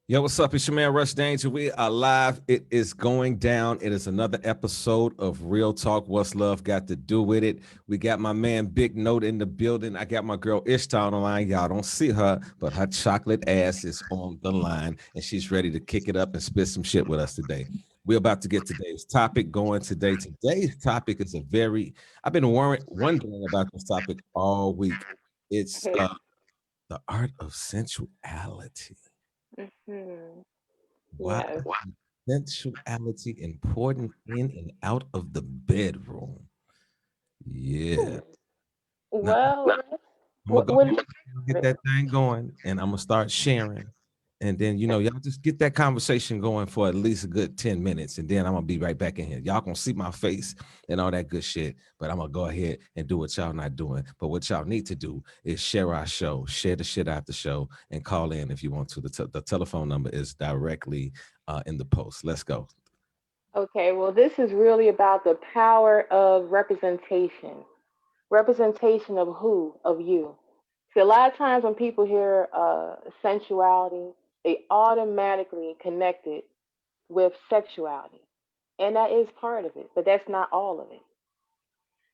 Yo, what's up? It's your man Rush Danger. We are live. It is going down. It is another episode of Real Talk. What's love got to do with it? We got my man Big Note in the building. I got my girl Ishtar on the line. Y'all don't see her, but her chocolate ass is on the line, and she's ready to kick it up and spit some shit with us today. We're about to get today's topic going today. Today's topic is a very, I've been wondering about this topic all week. It's the art of sensuality. Hmm. Why Yes. is sensuality important in and out of the bedroom? Yeah. Now Well, I'm gonna go what ahead do you and think get of that thing going, and I'm gonna start sharing. And then y'all just get that conversation going for at least a good 10 minutes, and then I'm gonna be right back in here. Y'all gonna see my face and all that good shit, but I'm gonna go ahead and do what y'all not doing. But what y'all need to do is share our show, share the shit out the show, and call in if you want to. The telephone number is directly in the post. Let's go. it? Okay, well, this is really about the power of representation. Representation of who? Of you. See, a lot of times when people hear sensuality, they automatically connect it with sexuality. And that is part of it, but that's not all of it.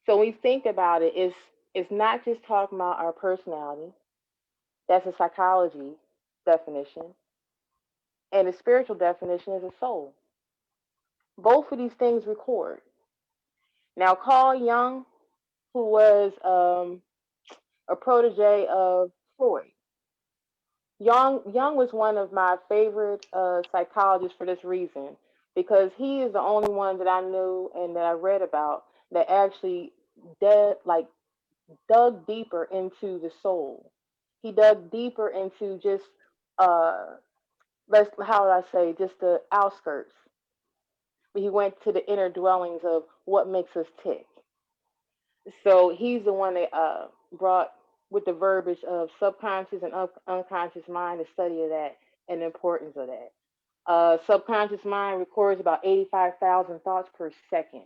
So when we think about it, it's not just talking about our personality. That's a psychology definition. And the spiritual definition is a soul. Both of these things record. Now, Carl Jung, who was a protege of Freud, Jung was one of my favorite psychologists for this reason, because he is the only one that I knew and that I read about that actually like dug deeper into the soul. He dug deeper into just uh, let's how would I say just the outskirts. But he went to the inner dwellings of what makes us tick. So he's the one that brought with the verbiage of subconscious and unconscious mind, the study of that and the importance of that. Subconscious mind records about 85,000 thoughts per second.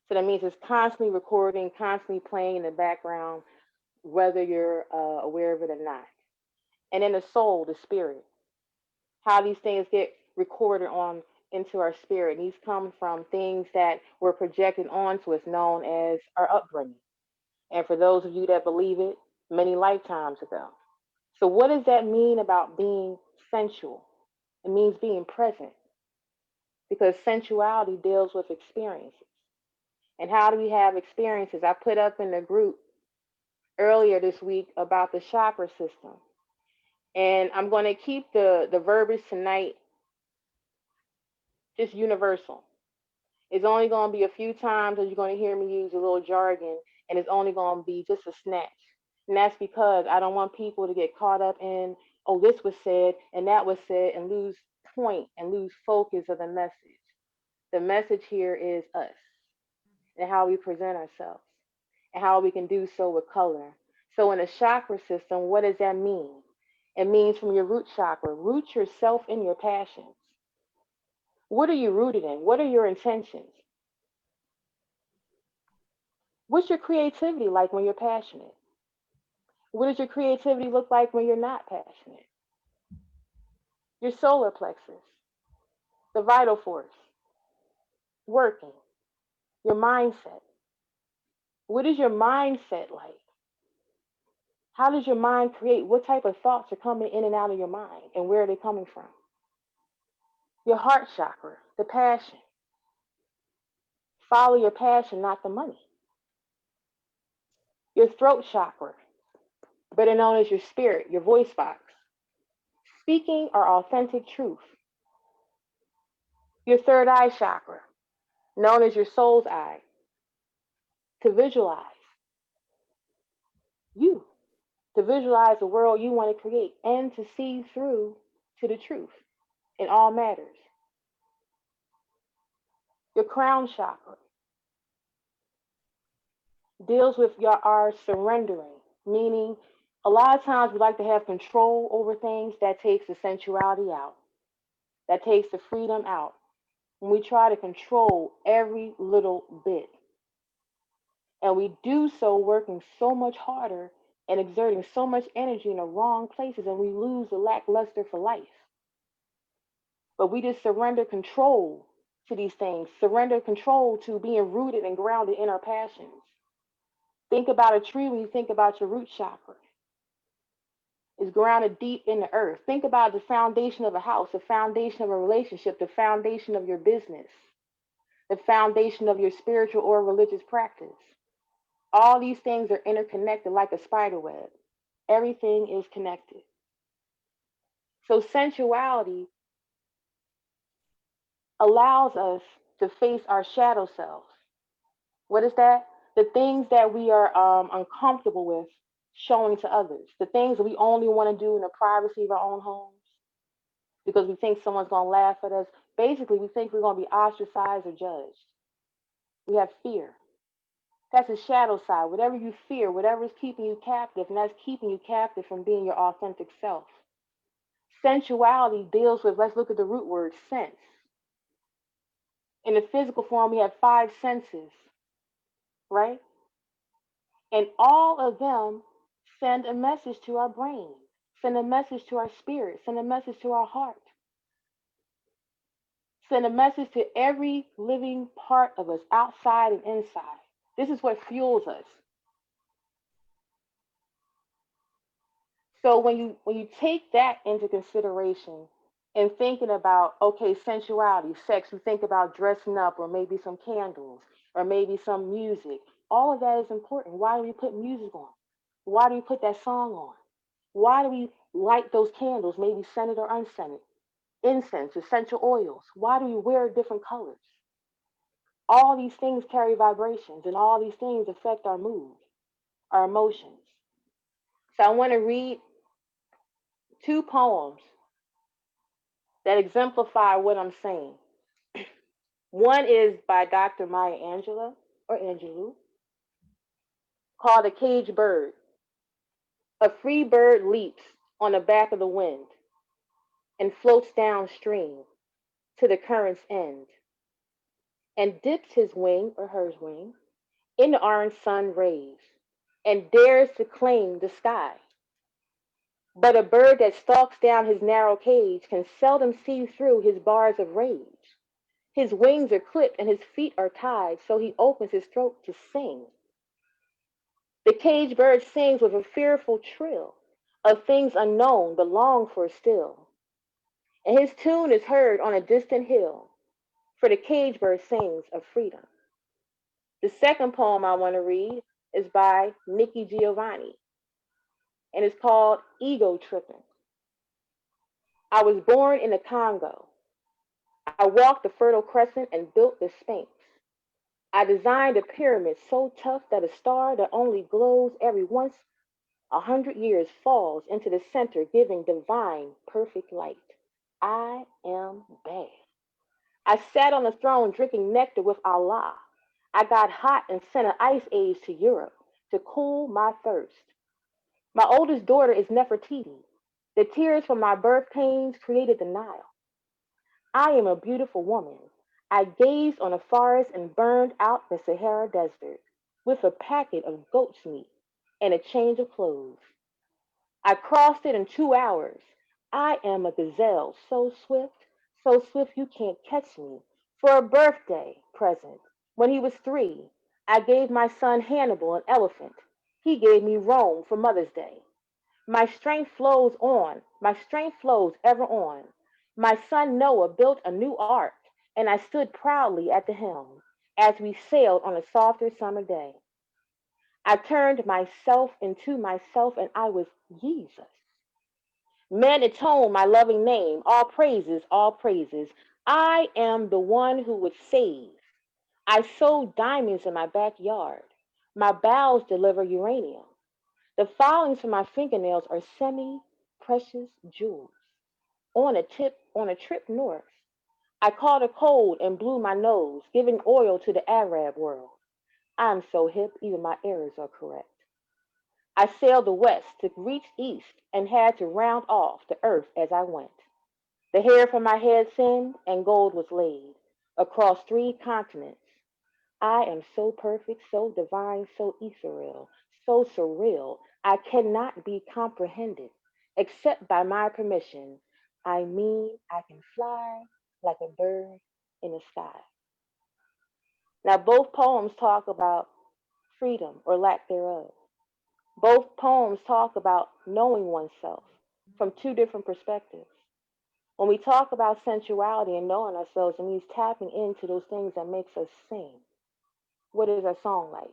So that means it's constantly recording, constantly playing in the background, whether you're aware of it or not. And then the soul, the spirit, how these things get recorded on into our spirit. And these come from things that were projected onto us, known as our upbringing. And for those of you that believe it, many lifetimes ago. So, what does that mean about being sensual? It means being present, because sensuality deals with experiences. And how do we have experiences? I put up in the group earlier this week about the chakra system. And I'm going to keep the verbiage tonight just universal. It's only going to be a few times that you're going to hear me use a little jargon, and it's only going to be just a snatch. And that's because I don't want people to get caught up in, oh, this was said and that was said, and lose point and lose focus of the message. The message here is us and how we present ourselves and how we can do so with color. So, in a chakra system, what does that mean? It means from your root chakra, root yourself in your passions. What are you rooted in? What are your intentions? What's your creativity like when you're passionate? What does your creativity look like when you're not passionate? Your solar plexus, the vital force, working, your mindset. What is your mindset like? How does your mind create? What type of thoughts are coming in and out of your mind, and where are they coming from? Your heart chakra, the passion. Follow your passion, not the money. Your throat chakra, better known as your spirit, your voice box. Speaking our authentic truth. Your third eye chakra, known as your soul's eye, to visualize you, to visualize the world you want to create, and to see through to the truth in all matters. Your crown chakra deals with our surrendering, meaning a lot of times we like to have control over things. That takes the sensuality out, that takes the freedom out. When we try to control every little bit, and we do so working so much harder and exerting so much energy in the wrong places, and we lose the lackluster for life. But we just surrender control to these things, surrender control to being rooted and grounded in our passions. Think about a tree when you think about your root chakra. It's grounded deep in the earth. Think about the foundation of a house, the foundation of a relationship, the foundation of your business, the foundation of your spiritual or religious practice. All these things are interconnected like a spider web. Everything is connected. So sensuality allows us to face our shadow selves. What is that? The things that we are uncomfortable with showing to others. The things that we only want to do in the privacy of our own homes because we think someone's going to laugh at us. Basically, we think we're going to be ostracized or judged. We have fear. That's the shadow side. Whatever you fear, whatever is keeping you captive, and that's keeping you captive from being your authentic self. Sensuality deals with, let's look at the root word, sense. In the physical form, we have five senses, right? And all of them send a message to our brain, send a message to our spirit, send a message to our heart, send a message to every living part of us, outside and inside. This is what fuels us. So when you take that into consideration and thinking about, okay, sensuality, sex, you think about dressing up or maybe some candles or maybe some music. All of that is important. Why do we put music on? Why do we put that song on? Why do we light those candles, maybe scented or unscented? Incense, essential oils. Why do we wear different colors? All these things carry vibrations, and all these things affect our mood, our emotions. So I want to read two poems that exemplify what I'm saying. One is by Dr. Maya Angelou, or Angelou, called A Caged Bird. A free bird leaps on the back of the wind and floats downstream to the current's end and dips his wing or her wing in the orange sun rays and dares to claim the sky. But a bird that stalks down his narrow cage can seldom see through his bars of rage. His wings are clipped and his feet are tied, so he opens his throat to sing. The caged bird sings with a fearful trill of things unknown but longed for still, and his tune is heard on a distant hill, for the caged bird sings of freedom. The second poem I want to read is by Nikki Giovanni, and it's called Ego Tripping. I was born in the Congo. I walked the Fertile Crescent and built the Sphinx. I designed a pyramid so tough that a star that only glows every once 100 years falls into the center, giving divine, perfect light. I am bad. I sat on the throne drinking nectar with Allah. I got hot and sent an ice age to Europe to cool my thirst. My oldest daughter is Nefertiti. The tears from my birth pains created the Nile. I am a beautiful woman. I gazed on a forest and burned out the Sahara Desert with a packet of goat's meat and a change of clothes. I crossed it in 2 hours. I am a gazelle so swift you can't catch me. For a birthday present, when he was 3, I gave my son Hannibal an elephant. He gave me Rome for Mother's Day. My strength flows on, my strength flows ever on. My son Noah built a new ark, and I stood proudly at the helm as we sailed on a softer summer day. I turned myself into myself, and I was Jesus. Men atone my loving name, all praises, all praises. I am the one who would save. I sow diamonds in my backyard. My bowels deliver uranium. The filings from my fingernails are semi-precious jewels. On a trip north, I caught a cold and blew my nose, giving oil to the Arab world. I'm so hip, even my errors are correct. I sailed the west to reach east and had to round off the earth as I went. The hair from my head thinned and gold was laid across 3 continents. I am so perfect, so divine, so ethereal, so surreal, I cannot be comprehended except by my permission. I mean, I can fly like a bird in the sky. Now, both poems talk about freedom or lack thereof. Both poems talk about knowing oneself from two different perspectives. When we talk about sensuality and knowing ourselves, it means tapping into those things that makes us sing. What is our song like?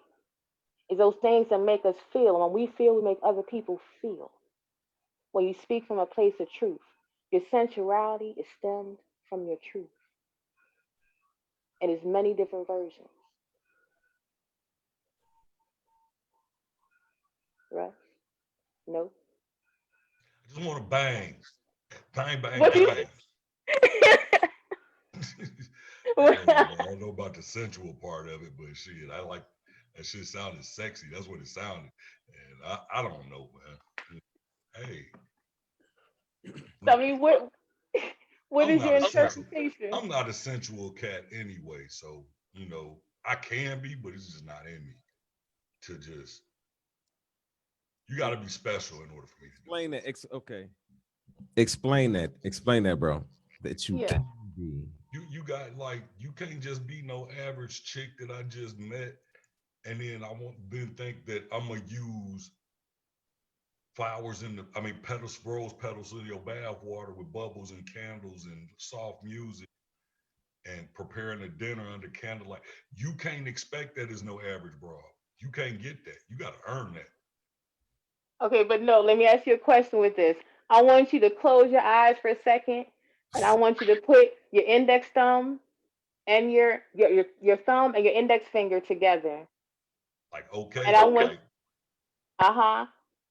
It's those things that make us feel. And when we feel, we make other people feel. When you speak from a place of truth, your sensuality is stemmed from your truth. And there's many different versions, right? No. I just want to bang, bang, bang, What do bang. you? I don't know about the sensual part of it, but shit, I like that shit sounded sexy. That's what it sounded. And I don't know, man. Hey, So, I we, mean, what I'm is not your a sensual. interpretation? I'm not a sensual cat anyway. So I can be, but it's just not in me to just. You got to be special in order for me to do Explain it. that. Okay. Explain that. Explain that, bro. That you Yeah. can be. You got like you can't just be no average chick that I just met, and then I won't then think that I'm gonna use flowers in the I mean petals, rose petals in your bath water with bubbles and candles and soft music and preparing a dinner under candlelight. You can't expect that as no average bra. You can't get that. You got to earn that. Okay, but no, let me ask you a question with this. I want you to close your eyes for a second, and I want you to put your index thumb and your thumb and your index finger together. Like And okay, I want like uh-huh,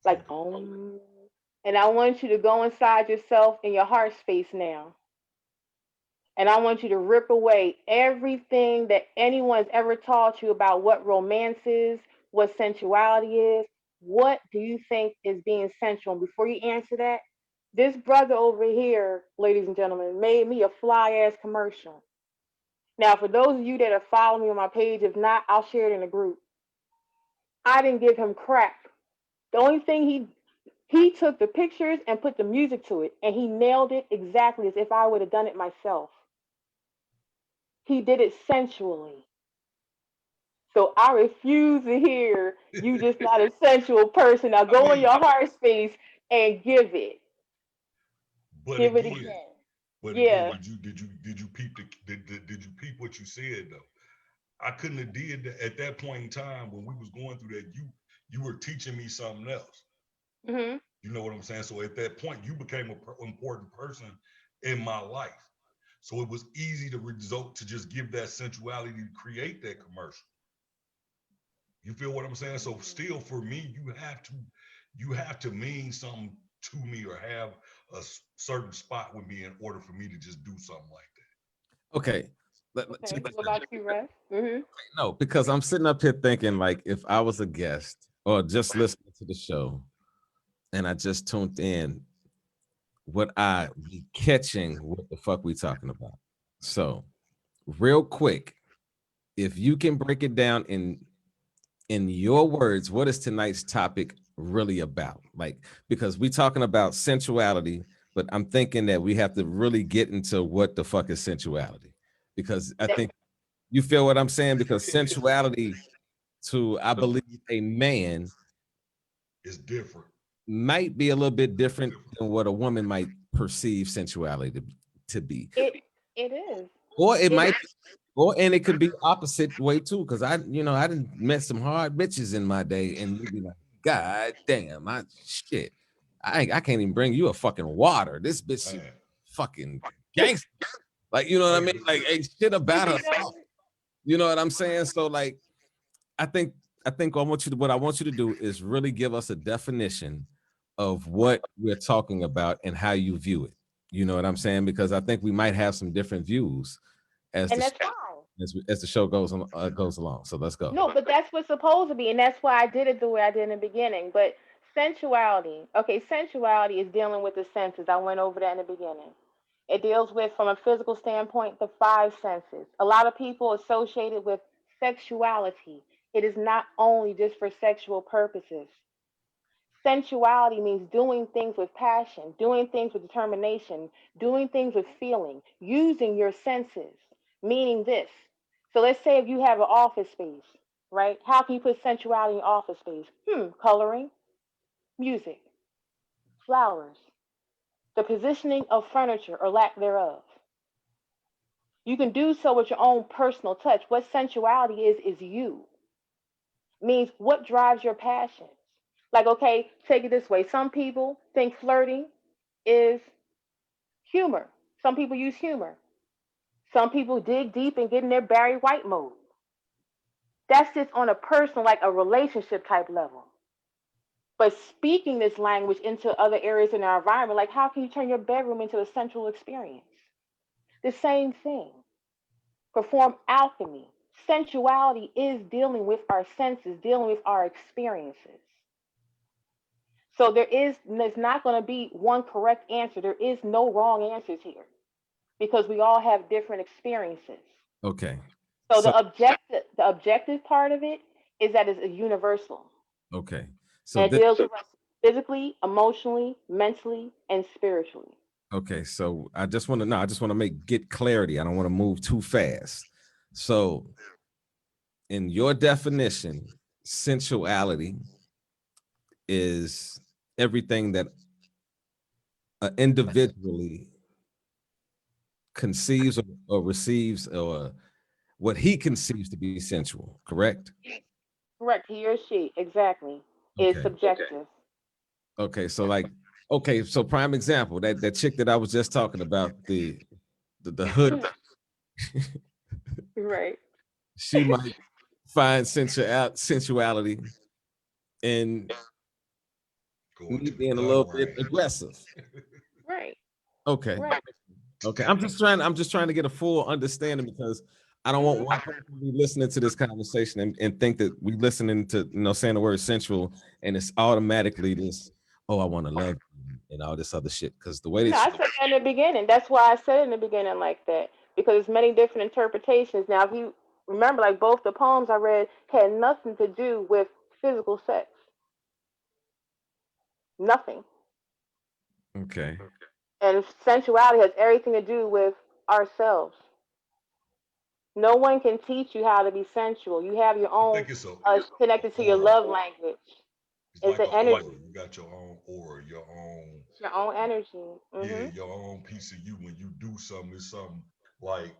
like okay. and I want you to go inside yourself in your heart space now. And I want you to rip away everything that anyone's ever taught you about what romance is, what sensuality is. What do you think is being sensual? And before you answer that, this brother over here, ladies and gentlemen, made me a fly ass commercial. Now, for those of you that are following me on my page, if not, I'll share it in the group. I didn't give him crap. The only thing he took the pictures and put the music to it, and he nailed it exactly as if I would have done it myself. He did it sensually. So I refuse to hear you just not a sensual person. Now I go in mean, your heart space and give it. but Give it again, again. but again, Yeah. did you peep did you peep what you said though? I couldn't have did that at that point in time when we was going through that. You were teaching me something else. Hmm. You know what I'm saying? So at that point, you became an important person in my life. So it was easy to result to just give that sensuality to create that commercial. You feel what I'm saying? So still for me, you have to mean something to me or have a certain spot with me in order for me to just do something like Okay. Okay. Check this What out. about you, Russ? Hmm. No, because I'm sitting up here thinking like if I was a guest or just listening to the show and I just tuned in, would I be catching what the fuck we talking about? So real quick, if you can break it down in your words, what is tonight's topic really about? Like, because we talking about sensuality, but I'm thinking that we have to really get into what the fuck is sensuality. Because I think you feel what I'm saying? Because sensuality to, I believe, a man that. It's different. might be a little bit different than what a woman might perceive sensuality to be. It it is. Or it It is. might or and it could be opposite way too, because I didn't met some hard bitches in my day, and you'd be like, God damn, I can't even bring you a fucking water. This bitch is Man. fucking gangster. Like, you know what I Hey, mean? but Like, ain't shit But about you know herself. You know what I'm saying? So like, I think what I want you to do is really give us a definition of what we're talking about and how you view it. You know what I'm saying? Because I think we might have some different views as and the that's fine. as the show goes along. So let's go. No, but that's what's supposed to be, and that's why I did it the way I did in the beginning. But sensuality, okay, sensuality is dealing with the senses. I went over that in the beginning. It deals with, from a physical standpoint, the five senses. A lot of people associate it with sexuality. It is not only just for sexual purposes. Sensuality means doing things with passion, doing things with determination, doing things with feeling, using your senses. Meaning this. So let's say if you have an office space, right? How can you put sensuality in office space? Coloring, music, flowers, the positioning of furniture or lack thereof. You can do so with your own personal touch. What sensuality is you. Means what drives your passions. Like, okay, take it this way. Some people think flirting is humor. Some people use humor. Some people dig deep and get in their Barry White mode. That's just on a personal, like a relationship type level. But speaking this language into other areas in our environment, like how can you turn your bedroom into a sensual experience? The same thing. Perform alchemy. Sensuality is dealing with our senses, dealing with our experiences. So there's not going to be one correct answer. There is no wrong answers here because we all have different experiences. Okay. So the objective part of it is that it's a universal. Okay. So And it deals with us physically, emotionally, mentally, and spiritually. okay. So I just want to know. I just want to get clarity. I don't want to move too fast. So, in your definition, sensuality is everything that individually conceives or receives, or what he conceives to be sensual. Correct. Correct. He or she, exactly, is Okay. subjective. Okay. So like, okay. So prime example, that chick that I was just talking about, the hood, Right. she might find sensuality in Going me to the being a gun little bit range. aggressive. Right. Okay. Right. Okay. I'm just trying to get a full understanding, because I don't want one person to be listening to this conversation and think that we listening to, saying the word sensual, and it's automatically this, oh, I want to love you and all this other shit. Because the way No, that I said that in the beginning. That's why I said it in the beginning like that because there's many different interpretations. Now, if you remember, like both the poems I read had nothing to do with physical sex. Nothing. okay. And sensuality has everything to do with ourselves. No one can teach you how to be sensual. You have your I own think it's a connected to your aura. love language. It's It's like an an energy, aura. You got your own aura, your own, your own energy. yeah, Hmm. your own piece of you. When you do something, it's something like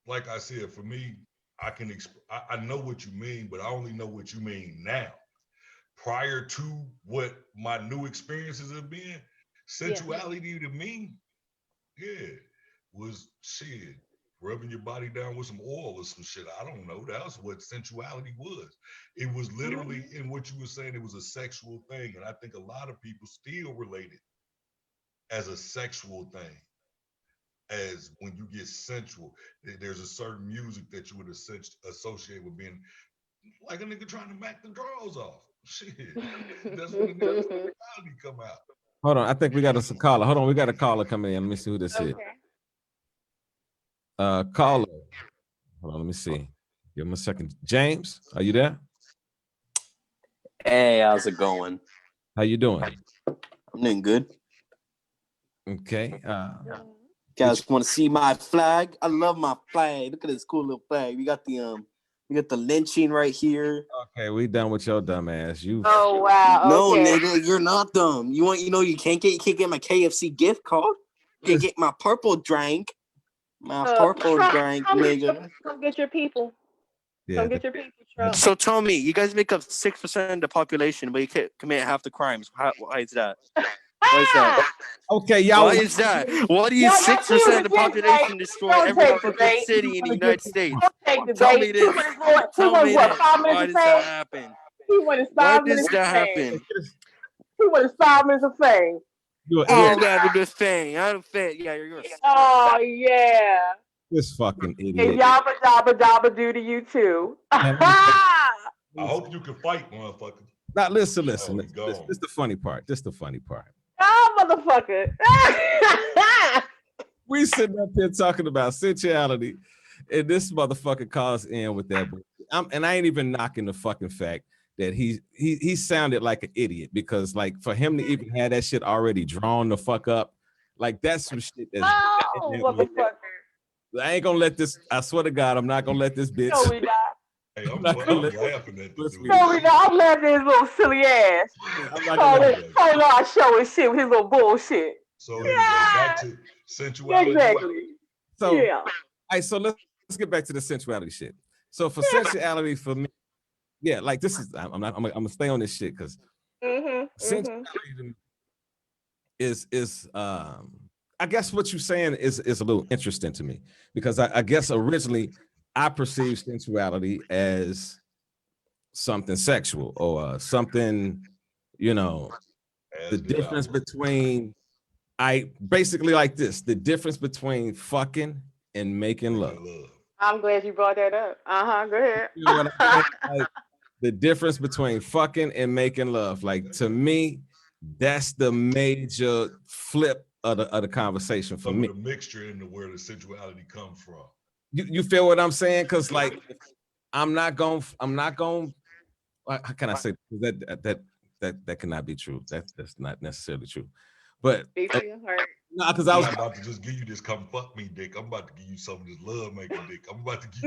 like I said, for me, I know what you mean, but I only know what you mean now. Prior to what my new experiences have been, Yeah. sensuality to me, yeah, was shit. Rubbing your body down with some oil or some shit. I don't know. That was what sensuality was. It was literally in what you were saying, it was a sexual thing. And I think a lot of people still relate it as a sexual thing. As when you get sensual, there's a certain music that you would associate with being like a nigga trying to back the drawers off. Shit. That's when the nigga sensuality come out. Hold on. I think we got a caller. Hold on. We got a caller coming in. Let me see who this is. Okay. Caller. Hold on. Let me see. Give him a second. James, are you there? Hey, how's it going? How you doing? I'm doing good. Okay. Guys want to see my flag? I love my flag. Look at this cool little flag. We got the lynching right here. Okay, we done with your dumb ass. You Oh wow. No, Okay. nigga, you're not dumb. You can't get my KFC gift card. You can get my purple drink. My purple drink, nigga. Come get your people. yeah. Come get your people, Trump. So tell me, you guys make up 6% of the population, but you can't commit half the crimes. Why is that? Why is that? Okay, y'all. Why is that? Why do you Yo, 6% of the don't population destroy don't every take the fucking bait. city in the United States? Don't take the Tell bait. me this. Tell me this. 5 minutes Why of does that fame. happen? He wanted Why 5 minutes does of that fame. happen? He wanted 5 minutes of fame. Oh, God, with the thing. I don't fit. Yeah, you're a Oh yeah. This fucking And idiot. yabba dabba dabba do to you too. Man, I hope you can fight, motherfucker. now listen. Oh, he This gone. is the funny part. This the funny part. Oh, motherfucker. We sitting up here talking about sensuality, and this motherfucker calls in with that. And I ain't even knocking the fucking fact that he sounded like an idiot because like for him to even have that shit already drawn the fuck up, like that's some shit that's in Oh, that motherfucker. motherfucker. I ain't gonna let this. I swear to God, I'm not gonna let this bitch. No, we not. Hey, I'm not gonna I'm let laughing at the this dude. No, we not. I'm laughing at his little silly ass. I'm not gonna let Calling our show and shit with his little bullshit. So anyway, back Yeah, to sensuality. exactly. So, Yeah. so let's get back to the sensuality shit. So for sensuality for me, yeah, like this is I'm gonna stay on this shit because Mhm. Mhm. sensuality to me is I guess what you're saying is a little interesting to me because I guess originally I perceived sensuality as something sexual or something, you know, the As did I. difference between I basically like this, the difference between fucking and making love. Making love. I'm glad you brought that up. Go ahead. You know what I'm saying? Like the difference between fucking and making love. Like to me, that's the major flip of the conversation for Some me. of the mixture into where the sensuality comes from. You feel what I'm saying? Because like I'm not going how can I say that cannot be true. That's not necessarily true. But Speak to your heart. no, because I I'm was not about to just give you this come fuck me dick. I'm about to give you some of this love making dick. I'm about to give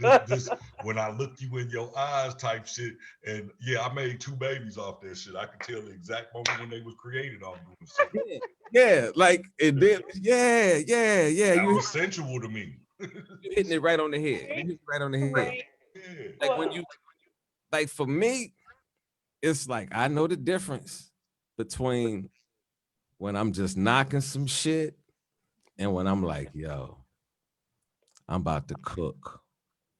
you this when I look you in your eyes type shit. And yeah, I made 2 babies off that shit. I can tell the exact moment when they was created off doing so. yeah, like it did. Yeah. That was sensual to me. You hitting it right on the head. You hitting it right on the head. Right. Yeah. Like when you like for me, it's like I know the difference between when I'm just knocking some shit and when I'm like, yo, I'm about to cook.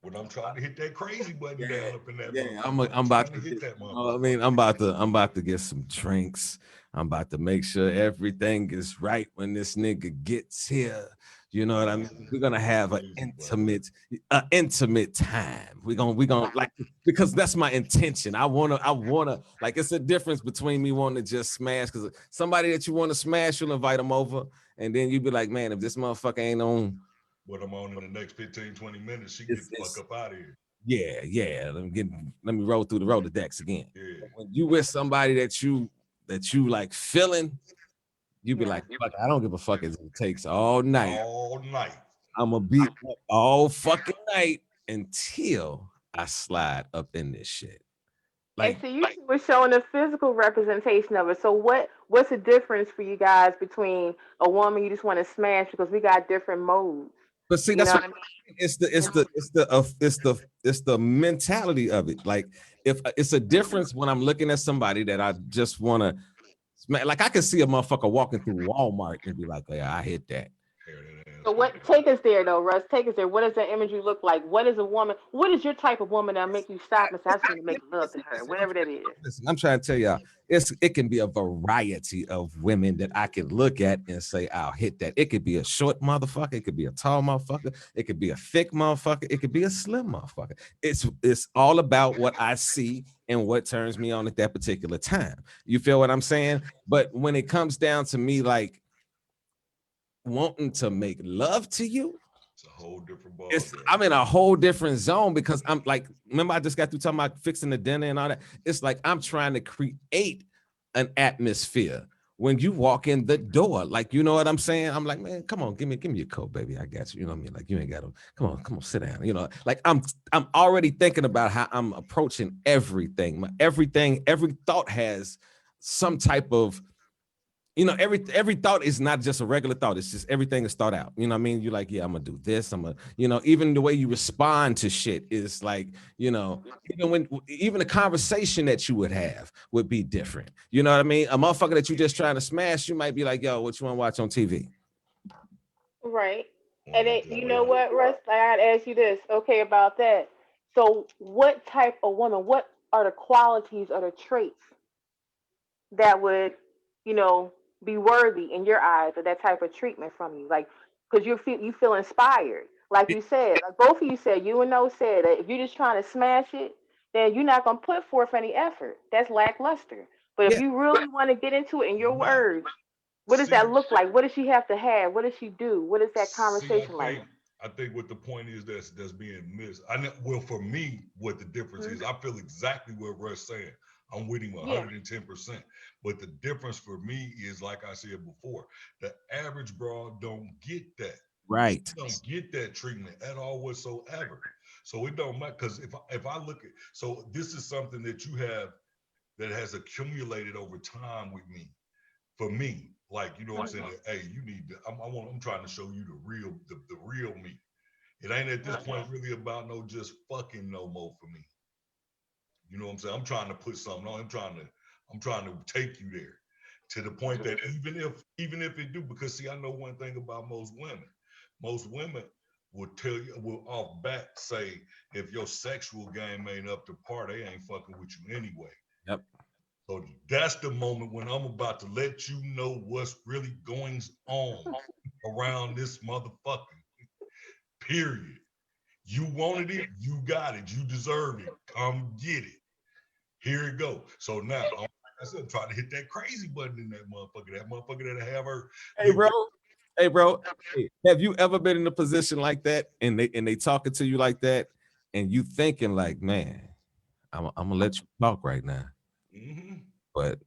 When I'm trying to hit that crazy button Yeah, down up in that yeah. motherfucker. I'm about trying to hit get, that you know what I motherfucker. mean, I'm about to get some drinks. I'm about to make sure everything is right when this nigga gets here. You know what I mean? We're gonna have an intimate time. We're gonna like because that's my intention. I wanna like it's a difference between me wanting to just smash because somebody that you want to smash, you'll invite them over, and then you be like, man, if this motherfucker ain't on, What I'm on in the next 15, 20 minutes, she can get it's, the fuck it's up out of here. yeah. Let me roll through the Rolodex again. Yeah. When you with somebody that you like feeling, you be Yeah. like, fuck, I don't give a fuck if it takes all night. All night. I'm gonna be up all fucking night until I slide up in this shit. And Like, so you were showing a physical representation of it. So what's the difference for you guys between a woman you just want to smash because we got different modes? but see, You that's know what what I mean? it's the mentality of it. Like, if it's a difference when I'm looking at somebody that I just want to smash. Like, I can see a motherfucker walking through Walmart and be like, yeah, I hit that. Tear that ass So what up. take us there though, Russ? Take us there. What does that imagery look like? What is a woman? What is your type of woman that'll make you stop and say, I just want to make love to her, whatever that is. Listen, I'm trying to tell y'all, it can be a variety of women that I can look at and say, I'll hit that. It could be a short motherfucker, it could be a tall motherfucker, it could be a thick motherfucker, it could be a slim motherfucker. It's all about what I see and what turns me on at that particular time. You feel what I'm saying? But when it comes down to me like wanting to make love to you, It's a whole different ball game. I'm in a whole different zone because I'm like, remember I just got through talking about fixing the dinner and all that. It's like I'm trying to create an atmosphere when you walk in the door. Like, you know what I'm saying? I'm like, man, come on, give me a coat, baby. I got you. You know what I mean? Like, you ain't got to come on, sit down. You know, like I'm already thinking about how I'm approaching everything. Every thought has some type of, every thought is not just a regular thought. It's just everything is thought out. You know what I mean? You're like, yeah, I'm gonna do this. I'm gonna, even the way you respond to shit is like, even the conversation that you would have would be different. You know what I mean? A motherfucker that you just trying to smash, you might be like, yo, what you want to watch on TV? Right. And Well, then just you wait. know what, Russ? I gotta ask you this. Okay, about that. So what type of woman, what are the qualities or the traits that would, you know, be worthy in your eyes of that type of treatment from you? Like, because you feel inspired, like you said, like both of you said, you and No said that if you're just trying to smash it, then you're not gonna put forth any effort. That's lackluster. But if Yeah. you really want to get into it in your Nah. words, what does See, that look like? What does she have to have? What does she do? What is that see, conversation like? I think what the point is that's being missed. I know, well, for me, what the difference Mhm. is, I feel exactly what Russ saying. I'm with him Yeah. 110%. But the difference for me is, like I said before, the average broad don't get that. She Right. don't get that treatment at all whatsoever. So it don't matter because if I look at so this is something that you have that has accumulated over time with me. For me, like you know what I'm saying. Mhm. Hey, you need to. I'm trying to show you the real me. It ain't at this point Okay. really about no just fucking no more for me. You know what I'm saying? I'm trying to put something on. I'm trying to take you there to the point that even if it do, because see, I know one thing about most women. Most women will tell you will off bat say if your sexual game ain't up to par, they ain't fucking with you anyway. Yep. So that's the moment when I'm about to let you know what's really going on around this motherfucker. Period. You wanted it, you got it, you deserve it. Come get it. Here it go. So now, like I said, I'm trying to hit that crazy button in that motherfucker. That motherfucker that'll have her Hey, get bro. Hey, bro. Hey, have you ever been in a position like that, and they talking to you like that, and you thinking like, man, I'm gonna let you talk right now, mm-hmm. but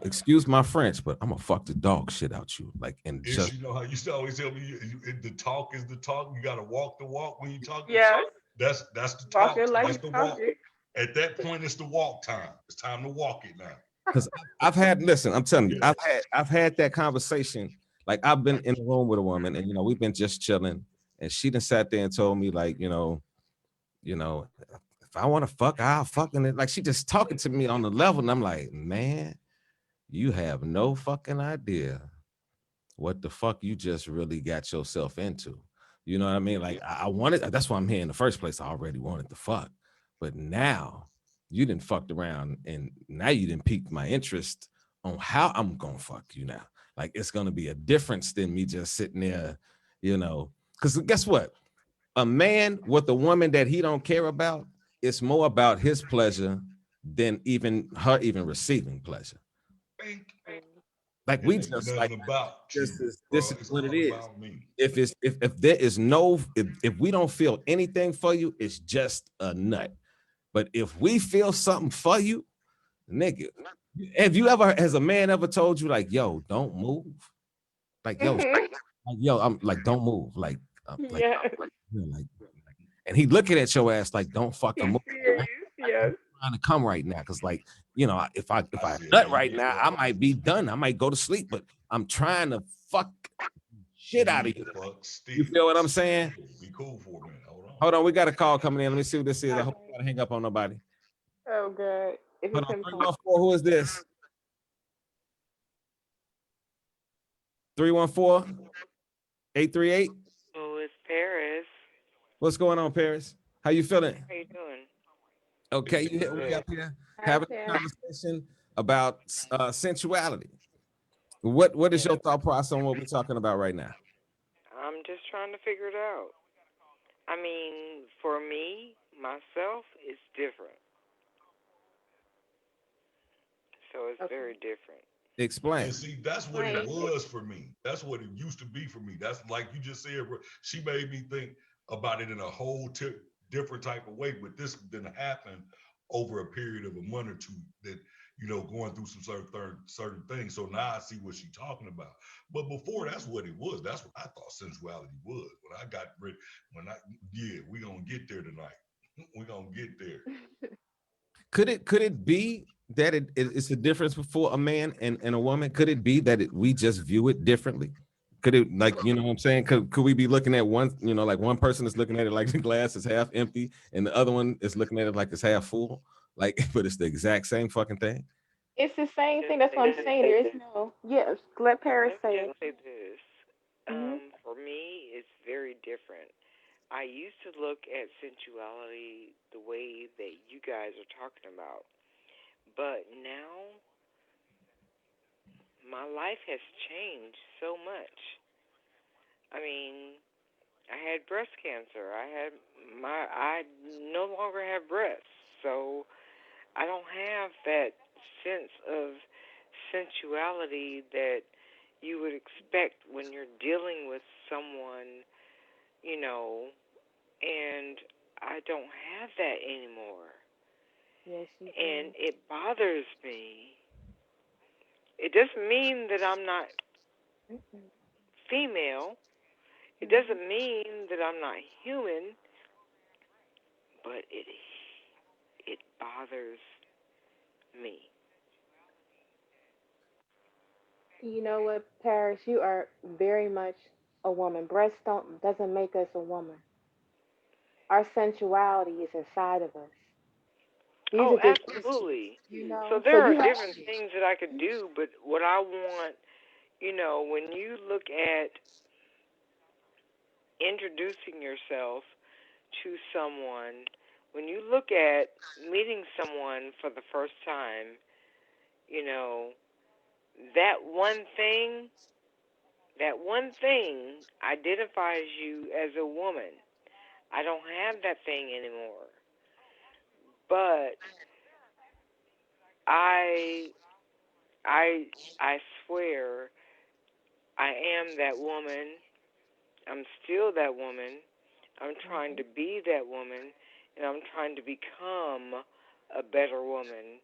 excuse my French, but I'm gonna fuck the dog shit out you, like, and Is just you know how you used to always tell me the talk is the talk. You gotta walk the walk when you talk the Yes. talk. That's the Walk talk. it like That's you the talk walk. it. At that point, it's the walk time. It's time to walk it now. because I've had listen, I'm telling you, Yeah. I've had that conversation. Like I've been in a room with a woman, and we've been just chilling, and she done sat there and told me like, if I want to fuck, I'll fucking it. Like she just talking to me on the level, and I'm like, man, you have no fucking idea what the fuck you just really got yourself into. You know what I mean? Like I wanted, that's why I'm here in the first place. I already wanted to fuck. But now you didn't fucked around and now you didn't pique my interest on how I'm gonna fuck you now. Like it's gonna be a difference than me just sitting there, Because guess what? A man with a woman that he don't care about, it's more about his pleasure than even her even receiving pleasure. Think Like it we ain't just like nothing about you, this bro. is It's what it all is. about me. If there is no if we don't feel anything for you, it's just a nut. But if we feel something for you, nigga, have you ever has a man ever told you like, yo, don't move? Like, yo, Mhm. I'm like, don't move. Like, Yes. like, and he looking at your ass like, don't fucking He's move. serious. Yes. Trying to come right now because like if I I see nut how you right get now I down. might be done, I might go to sleep, but I'm trying to fuck shit You out of need to you. fuck You still. feel what I'm Sit saying? still. Be cool for a minute. Hold on. Hold on, we got a call coming in. Let me see what this is. I hope I don't hang up on nobody. Oh, good. If Hold it's on, him talking. 314. Who is this? 314-838. Oh, it's Paris. What's going on, Paris? How you feeling? How you doing? Okay, you hit me Good. up here Hi, having a Paris. conversation about sensuality. What is Yeah. your thought process on what we're talking about right now? I'm just trying to figure it out. I mean, for me, myself, it's different. So it's Okay. very different. And Explain. see, that's what it Explain. was for me. That's what it used to be for me. That's like you just said. She made me think about it in a whole different type of way. But this didn't happen over a period of a month or two. That going through some certain things. So now I see what she's talking about. But before, that's what it was. That's what I thought sensuality was. When I got ready, yeah, we gonna get there tonight. We gonna get there. Could it be that it's a difference before a man and a woman? Could it be that we just view it differently? Could it, like, you know what I'm saying? Could we be looking at one, like one person is looking at it like the glass is half empty and the other one is looking at it like it's half full? Like, but it's the exact same fucking thing. It's the same Just thing. That's say what I'm this. saying. There is no. Yes. Let Paris Let me say just it. say this. Mhm. For me, it's very different. I used to look at sensuality the way that you guys are talking about. But now, my life has changed so much. I mean, I had breast cancer. I no longer have breasts. So I don't have that sense of sensuality that you would expect when you're dealing with someone you know, and I don't have that anymore. Yes, you And do. it bothers me. It doesn't mean that I'm not Mm-mm. female. It Mhm. doesn't mean that I'm not human, but it bothers me. You know what, Paris? You are very much a woman. Breasts don't doesn't make us a woman. Our sensuality is inside of us. These Oh, are just issues, absolutely. you So know. So there are you have. different things that I could do, but what I want, when you look at introducing yourself to someone, when you look at meeting someone for the first time, you know, that one thing, that one thing identifies you as a woman. I don't have that thing anymore. But I I I swear I am that woman. I'm still that woman. I'm trying to Mhm. be that woman, and I'm trying to become a better woman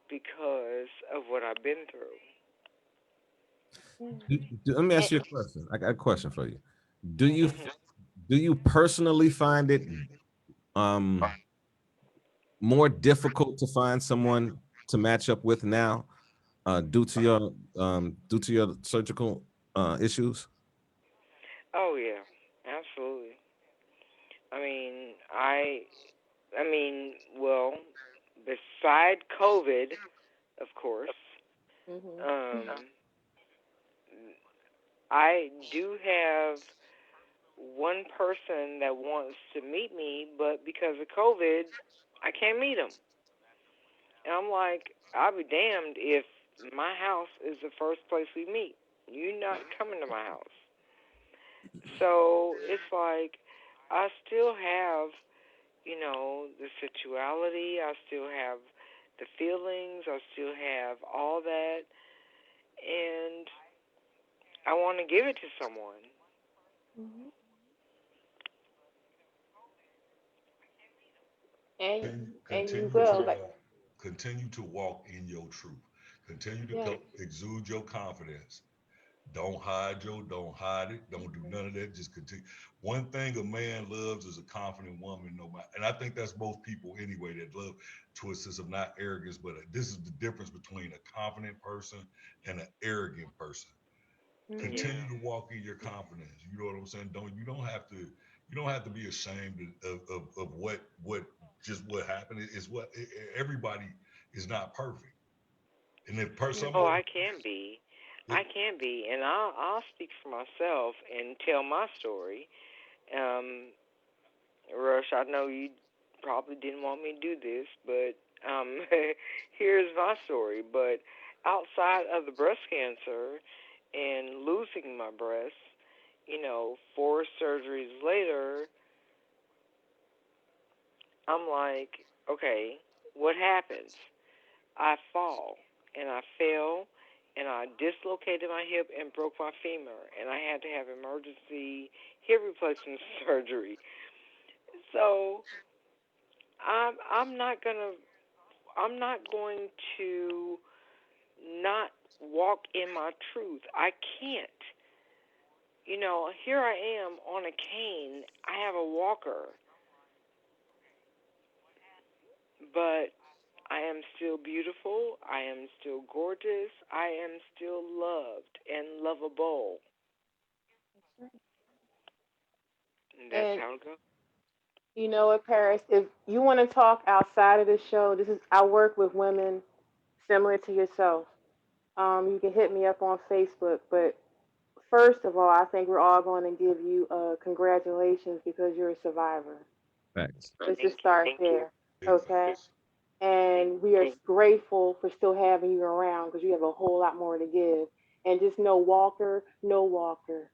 because of what I've been through. Yeah. Let me And, ask you a question. I got a question for you. Do you Mhm. do you personally find it um more difficult to find someone to match up with now due to your surgical issues? Oh yeah, absolutely. I mean, well, beside COVID, of course, mhm. um, I do have one person that wants to meet me, but because of COVID, I can't meet him. And I'm like, I'll be damned if my house is the first place we meet. You're not coming to my house. So it's like I still have, the sexuality. I still have the feelings. I still have all that. And I want to give it to someone. Mhm. And you Continue to will like walk. Continue to walk in your truth. Continue to yes. exude your confidence. Don't hide it. Don't do none of that. Just continue. One thing a man loves is a confident woman, no matter. And I think that's most people anyway that love to a sense of not arrogance, but this is the difference between a confident person and an arrogant person. Mhm. Continue Yeah. to walk in your confidence. You know what I'm saying? You don't have to be ashamed of what happened. Is what everybody is not perfect, and if some Oh, Mhm. I can be. it, I can be, and I'll speak for myself and tell my story. Um, Rush, I know you probably didn't want me to do this, but here's my story. But outside of the breast cancer and losing my breast, 4 surgeries later, I'm like, okay, what happens? I fall, and I fell, and I dislocated my hip and broke my femur, and I had to have emergency hip replacement surgery. So I'm not gonna I'm not going to not walk in my truth. I can't. Here I am on a cane. I have a walker, but I am still beautiful. I am still gorgeous. I am still loved and lovable. That's right. And that's And how it goes. you know what, Paris? If you want to talk outside of the show, this is I work with women similar to yourself. You can hit me up on Facebook. But first of all, I think we're all going to give you congratulations because you're a survivor. Facts. Let's just Thank you. start there, big okay? facts. And we are grateful for still having you around because you have a whole lot more to give. And just know, Walker, no Walker,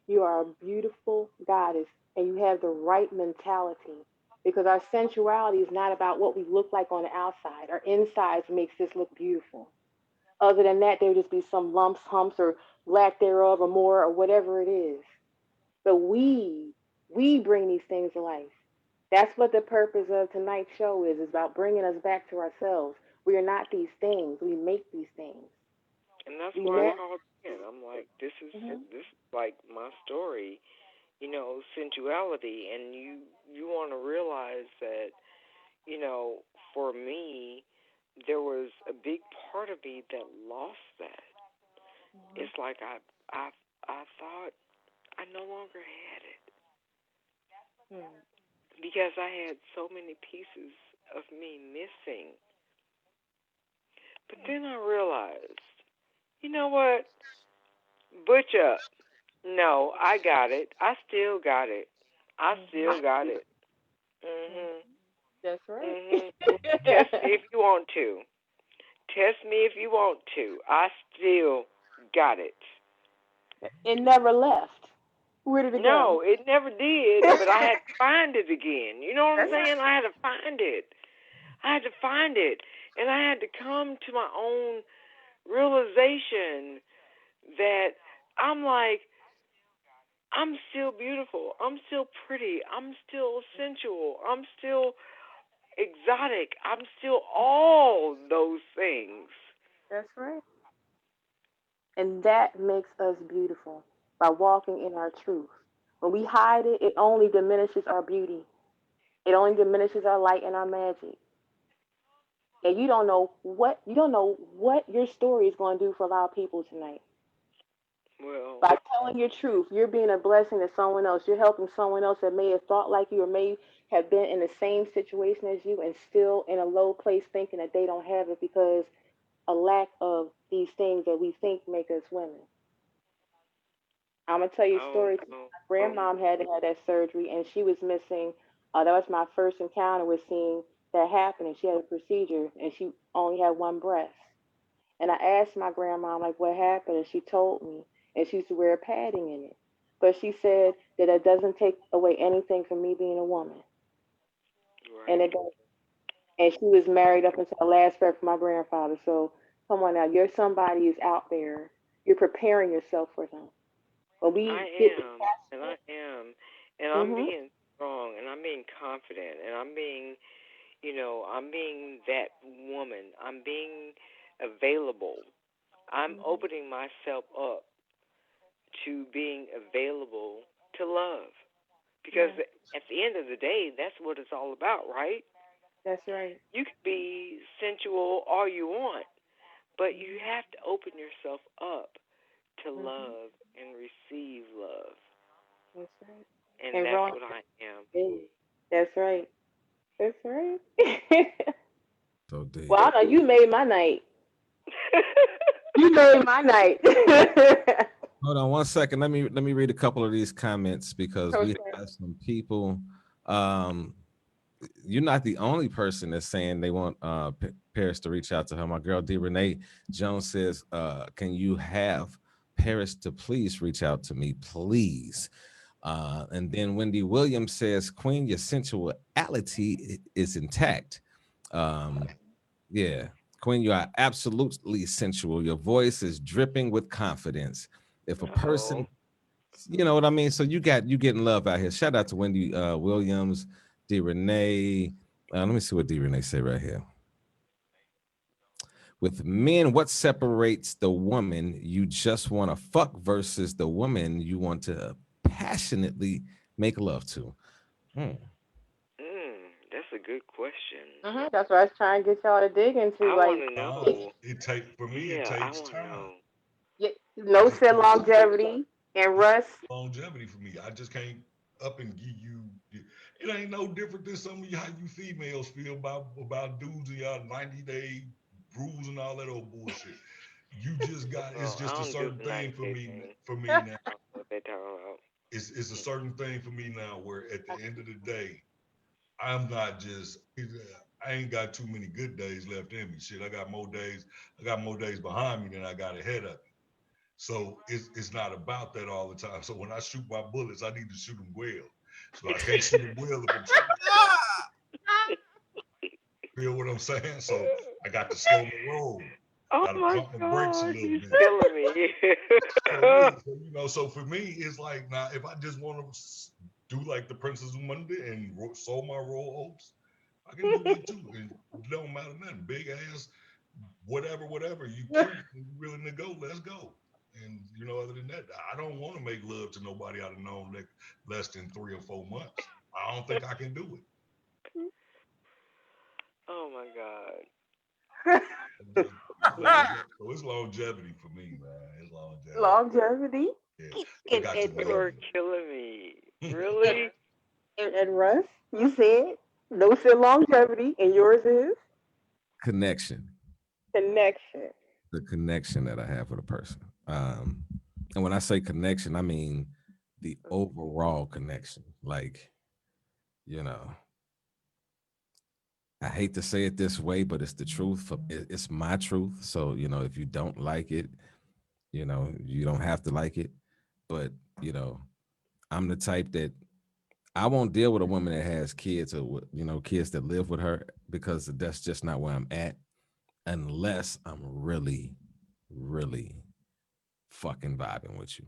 you are a beautiful goddess and you have the right mentality because our sensuality is not about what we look like on the outside. Our insides makes this look beautiful. Other than that, there'll just be some lumps, humps, or lack thereof, or more, or whatever it is. But we We bring these things to life. That's what the purpose of tonight's show is about bringing us back to ourselves. We are not these things. We make these things. And that's We what I met. called in. I'm like, Hmm. this is like my story, sensuality, and you want to realize that, you know, for me, there was a big part of me that lost that. It's like I I thought I no longer had it because I had so many pieces of me missing. But then I realized, you know what? Butch up. No, I got it. I still got it. I still got it. Mhm. That's right. Mhm. Test me if you want to. Test me if you want to. I still got it. It never left. Where did it go? No, it never did, but I had to find it again. You know what I'm That's saying? I had to find it. I had to find it. And I had to come to my own realization that I'm like, I'm still beautiful. I'm still pretty. I'm still sensual. I'm still exotic. I'm still all those things. that's right. And that makes us beautiful by walking in our truth. When we hide it, it only diminishes our beauty. It only diminishes our light and our magic. And you don't know what your story is going to do for a lot of people tonight. Well, By telling your truth, you're being a blessing to someone else. You're helping someone else that may have thought like you or may have been in the same situation as you and still in a low place thinking that they don't have it because a lack of these things that we think make us women. I'm gonna tell you a oh story. no. My grandmom had to have that surgery, and she was missing. That was my first encounter with seeing that happening. She had a procedure, and she only had one breast. And I asked my grandma like what happened, and she told me, and she used to wear padding in it. But she said that it doesn't take away anything from me being a woman, and Right. it does. And she was married up until the last breath of my grandfather. So come on now, you're somebody who's out there. You're preparing yourself for them. When I we get am, and I am, and I'm mm-hmm, being strong, and I'm being confident, and I'm being, I'm being that woman. I'm being available. I'm opening myself up to being available to love. Because yeah, at the end of the day, that's what it's all about, right? that's right. You can be sensual all you want, but you have to open yourself up to Mm-hmm, love and receive love. that's right. And And that's wrong. what I am. That's right. That's right. So deep. Well, I know you made my night. You made my night. Hold on one second. Let me read a couple of these comments because we Okay. have some people. Um, you're not the only person that's saying they want Paris to reach out to her. My girl D Renee Jones says, "Can you have Paris to please reach out to me, please?" And then Wendy Williams says, "Queen, your sensuality is intact." Um, yeah, Queen, you are absolutely sensual. Your voice is dripping with confidence. If a Oh, person, you know what I mean? So you getting love out here. Shout out to Wendy Williams, D Renee. Let me see what D Renee say right here. With men, what separates the woman you just want to fuck versus the woman you want to passionately make love to? Hmm. that's a good question. That's what I was trying to get y'all to dig into. I want Like, to it's, know. It take for me. It Yeah, I takes want to time. know. no Just said longevity and rust. longevity for me. I just can't up and give you. It ain't no different than some of you how you females feel about dudes in y'all 90-day rules and all that old bullshit. You just got. It's Well, I just a don't do certain the thing 90-day thing. For me now. I don't know what they're talking about. It's a certain thing for me now where at the end of the day, I'm not just. I ain't got too many good days left in me. Shit, I got more days. I got more days behind me than I got ahead of me. So it's not about that all the time. So when I shoot my bullets, I need to shoot them well. So I can't shoot them well if I'm shooting. Feel what I'm saying? So I got to slow my roll. Oh Got to my pump my brakes a God, little you're bit. killing me. So me, so, so for me, it's like now if I just want to do like the Princess of Monday and sow my roll oats, I can do that too. And it don't matter nothing. Big ass, whatever. You cute, and you willing to go, let's go. And other than that, I don't want to make love to nobody I've known like less than 3 or 4 months. I don't think I can do it. Oh my God. So it's longevity for me, man. It's longevity. Longevity. Yeah, I And, got and, to You know are and, you. killing me. and, Really? and Russ, you said no said longevity, and yours is Connection, connection. the connection that I have with a person. And when I say connection, I mean the overall connection. Like, you know, I hate to say it this way, but it's the truth. It's my truth. So, if you don't like it, you don't have to like it. But, you know, I'm the type that I won't deal with a woman that has kids or, kids that live with her because that's just not where I'm at unless I'm really, really fucking vibing with you.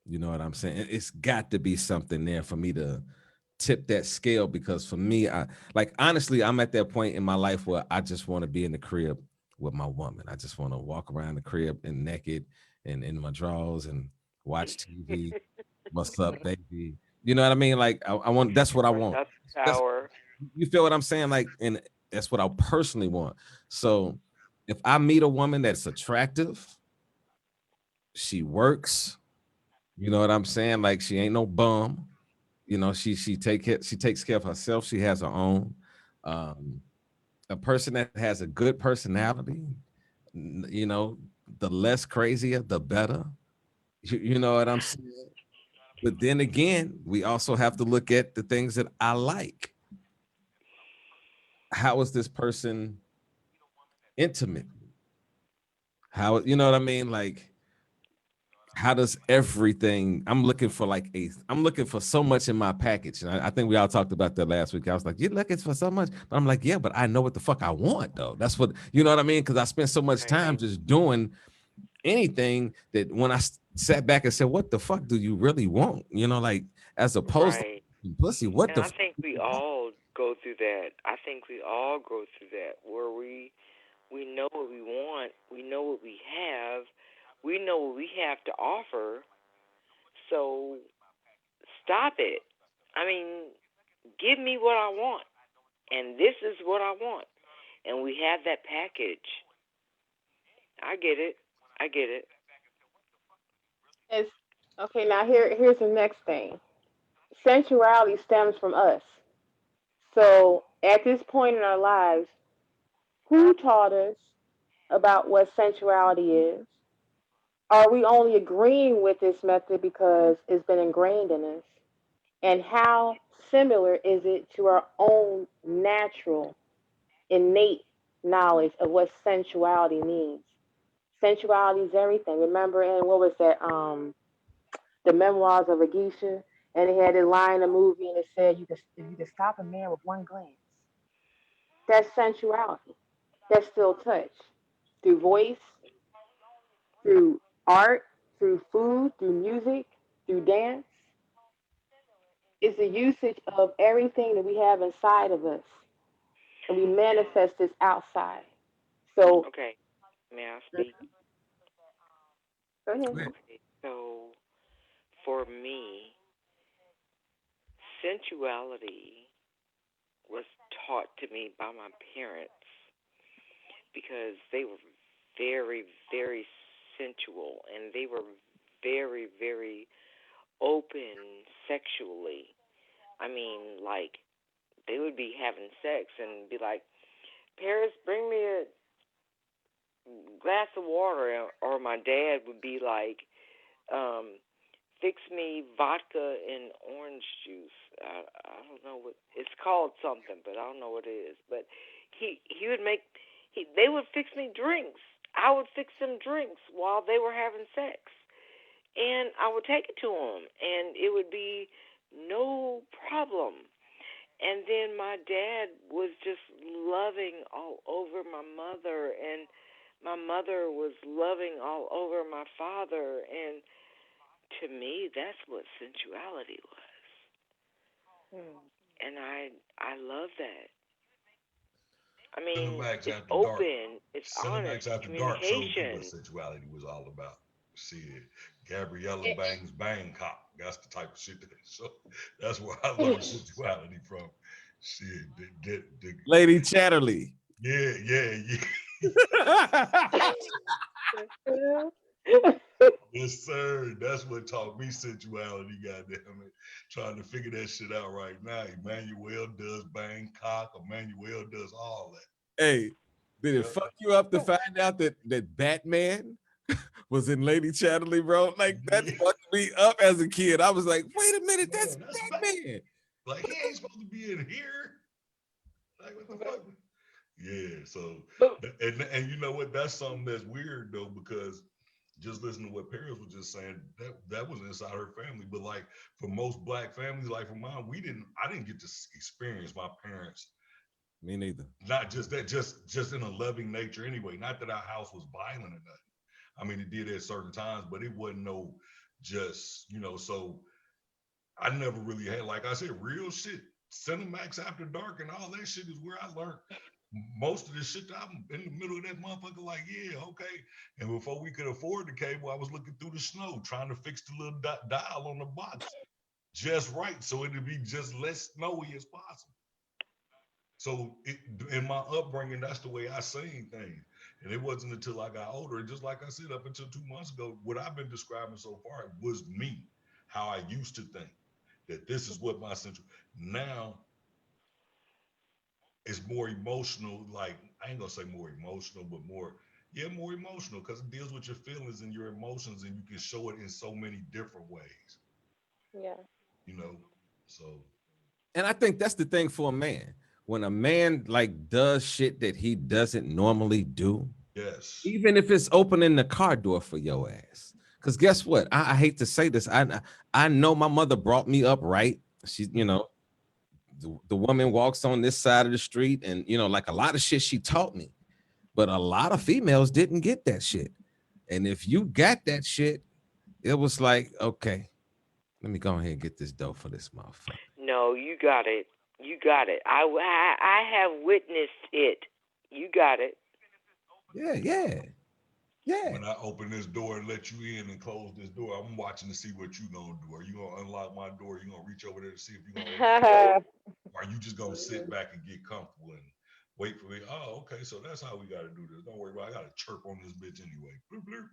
You know what I'm saying? It's got to be something there for me to tip that scale because for me, I like honestly, I'm at that point in my life where I just want to be in the crib with my woman. I just want to walk around the crib and naked and in my drawers and watch TV. What's up, baby? You know what I mean? Like I want that's what I Rush want. out the That's shower. you feel what I'm saying? Like, and that's what I personally want. So if I meet a woman that's attractive, she works, you know what I'm saying? Like she ain't no bum. She takes care of herself. She has her own. Um, a person that has a good personality, you know, the less crazier, the better. You know what I'm saying? But then again, we also have to look at the things that I like. How is this person intimate? How you know what I mean? Like how does everything I'm looking for so much in my package, and I think we all talked about that last week. I was like, you're looking for so much, but I'm like, yeah, but I know what the fuck I want though. That's what you know what I mean, because I spent so much Right. time just doing anything that when I sat back and said, what the fuck do you really want, like as opposed Right. to pussy, what And the I fuck think do we you want? all go through that. I think we all go through that where we know what we want, we know what we have, we know what we have to offer. So stop it. I mean, give me what I want, and this is what I want, and we have that package. I get it. I get it. It's okay. Now here's the next thing. Sensuality stems from us. So at this point in our lives, who taught us about what sensuality is? Are we only agreeing with this method because it's been ingrained in us? And how similar is it to our own natural, innate knowledge of what sensuality means? Sensuality is everything. Remember in what was that? The Memoirs of a Geisha, and it had a line in the movie, and it said you could stop a man with one glance. That's sensuality. That's still touch through voice, through art, through food, through music, through dance. It's the usage of everything that we have inside of us, and we manifest this outside. So, Okay. May I speak? mhm, go ahead. Okay. So for me, sensuality was taught to me by my parents because they were very, very sensual and they were very, very open sexually. I mean, like, they would be having sex and be like, Paris, bring me a glass of water. Or my dad would be like, um, fix me vodka and orange juice. I don't know what it's called, something, but I don't know what it is. But he would make they would fix me drinks. I would fix them drinks while they were having sex, and I would take it to them, and it would be no problem. And then my dad was just loving all over my mother, and my mother was loving all over my father, and to me, that's what sensuality was. Hmm. and I love that. I mean, Cinemax it's After Dark. open, it's honest, Cinemax After Dark showed me what communication. sensuality was all about. Shit, Gabriella It, Bangs Bangkok. That's the type of shit that show. That's where I learned sensuality from. Shit, Lady Chatterley. yeah, yeah, yeah. Yes, sir. That's what taught me sensuality, goddamn it. Trying to figure that shit out right now. Emmanuel does Bangkok. Emmanuel does all that. Hey, did it Yeah. fuck you up to find out that Batman was in Lady Chatterley, bro? Like that Yeah. fucked me up as a kid. I was like, wait a minute, that's Man, that's bad. Batman. Like, he ain't supposed to be in here. Like, what the fuck? Yeah, so, but and you know what? That's something that's weird, though, because just listening to what Paris was just saying, that was inside her family. But like for most black families, like for mine, I didn't get to experience my parents. Me neither. Not just that, just in a loving nature anyway. Not that our house was violent or nothing. I mean, it did at certain times, but it wasn't no just, so I never really had, like I said, real shit. Cinemax After Dark and all that shit is where I learned most of the shit. I'm in the middle of that motherfucker, like, yeah, okay. And before we could afford the cable, I was looking through the snow, trying to fix the little dial on the box just right so it'd be just less snowy as possible. So in my upbringing, that's the way I seen things. And it wasn't until I got older, and just like I said, up until 2 months ago, what I've been describing so far was me, how I used to think that this is what my central. Now it's more emotional. Like, I ain't gonna say more emotional, but more, yeah, more emotional, because it deals with your feelings and your emotions, and you can show it in so many different ways. yeah, You know, so And I think that's the thing for a man. When a man like does shit that he doesn't normally do, yes, even if it's opening the car door for your ass. Because guess what? I hate to say this. I know my mother brought me up right. She's, the woman walks on this side of the street, and like a lot of shit she taught me. But a lot of females didn't get that shit. And if you got that shit, it was like, okay, let me go ahead and get this dough for this motherfucker. No, you got it. You got it. I have witnessed it. You got it. Yeah, yeah, yeah. when I open this door and let you in and close this door, I'm watching to see what you gonna do. Are you gonna unlock my door? You gonna reach over there to see if you gonna open it? Or are you just gonna sit back and get comfortable and wait for me? Oh, okay, so that's how we gotta do this. Don't worry about it. I gotta chirp on this bitch anyway. Bloop, bloop.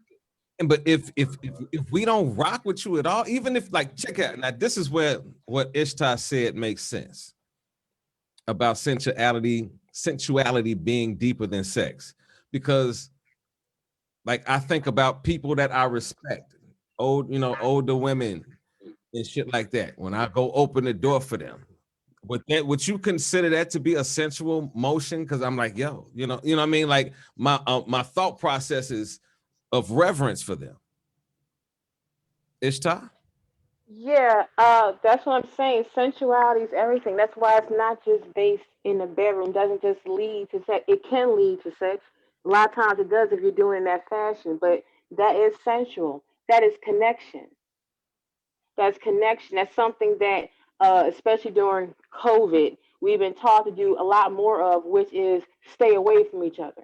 And but if Don't if worry if about it. if we don't rock with you at all, even if like check out now, this is where what Ishtar said makes sense about sensuality being deeper than sex. Because like I think about people that I respect, older women and shit like that. When I go open the door for them, would you consider that to be a sensual motion? Because I'm like, yo, what I mean? Like my thought process is of reverence for them. Ishtar? yeah. That's what I'm saying. Sensuality is everything. That's why it's not just based in the bedroom. Doesn't just lead to sex. It can lead to sex. A lot of times it does if you're doing it in that fashion. But that is sensual. That is connection. That's connection. That's something that, especially during COVID, we've been taught to do a lot more of, which is stay away from each other.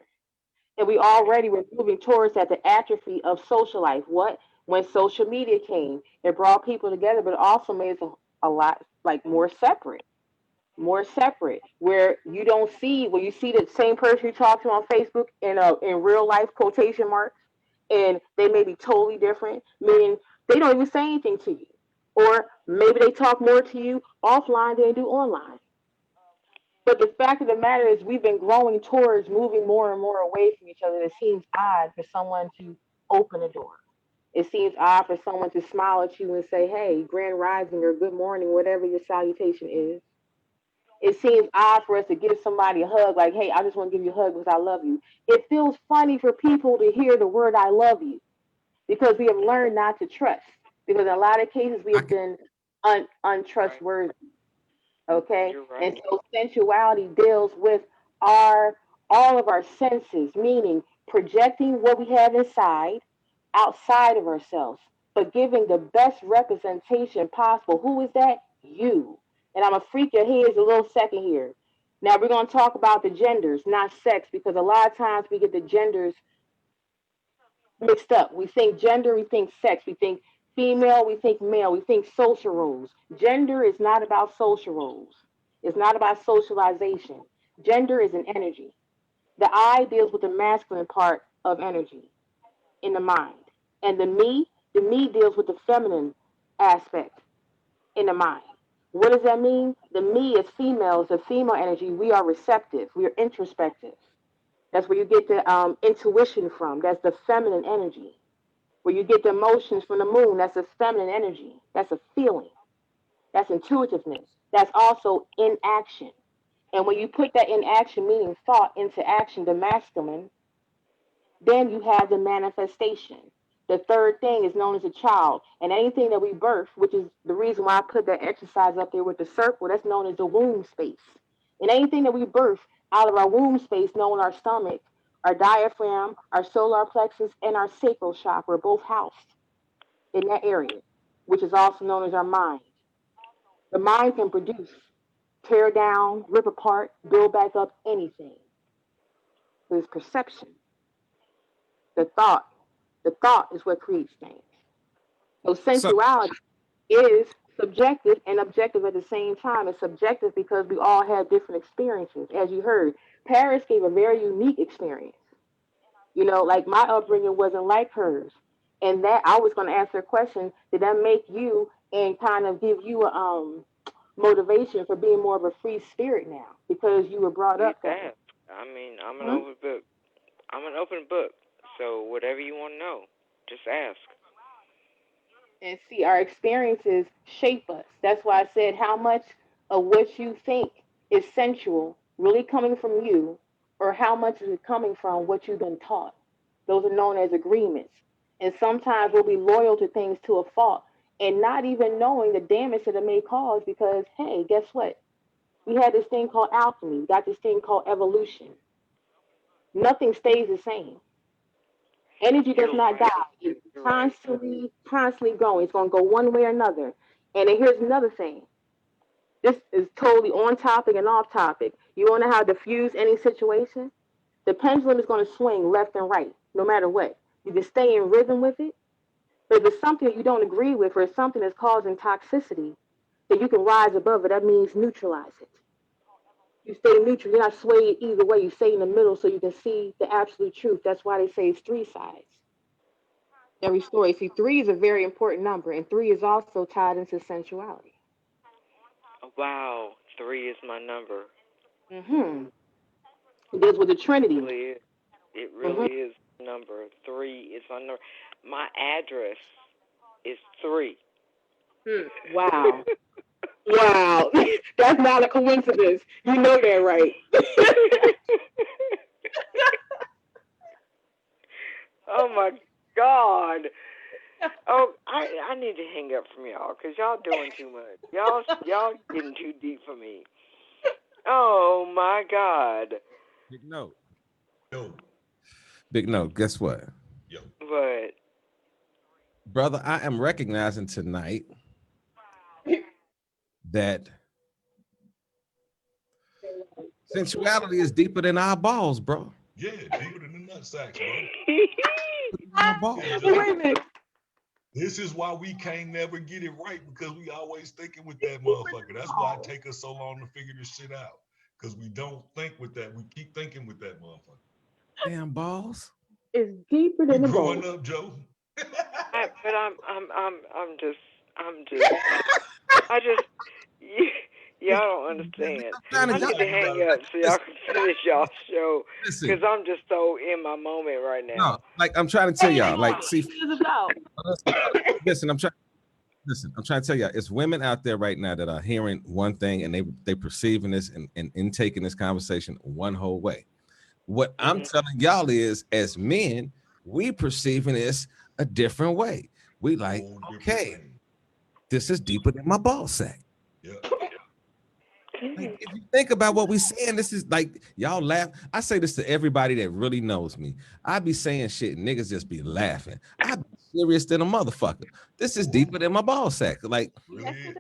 And we Right. already were moving towards that, the atrophy of social life. What? When social media came, it brought people together, but it also made us a lot like more separate, where you don't see, where you see the same person you talk to on Facebook in real life quotation marks, and they may be totally different, meaning they don't even say anything to you, or maybe they talk more to you offline than they do online. But the fact of the matter is, we've been growing towards moving more and more away from each other. It seems odd for someone to open a door. It seems odd for someone to smile at you and say, "Hey, grand rising," or "good morning," whatever your salutation is. It seems odd for us to give somebody a hug, like, "Hey, I just want to give you a hug because I love you." It feels funny for people to hear the word "I love you," because we have learned not to trust. Because in a lot of cases, we I have can, been Right. untrustworthy. Okay, You're and right. so sensuality deals with our all of our senses, meaning projecting what we have inside outside of ourselves, but giving the best representation possible. Who is that? You. And I'm gonna freak your heads a little second here. Now we're gonna talk about the genders, not sex, because a lot of times we get the genders mixed up. We think gender, we think sex, we think female, we think male, we think social roles. Gender is not about social roles. It's not about socialization. Gender is an energy. The I deals with the masculine part of energy in the mind. And the me deals with the feminine aspect in the mind. What does that mean? The me is females, the female energy. We are receptive. We are introspective. That's where you get the intuition from. That's the feminine energy. Where you get the emotions from the moon. That's a feminine energy. That's a feeling. That's intuitiveness. That's also in action. And when you put that in action, meaning thought, into action, the masculine, then you have the manifestation. The third thing is known as a child. And anything that we birth, which is the reason why I put that exercise up there with the circle, that's known as the womb space. And anything that we birth out of our womb space, known our stomach, our diaphragm, our solar plexus, and our sacral chakra are both housed in that area, which is also known as our mind. The mind can produce, tear down, rip apart, build back up anything. There's perception, the thought. The thought is what creates things. So So, sensuality is subjective and objective at the same time. It's subjective because we all have different experiences. As you heard, Paris gave a very unique experience. You know, like my upbringing wasn't like hers. And that I was going to ask her a question, did that make you and kind of give you a motivation for being more of a free spirit now because you were brought Please up that way? ask. I mean, I'm an Hmm? open book. I'm an open book. So whatever you want to know, just ask. And see, our experiences shape us. That's why I said how much of what you think is sensual really coming from you, or how much is it coming from what you've been taught. Those are known as agreements. And sometimes we'll be loyal to things to a fault and not even knowing the damage that it may cause because, hey, guess what? We had this thing called alchemy. We got this thing called evolution. Nothing stays the same. Energy does You're not die. right. It's You're right. constantly going. It's going to go one way or another. And then here's another thing. This is totally on topic and off topic. You want to know how to diffuse any situation? The pendulum is going to swing left and right, no matter what. You can stay in rhythm with it, but if it's something you don't agree with or something that's causing toxicity, then you can rise above it. That means neutralize it. You stay neutral. You're not swayed either way. You stay in the middle so you can see the absolute truth. That's why they say it's three sides. Every story. See, three is a very important number, and three is also tied into sensuality. Wow, three is my number. Mm-hmm. It deals with the It Trinity. really is. It Mm-hmm. really is number. Three is my number. My address is three. Wow. Wow. That's not a coincidence. You know that, right? Oh my God. Oh, I need to hang up from y'all because y'all doing too much. Y'all getting too deep for me. Oh my God. big note. Yo, Big note. Guess what? yo. But Brother, I am recognizing tonight that sensuality is deeper than our balls, bro. Yeah, deeper than the nut sacks, bro. Our balls. Yeah, Wait Joe. a minute. This is why we can't never get it right because we always thinking with that motherfucker. That's why it take us so long to figure this shit out. Because we don't think with that. We keep thinking with that motherfucker. Damn balls. It's deeper We than the growing boat. up, Joe. but I'm just I just you, y'all don't understand. I'm Every trying I to need time to you hang gotta up so y'all can finish y'all show because listen. I'm just so in my moment right No, now. like I'm trying to tell y'all. Like, see, What is it about? listen, I'm trying to tell y'all, it's women out there right now that are hearing one thing and they perceiving this and intaking this conversation one whole way. What I'm Hmm. telling y'all is, as men, we perceiving this a different way. We like, whole different okay, thing. this is deeper than my ball sack. Yeah. Like, if you think about what we saying, this is like y'all laugh. I say this to everybody that really knows me. I be saying shit, and niggas just be laughing. I be serious than a motherfucker. This is deeper than my ball sack. Like, Really?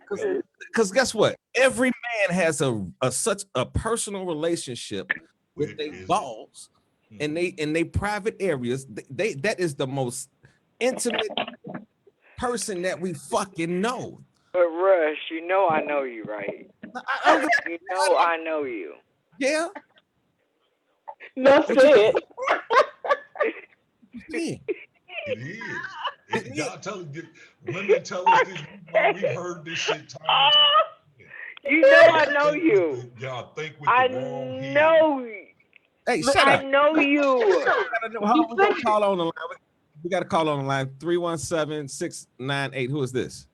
because guess what? Every man has a such a personal relationship with their balls and they private areas. They that is the most intimate person that we fucking know. But Rush, you know I know you, right? You know I know you. Yeah. No said. Yeah. It is. Y'all women tell us this. We've heard this shit time and time again. You know I know you. Y'all think with I the wrong head. know. Hey, shut I up. know you. Hold on, we got to call on the line. We got to call on the line. 317-698. Who is this?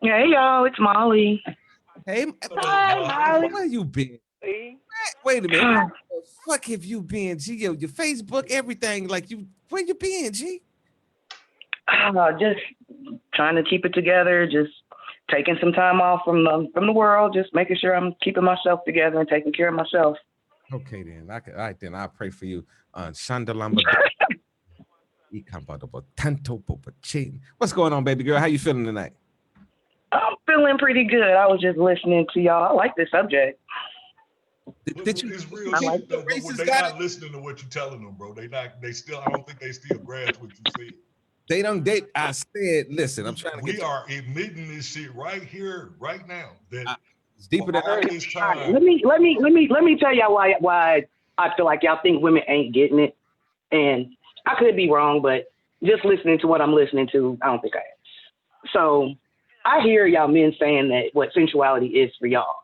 Hey y'all, it's Molly. Hey, Hi, Molly. where you been? See? Wait a minute. Where the fuck have you been, G? Your Facebook, everything. Like where you been, G? Just trying to keep it together, just taking some time off from the world, just making sure I'm keeping myself together and taking care of myself. Okay, then. All right, then. I'll pray for you. Shandalamba. What's going on, baby girl? How you feeling tonight? I'm feeling pretty good. I was just listening to y'all. I like this subject. Did you? It's real shit though. But they not listening to what you're telling them, bro. They still. I don't think they still grasp what you said. They don't date. I said, listen. I'm trying to get. We are admitting this shit right here, right now. That it's deeper than all this time. Let me tell y'all why I feel like y'all think women ain't getting it, and I could be wrong, but just listening to what I'm listening to, I don't think I am. So I hear y'all men saying that what sensuality is for y'all.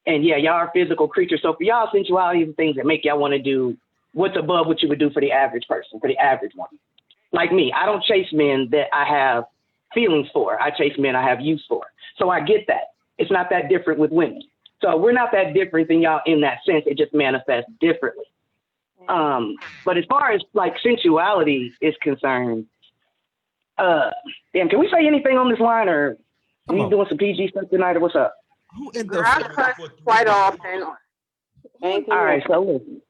And yeah, y'all are physical creatures. So for y'all, sensuality is the things that make y'all want to do what's above what you would do for the average person, for the average one. Like me, I don't chase men that I have feelings for. I chase men I have use for. So I get that. It's not that different with women. So we're not that different than y'all in that sense. It just manifests differently. But as far as like sensuality is concerned, damn, can we say anything on this line, or are you doing some PG stuff tonight, or what's up? Who in Girl, I cuss quite often. All right, so listen.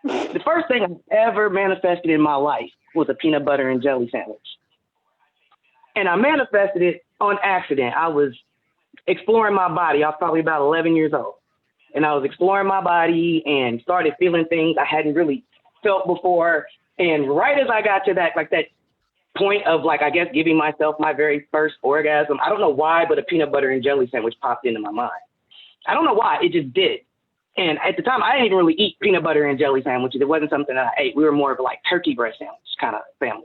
The first thing I've ever manifested in my life was a peanut butter and jelly sandwich. And I manifested it on accident. I was exploring my body. I was probably about 11 years old. And I was exploring my body and started feeling things I hadn't really felt before. And right as I got to that, like that point of like, I guess, giving myself my very first orgasm, I don't know why, but a peanut butter and jelly sandwich popped into my mind. I don't know why, it just did. And at the time, I didn't even really eat peanut butter and jelly sandwiches. It wasn't something that I ate. We were more of a like turkey breast sandwich kind of family.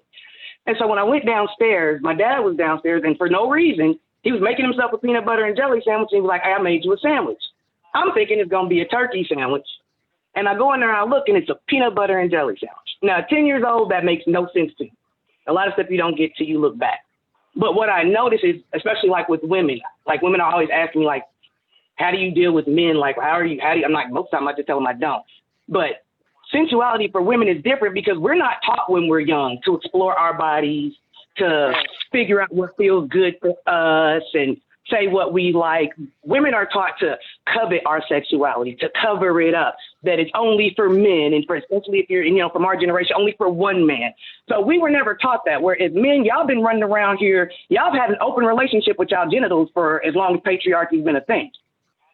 And so when I went downstairs, my dad was downstairs, and for no reason, he was making himself a peanut butter and jelly sandwich. And he was like, hey, I made you a sandwich. I'm thinking it's going to be a turkey sandwich. And I go in there and I look, and it's a peanut butter and jelly sandwich. Now, at 10 years old, that makes no sense to me. A lot of stuff you don't get till you look back. But what I notice is, especially like with women, like women are always asking me, like, how do you deal with men? Like, I'm like, most of the time I just tell them I don't. But sensuality for women is different because we're not taught when we're young to explore our bodies, to figure out what feels good for us and say what we like. Women are taught to covet our sexuality, to cover it up, that it's only for men, and for, especially if you're, from our generation, only for one man. So we were never taught that. Whereas men, y'all been running around here, y'all have had an open relationship with y'all genitals for as long as patriarchy's been a thing.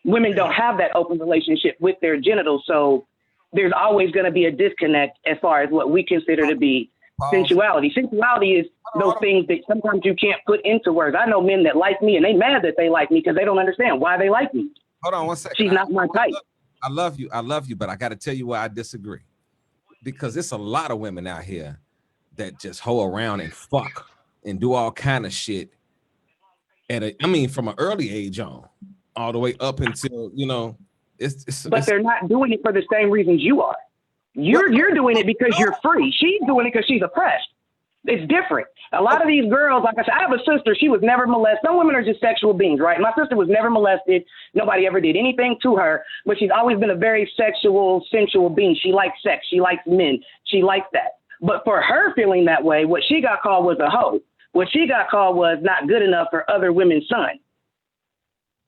Women don't have that open relationship with their genitals, so there's always going to be a disconnect as far as what we consider to be sensuality. Sensuality is those things that sometimes you can't put into words. I know men that like me, and they mad that they like me because they don't understand why they like me. Hold on one second. She's not my type. I love you, but I got to tell you why I disagree. Because it's a lot of women out here that just hoe around and fuck and do all kind of shit. From an early age on, all the way up until, But they're not doing it for the same reasons you are. You're doing it because you're free. She's doing it because she's oppressed. It's different. A lot of these girls, like I said, I have a sister. She was never molested. Some women are just sexual beings, right? My sister was never molested. Nobody ever did anything to her, but she's always been a very sexual, sensual being. She likes sex. She likes men. She likes that. But for her feeling that way, what she got called was a hoe. What she got called was not good enough for other women's son.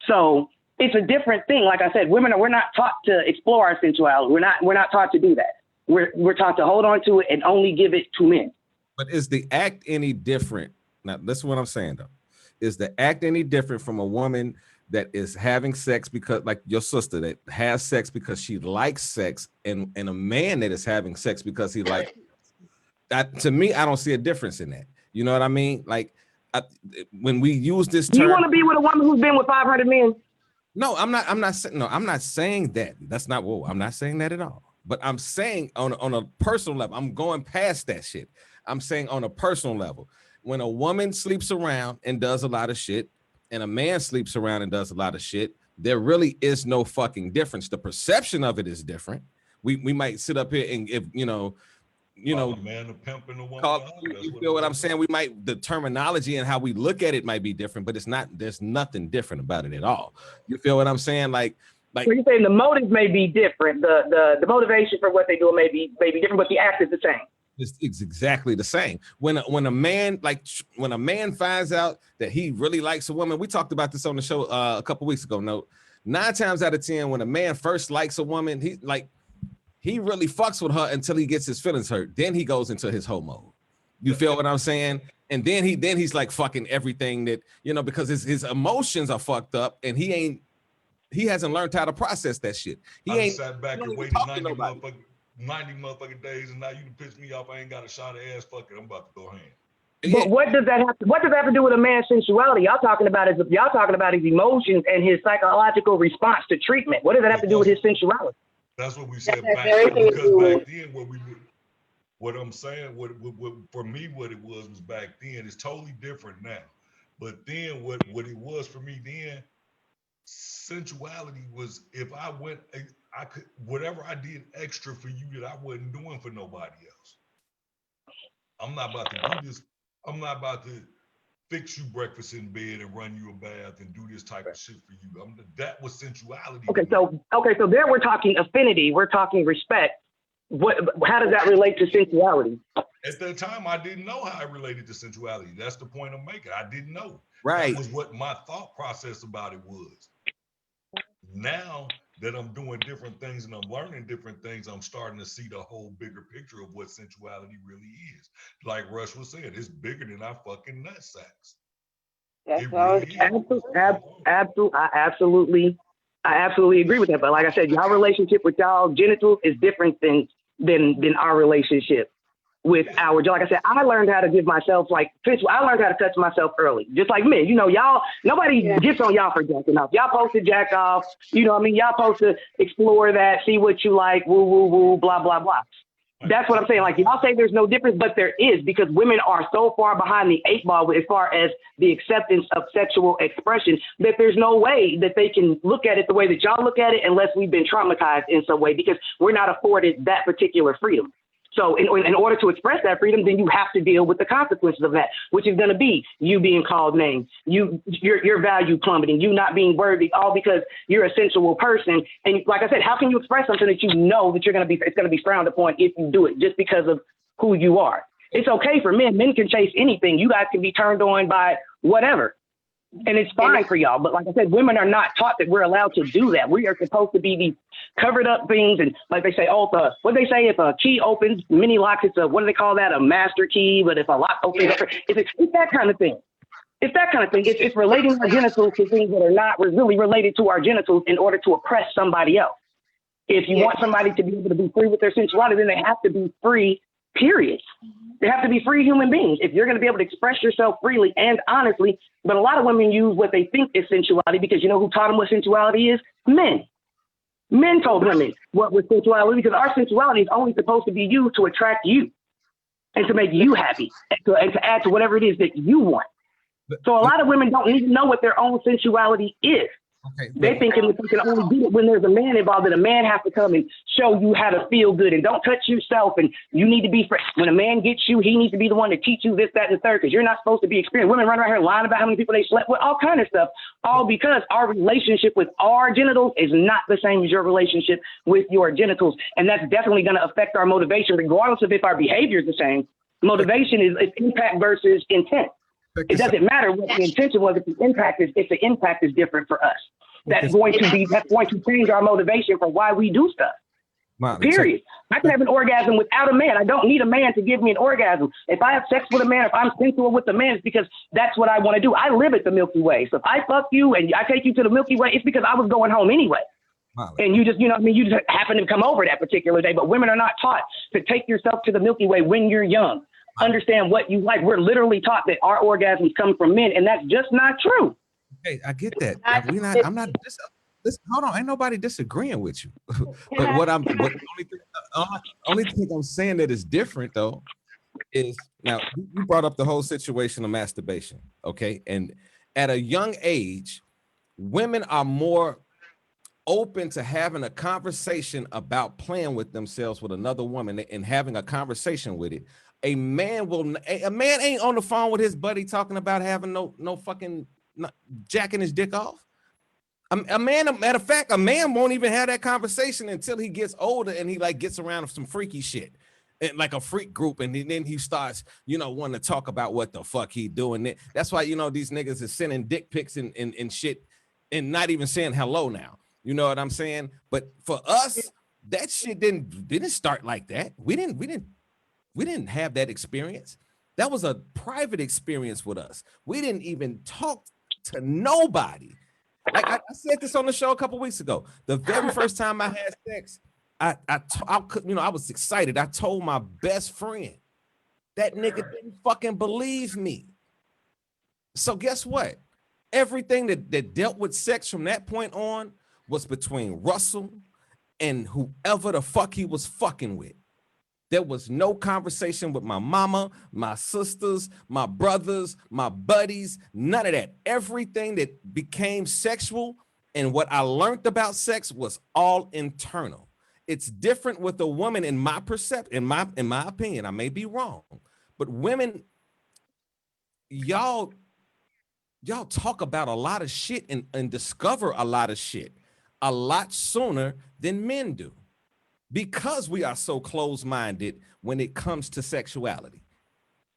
So it's a different thing. Like I said, we're not taught to explore our sensuality. We're not taught to do that. We're taught to hold on to it and only give it to men. But is the act any different? Now, listen what I'm saying though. Is the act any different from a woman that is having sex because, like your sister, that has sex because she likes sex, and a man that is having sex because he likes that? To me, I don't see a difference in that. You know what I mean? Like when we use this term, do you want to be with a woman who's been with 500 men? No, I'm not. I'm not saying that. That's not what I'm not saying that at all. But I'm saying on a personal level, I'm going past that shit. I'm saying on a personal level, when a woman sleeps around and does a lot of shit, and a man sleeps around and does a lot of shit, there really is no fucking difference. The perception of it is different. We might sit up here and if you know, a man a pimp and a woman. You feel what I'm saying? We might, the terminology and how we look at it might be different, but it's not. There's nothing different about it at all. You feel what I'm saying? Like so you're saying the motive may be different. The motivation for what they do may be different, but the act is the same. It's exactly the same. When a man finds out that he really likes a woman, we talked about this on the show a couple weeks ago. No, 9 times out of 10, when a man first likes a woman, he really fucks with her until he gets his feelings hurt. Then he goes into his hoe mode. You feel what I'm saying? And then he's like fucking everything that, because his emotions are fucked up and he hasn't learned how to process that shit. I sat back and waited 90 motherfucking days, and now you can piss me off. I ain't got a shot of ass. Fuck it, I'm about to go ham. But what does that have to do with a man's sensuality? Y'all talking about his emotions and his psychological response to treatment. What does that have to do with his sensuality? That's what we said back then, because back then what I'm saying, what for me, what it was back then is totally different now. But then what it was for me then, sensuality was if I could, whatever I did extra for you that I wasn't doing for nobody else. I'm not about to do this. I'm not about to fix you breakfast in bed and run you a bath and do this type of shit for you. That was sensuality. Okay, so there we're talking affinity. We're talking respect. How does that relate to sensuality? At that time, I didn't know how it related to sensuality. That's the point I'm making. I didn't know. Right. That was what my thought process about it was. Now that I'm doing different things and I'm learning different things, I'm starting to see the whole bigger picture of what sensuality really is. Like Rush was saying, it's bigger than our fucking nut sacks. That's really I absolutely agree with that. But like I said, y'all relationship with y'all genitals is different than our relationship with our, like I said, I learned how to give myself I learned how to touch myself early. Just like men, y'all, nobody gets on y'all for jacking off. Y'all supposed to jack off, what I mean? Y'all supposed to explore that, see what you like, woo, woo, woo, blah, blah, blah. That's what I'm saying. Like y'all say there's no difference, but there is, because women are so far behind the 8 ball as far as the acceptance of sexual expression that there's no way that they can look at it the way that y'all look at it unless we've been traumatized in some way, because we're not afforded that particular freedom. So in order to express that freedom, then you have to deal with the consequences of that, which is going to be you being called names, your value plummeting, you not being worthy, all because you're a sensual person. And like I said, how can you express something that you know that it's going to be frowned upon if you do it just because of who you are? It's okay for men. Men can chase anything. You guys can be turned on by whatever. And it's fine for y'all. But like I said, women are not taught that we're allowed to do that. We are supposed to be these covered up things. And like they say, if a key opens, many locks, it's what do they call that? A master key. But if a lock opens, it's that kind of thing. It's that kind of thing. It's relating our genitals to things that are not really related to our genitals in order to oppress somebody else. If you want somebody to be able to be free with their sensuality, then they have to be free, period. They have to be free human beings. If you're going to be able to express yourself freely and honestly, but a lot of women use what they think is sensuality because you know who taught them what sensuality is? Men. Men told women what was sensuality because our sensuality is only supposed to be used to attract you and to make you happy and to add to whatever it is that you want. So a lot of women don't even know what their own sensuality is. Okay, they thinking that you can only do it when there's a man involved, that a man has to come and show you how to feel good and don't touch yourself and you need to be free. When a man gets you, he needs to be the one to teach you this, that, and the third, because you're not supposed to be experienced. Women run around here lying about how many people they slept with, all kind of stuff, all because our relationship with our genitals is not the same as your relationship with your genitals. And that's definitely going to affect our motivation, regardless of if our behavior is the same. Motivation is impact versus intent. It doesn't matter what the intention was if the impact is different for us. that's going to change our motivation for why we do stuff. Period. I can have an orgasm without a man. I don't need a man to give me an orgasm. If I have sex with a man, if I'm sensual with a man, it's because that's what I want to do. I live at the Milky Way. So if I fuck you and I take you to the Milky Way, it's because I was going home anyway. And you just, you know what I mean? You just happen to come over that particular day. But women are not taught to take yourself to the Milky Way when you're young. Understand what you like. We're literally taught that our orgasms come from men, and that's just not true. Hey, I get that. I'm not. Hold on, ain't nobody disagreeing with you. But only thing I'm saying that is different though is now you brought up the whole situation of masturbation, okay? And at a young age, women are more open to having a conversation about playing with themselves with another woman and having a conversation with it. A man ain't on the phone with his buddy talking about having no fucking jacking his dick off. A matter of fact, a man won't even have that conversation until he gets older and he like gets around some freaky shit, and like a freak group, and then he starts, wanting to talk about what the fuck he doing. That's why these niggas is sending dick pics and shit, and not even saying hello now. You know what I'm saying? But for us, that shit didn't start like that. We didn't have that experience. That was a private experience with us. We didn't even talk to nobody. Like I said this on the show a couple weeks ago. The very first time I had sex, I was excited. I told my best friend. That nigga didn't fucking believe me. So guess what? Everything that dealt with sex from that point on was between Russell and whoever the fuck he was fucking with. There was no conversation with my mama, my sisters, my brothers, my buddies, none of that. Everything that became sexual and what I learned about sex was all internal. It's different with a woman in my perception, in my opinion. I may be wrong, but women, y'all talk about a lot of shit and discover a lot of shit a lot sooner than men do. Because we are so closed-minded when it comes to sexuality.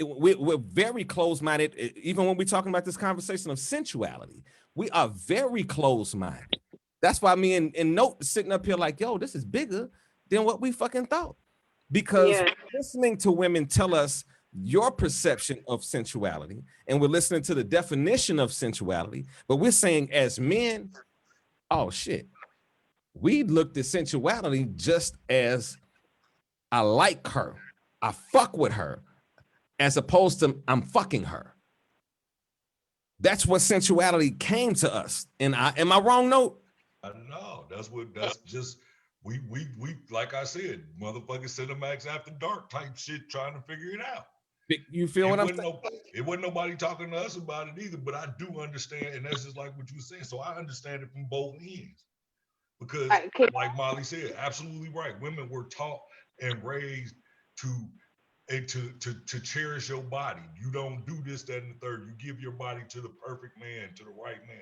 We're very closed-minded, even when we're talking about this conversation of sensuality. We are very closed-minded. That's why me and Note sitting up here like, yo, this is bigger than what we fucking thought. Because listening to women tell us your perception of sensuality, and we're listening to the definition of sensuality, but we're saying as men, oh shit. We looked at sensuality just as I like her, I fuck with her, as opposed to I'm fucking her. That's what sensuality came to us. And am I wrong, Note? No, that's just we like I said, motherfucking Cinemax After Dark type shit, trying to figure it out. You feel what I'm saying? It wasn't nobody talking to us about it either, but I do understand, and that's just like what you said. So I understand it from both ends. Because like Molly said, absolutely right. Women were taught and raised to cherish your body. You don't do this, that, and the third. You give your body to the perfect man, to the right man.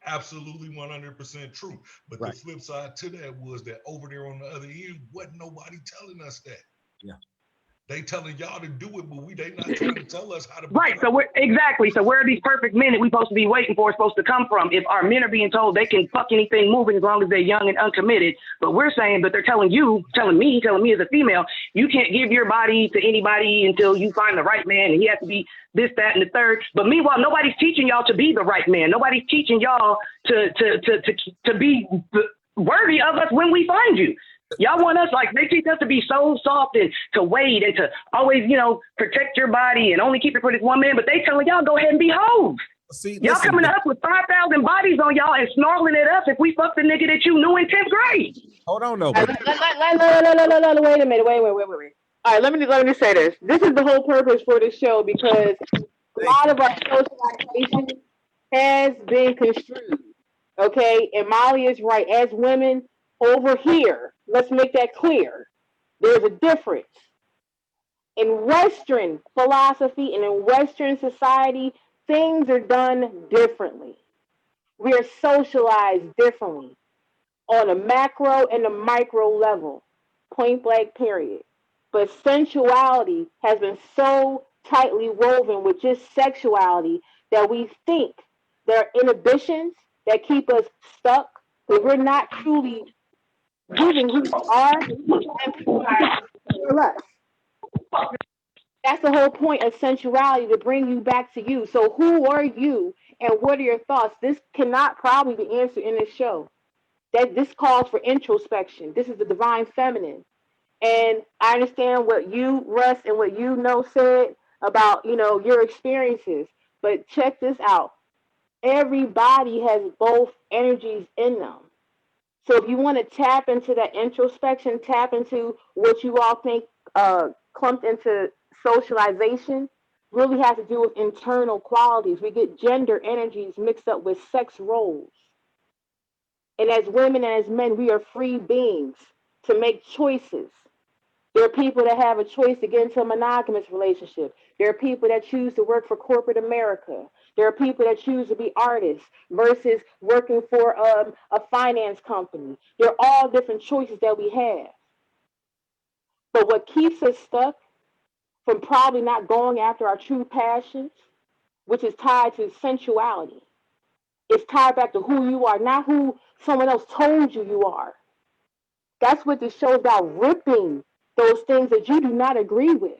Absolutely 100% true. But the flip side to that was that over there on the other end, wasn't nobody telling us that. Yeah. They telling y'all to do it, but they not trying to tell us how to. Right. So so where are these perfect men that we supposed to be waiting for supposed to come from? If our men are being told they can fuck anything moving as long as they're young and uncommitted, but we're saying, but they're telling me as a female, you can't give your body to anybody until you find the right man, and he has to be this, that, and the third. But meanwhile, nobody's teaching y'all to be the right man. Nobody's teaching y'all to be worthy of us when we find you. Y'all want us, like, they teach us to be so soft and to wait and to always, protect your body and only keep it for this one man. But they telling y'all, go ahead and be hoes. See, y'all coming to us with 5,000 bodies on y'all and snarling at us if we fuck the nigga that you knew in 10th grade. Hold on, no. Wait a minute. Wait. All right, let me say this. This is the whole purpose for this show, because a lot of our socialization has been construed. Okay, and Molly is right. As women over here, let's make that clear. There's a difference. In Western philosophy and in Western society, things are done differently. We are socialized differently on a macro and a micro level, point blank, period. But sensuality has been so tightly woven with just sexuality that we think there are inhibitions that keep us stuck, that we're not truly using who we are, and people feel us. That's the whole point of sensuality, to bring you back to you. So who are you and what are your thoughts? This cannot probably be answered in this show. That this calls for introspection. This is the divine feminine. And I understand what you, Russ, and what you know said about, your experiences. But check this out. Everybody has both energies in them. So if you want to tap into that introspection, tap into what you all think clumped into socialization, really has to do with internal qualities. We get gender energies mixed up with sex roles. And as women and as men, we are free beings to make choices. There are people that have a choice to get into a monogamous relationship. There are people that choose to work for corporate America. There are people that choose to be artists versus working for a finance company. There are all different choices that we have. But what keeps us stuck from probably not going after our true passions, which is tied to sensuality, is tied back to who you are, not who someone else told you you are. That's what this show is about, ripping those things that you do not agree with.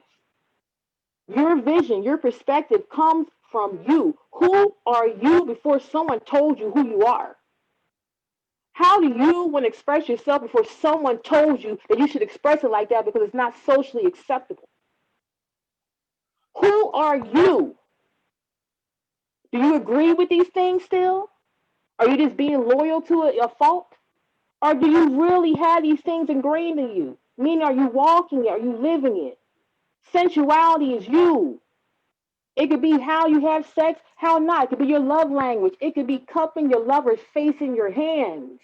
Your vision, your perspective comes from you. Who are you before someone told you who you are? How do you want to express yourself before someone told you that you should express it like that because it's not socially acceptable? Who are you? Do you agree with these things still? Are you just being loyal to a fault? Or do you really have these things ingrained in you? Meaning, are you walking it? Are you living it? Sensuality is you. It could be how you have sex, how not. It could be your love language. It could be cupping your lover's face in your hands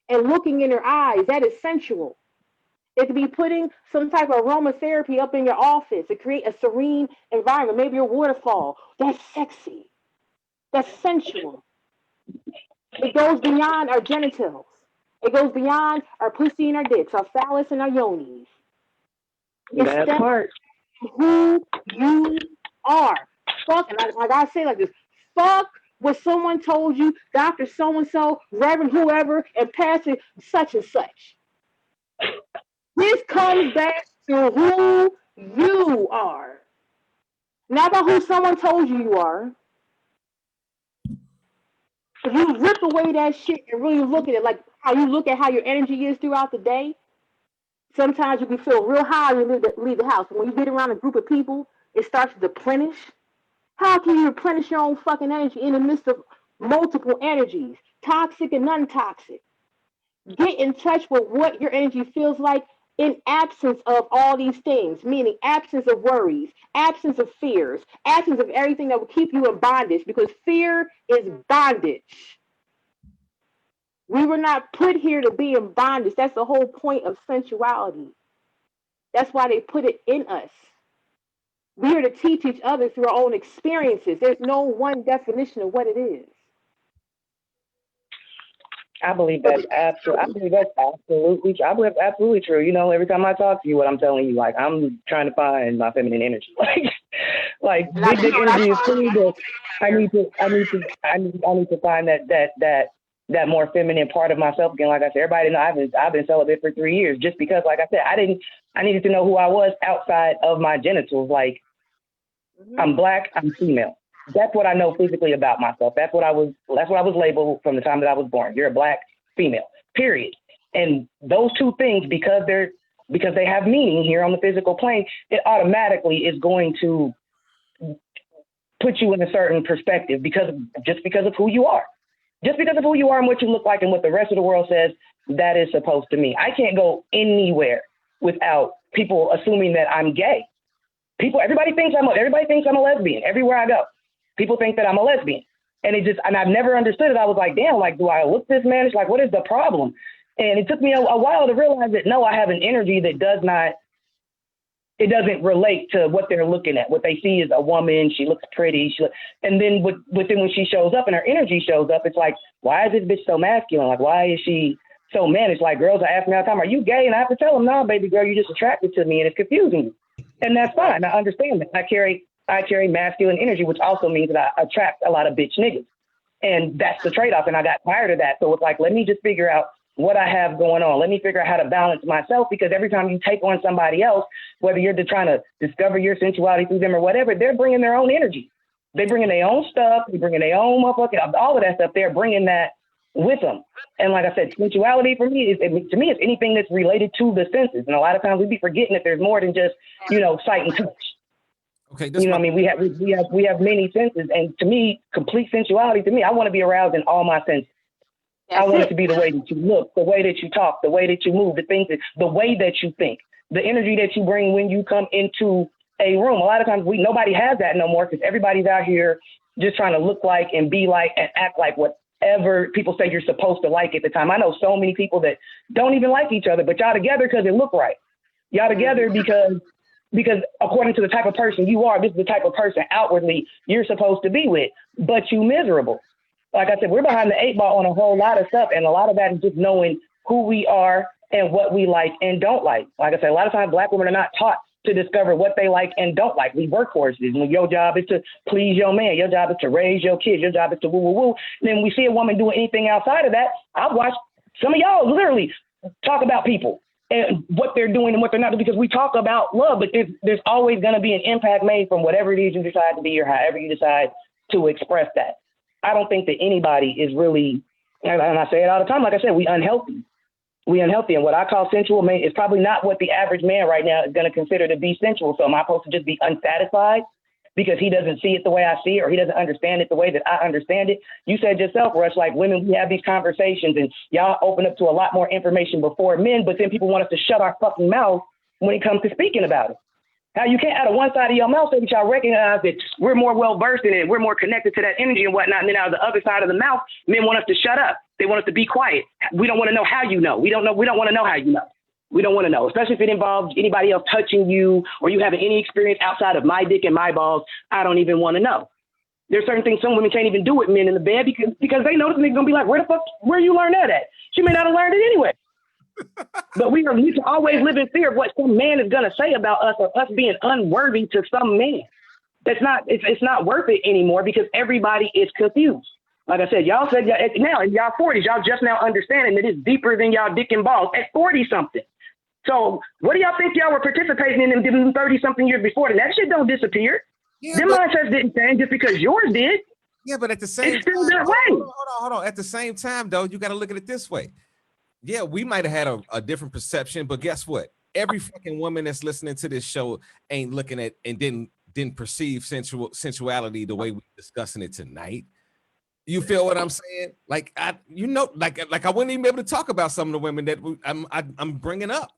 and looking in her eyes. That is sensual. It could be putting some type of aromatherapy up in your office to create a serene environment. Maybe your waterfall. That's sexy. That's sensual. It goes beyond our genitals. It goes beyond our pussy and our dicks, our phallus and our yonis. That It's part. who you are. Fuck, and I gotta say like this: fuck what someone told you, Doctor So and So, Reverend whoever, and Pastor such and such. This comes back to who you are, not about who someone told you you are. If you rip away that shit and really look at it, like how you look at how your energy is throughout the day, sometimes you can feel real high when you leave the house. When you get around a group of people, it starts to deplenish. How can you replenish your own fucking energy in the midst of multiple energies, toxic and non-toxic? Get in touch with what your energy feels like in absence of all these things, meaning absence of worries, absence of fears, absence of everything that will keep you in bondage, because fear is bondage. We were not put here to be in bondage. That's the whole point of sensuality. That's why they put it in us. We're here to teach each other through our own experiences. There's no one definition of what it is. I believe that's absolutely. I believe that's absolutely. I believe that's absolutely true. You know, every time I talk to you, what I'm telling you, like I'm trying to find my feminine energy. Like big energy is cool, but I need to find that more feminine part of myself again. Like I said, everybody knows I've been celibate for 3 years just because, like I said, I needed to know who I was outside of my genitals. Like I'm black, I'm female. That's what I know physically about myself. That's what I was labeled from the time that I was born. You're a black female, period. And those two things, because they have meaning here on the physical plane, it automatically is going to put you in a certain perspective because of who you are. Just because of who you are and what you look like and what the rest of the world says that is supposed to mean. I can't go anywhere without people assuming that I'm gay. Everybody thinks I'm a lesbian everywhere I go. People think that I'm a lesbian. And I've never understood it. I was like, damn, like, do I look this mannish? Like, what is the problem? And it took me a while to realize that, no, I have an energy that doesn't relate to what they're looking at. What they see is a woman, she looks pretty. And then when she shows up and her energy shows up, it's like, why is this bitch so masculine? Like, why is she so mannish? Like, girls are asking me all the time, are you gay? And I have to tell them, no, baby girl, you're just attracted to me and it's confusing you. And that's fine. I understand that. I carry masculine energy, which also means that I attract a lot of bitch niggas. And that's the trade-off. And I got tired of that. So it's like, let me just figure out what I have going on. Let me figure out how to balance myself, because every time you take on somebody else, whether you're trying to discover your sensuality through them or whatever, they're bringing their own energy. They bringing their own stuff. They bringing their own motherfucking, all of that stuff. They're bringing that with them. And like I said, sensuality for me is anything that's related to the senses. And a lot of times we be forgetting that there's more than just, sight and touch. Okay, I mean, we have many senses, and to me, complete sensuality. To me, I want to be aroused in all my senses. I want it to be the way that you look, the way that you talk, the way that you move, the way that you think, the energy that you bring when you come into a room. A lot of times nobody has that no more, because everybody's out here just trying to look like and be like and act like whatever people say you're supposed to like at the time. I know so many people that don't even like each other, but y'all together because it look right. Y'all together because according to the type of person you are, this is the type of person outwardly you're supposed to be with, but you miserable. Like I said, we're behind the 8 ball on a whole lot of stuff, and a lot of that is just knowing who we are and what we like and don't like. Like I said, a lot of times Black women are not taught to discover what they like and don't like. We work horses. Your job is to please your man. Your job is to raise your kids. Your job is to woo, woo, woo. And then we see a woman doing anything outside of that. I've watched some of y'all literally talk about people and what they're doing and what they're not doing, because we talk about love, but there's always going to be an impact made from whatever it is you decide to be or however you decide to express that. I don't think that anybody is really, and I say it all the time, like I said, we unhealthy. And what I call sensual man is probably not what the average man right now is going to consider to be sensual. So am I supposed to just be unsatisfied because he doesn't see it the way I see it, or he doesn't understand it the way that I understand it? You said yourself, Rush, like women, we have these conversations and y'all open up to a lot more information before men, but then people want us to shut our fucking mouth when it comes to speaking about it. How you can't, out of one side of your mouth, say that y'all recognize that we're more well-versed in it, we're more connected to that energy and whatnot, and then out of the other side of the mouth, men want us to shut up. They want us to be quiet. We don't want to know how you know. We don't want to know how you know. We don't want to know, especially if it involves anybody else touching you or you having any experience outside of my dick and my balls. I don't even want to know. There's certain things some women can't even do with men in the bed because they know this nigga's going to be like, where you learn that at? She may not have learned it anyway. But we need to always live in fear of what some man is going to say about us, or us being unworthy to some man. It's not worth it anymore because everybody is confused. Like I said, y'all said now in y'all 40s, y'all just now understanding that it's deeper than y'all dick and balls at 40 something. So what do y'all think y'all were participating in them 30 something years before? And that shit don't disappear. Yeah, them mindsets didn't change just because yours did. Yeah, but at the same it's still time, that way. Hold on. At the same time, though, you got to look at it this way. Yeah, we might have had a different perception, but guess what? Every fucking woman that's listening to this show ain't looking at and didn't perceive sensuality the way we're discussing it tonight. You feel what I'm saying? Like I wouldn't even be able to talk about some of the women that I'm bringing up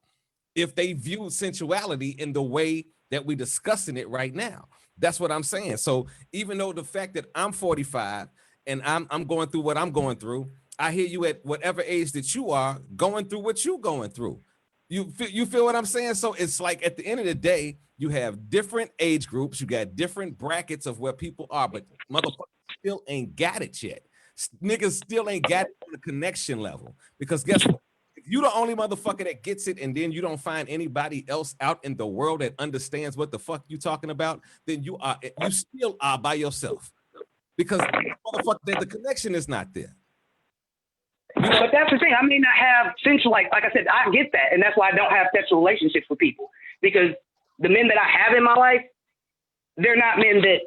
if they view sensuality in the way that we're discussing it right now. That's what I'm saying. So even though the fact that I'm 45 and I'm going through what I'm going through, I hear you at whatever age that you are going through what you're going through. You feel what I'm saying? So it's like at the end of the day, you have different age groups, you got different brackets of where people are, but motherfuckers still ain't got it yet. Niggas still ain't got it on the connection level. Because guess what? If you the only motherfucker that gets it and then you don't find anybody else out in the world that understands what the fuck you talking about, then you still are by yourself. Because motherfucker, the connection is not there. But that's the thing. I may not have sensual, like I said, I get that. And that's why I don't have sexual relationships with people. Because the men that I have in my life, they're not men that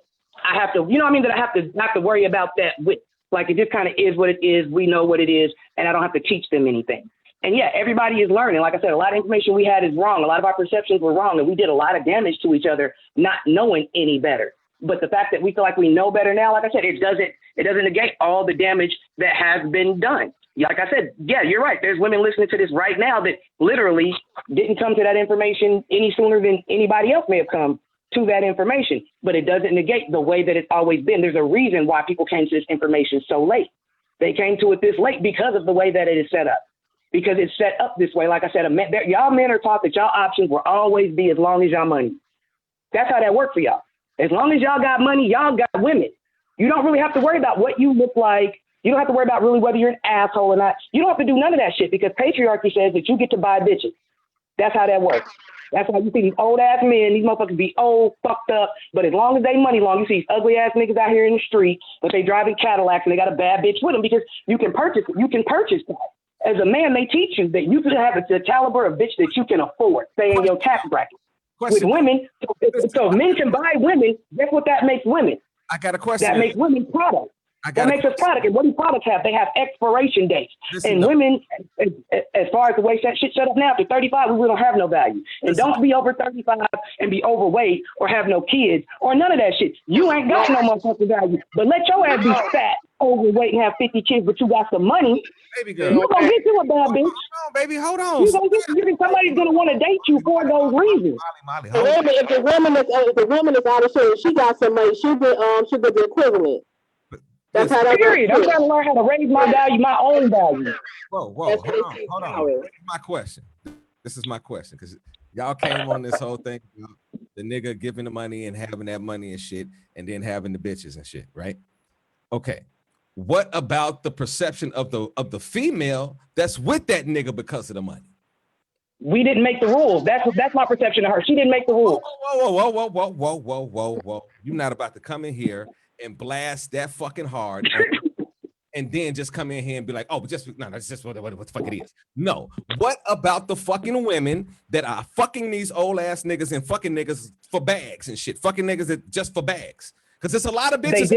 I have to, that I have to worry about that with. Like, it just kind of is what it is. We know what it is. And I don't have to teach them anything. And yeah, everybody is learning. Like I said, a lot of information we had is wrong. A lot of our perceptions were wrong. And we did a lot of damage to each other, not knowing any better. But the fact that we feel like we know better now, like I said, it doesn't negate all the damage that has been done. Like I said, yeah, you're right. There's women listening to this right now that literally didn't come to that information any sooner than anybody else may have come to that information. But it doesn't negate the way that it's always been. There's a reason why people came to this information so late. They came to it this late because of the way that it is set up. Because it's set up this way. Like I said, y'all men are taught that y'all options will always be as long as y'all money. That's how that worked for y'all. As long as y'all got money, y'all got women. You don't really have to worry about what you look like. You don't have to worry about really whether you're an asshole or not. You don't have to do none of that shit because patriarchy says that you get to buy bitches. That's how that works. That's why you see these old ass men, these motherfuckers be old, fucked up, but as long as they money long, you see these ugly ass niggas out here in the street, but they driving Cadillacs and they got a bad bitch with them because you can purchase it. You can purchase that. As a man, they teach you that you can have the caliber of bitch that you can afford, say in your tax bracket. With women, so men can buy women, guess what that makes women? I got a question. That makes women products. That makes us product. And what do products have? They have expiration dates. And women, as far as the way that shit shut up now, after 35, we don't have no value. And don't be over 35 and be overweight or have no kids or none of that shit. You ain't got no motherfucking value. But let your ass be fat, overweight, and have 50 kids, but you got some money. Baby girl. You gonna get you a bad bitch. Hold on, baby. Hold on. You gonna get somebody's gonna want to date you for those reasons. Molly, If the woman is out of shape, she got some money, she'll get the equivalent. That's how that Period. I'm trying to learn how to raise my value, my own value. Whoa, hold on. This is my question, because y'all came on this whole thing, the nigga giving the money and having that money and shit, and then having the bitches and shit, right? Okay. What about the perception of the female that's with that nigga because of the money? We didn't make the rules. That's my perception of her. She didn't make the rules. Whoa. You're not about to come in here and blast that fucking hard and then just come in here and be like, oh, that's just what the fuck it is. No. What about the fucking women that are fucking these old ass niggas and fucking niggas for bags and shit? Fucking niggas that just for bags. Because there's a lot of bitches.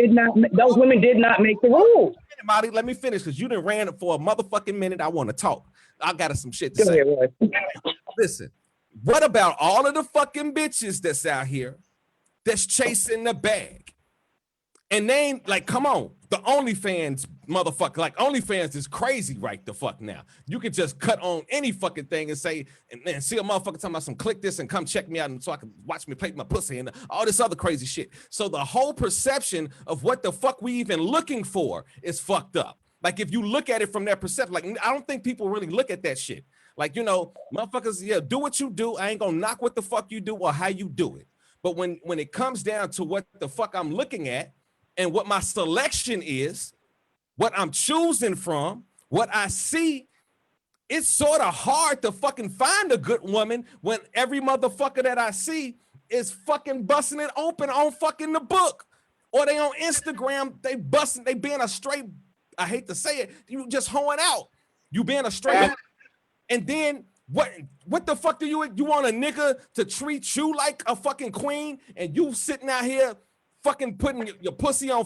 Those women did not make the rules. Molly, let me finish, because you done ran it for a motherfucking minute. I want to talk. I got some shit to say. Listen, what about all of the fucking bitches that's out here that's chasing the bag? And they ain't like, come on, the OnlyFans motherfucker, like OnlyFans is crazy right the fuck now. You can just cut on any fucking thing and say, and see a motherfucker talking about some click this and come check me out and so I can watch me play my pussy and all this other crazy shit. So the whole perception of what the fuck we even looking for is fucked up. Like if you look at it from that perception, like I don't think people really look at that shit. Like, you know, motherfuckers, yeah, do what you do. I ain't gonna knock what the fuck you do or how you do it. But when it comes down to what the fuck I'm looking at, and what my selection is, what I'm choosing from, what I see, it's sort of hard to fucking find a good woman when every motherfucker that I see is fucking busting it open on fucking the book. Or they on Instagram, they being a straight, I hate to say it, you just hoeing out. You being a straight, and then what the fuck do you want a nigga to treat you like a fucking queen and you sitting out here fucking putting your pussy on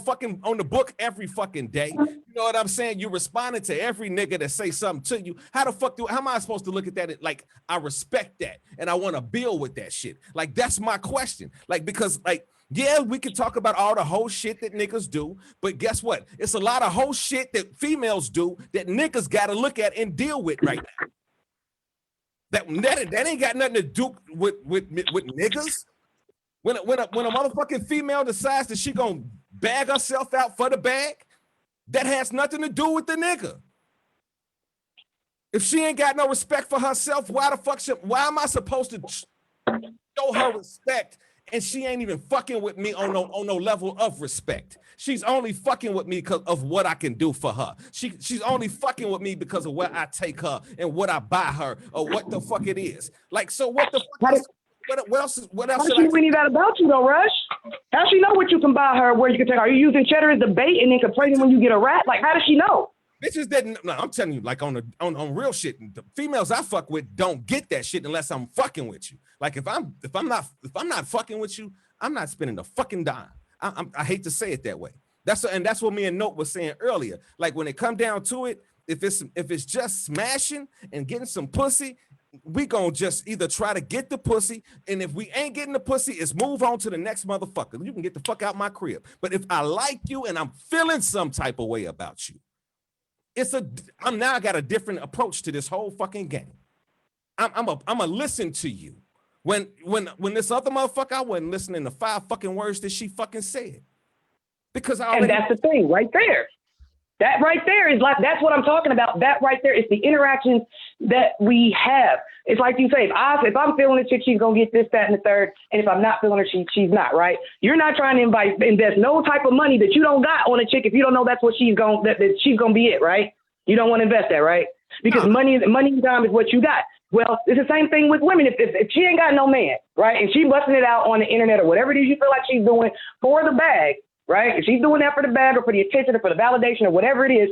the book every fucking day? You know what I'm saying? You responding to every nigga that say something to you. How am I supposed to look at that? Like, I respect that and I want to build with that shit. Like, that's my question. Like, because like, yeah, we could talk about all the whole shit that niggas do, but guess what? It's a lot of whole shit that females do that niggas got to look at and deal with right now. That ain't got nothing to do with niggas. When a motherfucking female decides that she gonna bag herself out for the bag, that has nothing to do with the nigga. If she ain't got no respect for herself, why am I supposed to show her respect and she ain't even fucking with me on no level of respect? She's only fucking with me because of what I can do for her. She's only fucking with me because of where I take her and what I buy her or what the fuck it is. Like, so what the fuck what else How does she know any of that about you though, Rush? How does she know what you can buy her, where you can take her? Are you using cheddar as the bait and then complaining when you get a rat? Like, how does she know? Bitches that, no, I'm telling you, like on real shit, the females I fuck with don't get that shit unless I'm fucking with you. Like if I'm not fucking with you, I'm not spending a fucking dime. I hate to say it that way. That's what me and Note was saying earlier. Like when it come down to it, if it's just smashing and getting some pussy, we gonna just either try to get the pussy, and if we ain't getting the pussy, it's move on to the next motherfucker. You can get the fuck out my crib. But if I like you and I'm feeling some type of way about you, I got a different approach to this whole fucking game. I'm a listen to you. When this other motherfucker, I wasn't listening to 5 fucking words that she fucking said. Because and that's the thing right there. That right there is like, that's what I'm talking about. That right there is the interactions that we have. It's like you say, if I'm feeling a chick, she's going to get this, that, and the third. And if I'm not feeling her, she's not, right? You're not trying to invest no type of money that you don't got on a chick if you don't know that's what she's going to be it, right? You don't want to invest that, right? Because money and time is what you got. Well, it's the same thing with women. If she ain't got no man, right, and she busting it out on the internet or whatever it is you feel like she's doing for the bag, right? If she's doing that for the bag or for the attention or for the validation or whatever it is,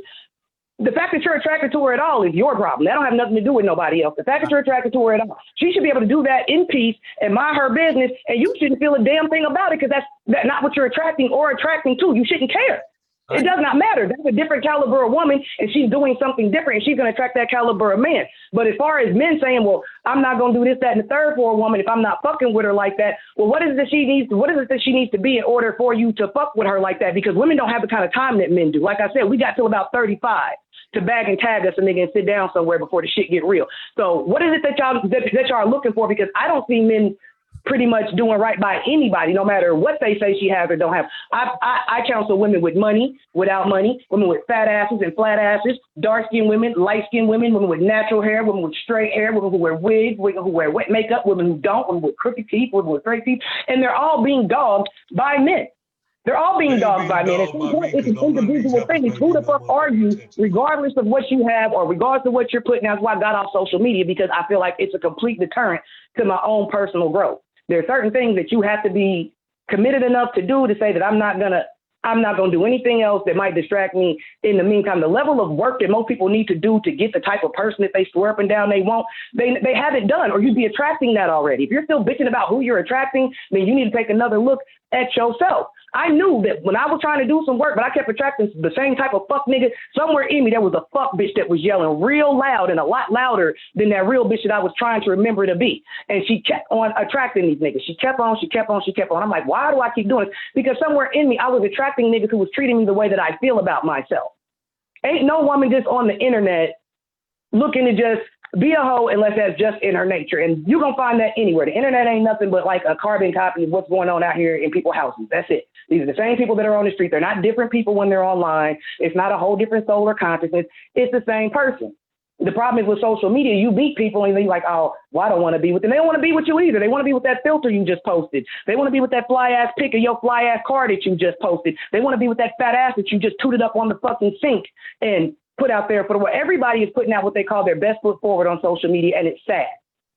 the fact that you're attracted to her at all is your problem. That don't have nothing to do with nobody else. The fact that you're attracted to her at all, she should be able to do that in peace and mind her business, and you shouldn't feel a damn thing about it because that's not what you're attracting or attracting to. You shouldn't care. It does not matter. That's a different caliber of woman, and she's doing something different, and she's going to attract that caliber of man. But as far as men saying, well, I'm not going to do this, that, and the third for a woman if I'm not fucking with her like that, well, what is it that she needs to be in order for you to fuck with her like that? Because women don't have the kind of time that men do. Like I said, we got till about 35 to bag and tag us a nigga and sit down somewhere before the shit get real. So what is it that y'all are looking for? Because I don't see men pretty much doing right by anybody, no matter what they say she has or don't have. I counsel women with money, without money, women with fat asses and flat asses, dark-skinned women, light-skinned women, women with natural hair, women with straight hair, women who wear wigs, women who wear wet makeup, women who don't, women with crooked teeth, women with straight teeth, and they're all being dogged by men. They're all being dogged by men. It's an individual thing. It's who the fuck are you, regardless of what you have or regardless of what you're putting out. That's why I got off social media, because I feel like it's a complete deterrent to my own personal growth. There are certain things that you have to be committed enough to do to say that I'm not gonna do anything else that might distract me in the meantime. The level of work that most people need to do to get the type of person that they swear up and down they want, they haven't done, or you'd be attracting that already. If you're still bitching about who you're attracting, then you need to take another look at yourself. I knew that when I was trying to do some work, but I kept attracting the same type of fuck nigga. Somewhere in me, there was a fuck bitch that was yelling real loud and a lot louder than that real bitch that I was trying to remember to be. And she kept on attracting these niggas. She kept on. I'm like, why do I keep doing it? Because somewhere in me, I was attracting niggas who was treating me the way that I feel about myself. Ain't no woman just on the internet looking to just be a hoe unless that's just in her nature. And you're going to find that anywhere. The internet ain't nothing but like a carbon copy of what's going on out here in people's houses. That's it. These are the same people that are on the street. They're not different people when they're online. It's not a whole different soul or consciousness. It's the same person. The problem is with social media, you meet people and they're like, oh, well, I don't want to be with them. They don't want to be with you either. They want to be with that filter you just posted. They want to be with that fly ass pic of your fly ass car that you just posted. They want to be with that fat ass that you just tooted up on the fucking sink and put out there for the world. Everybody is putting out what they call their best foot forward on social media, and it's sad.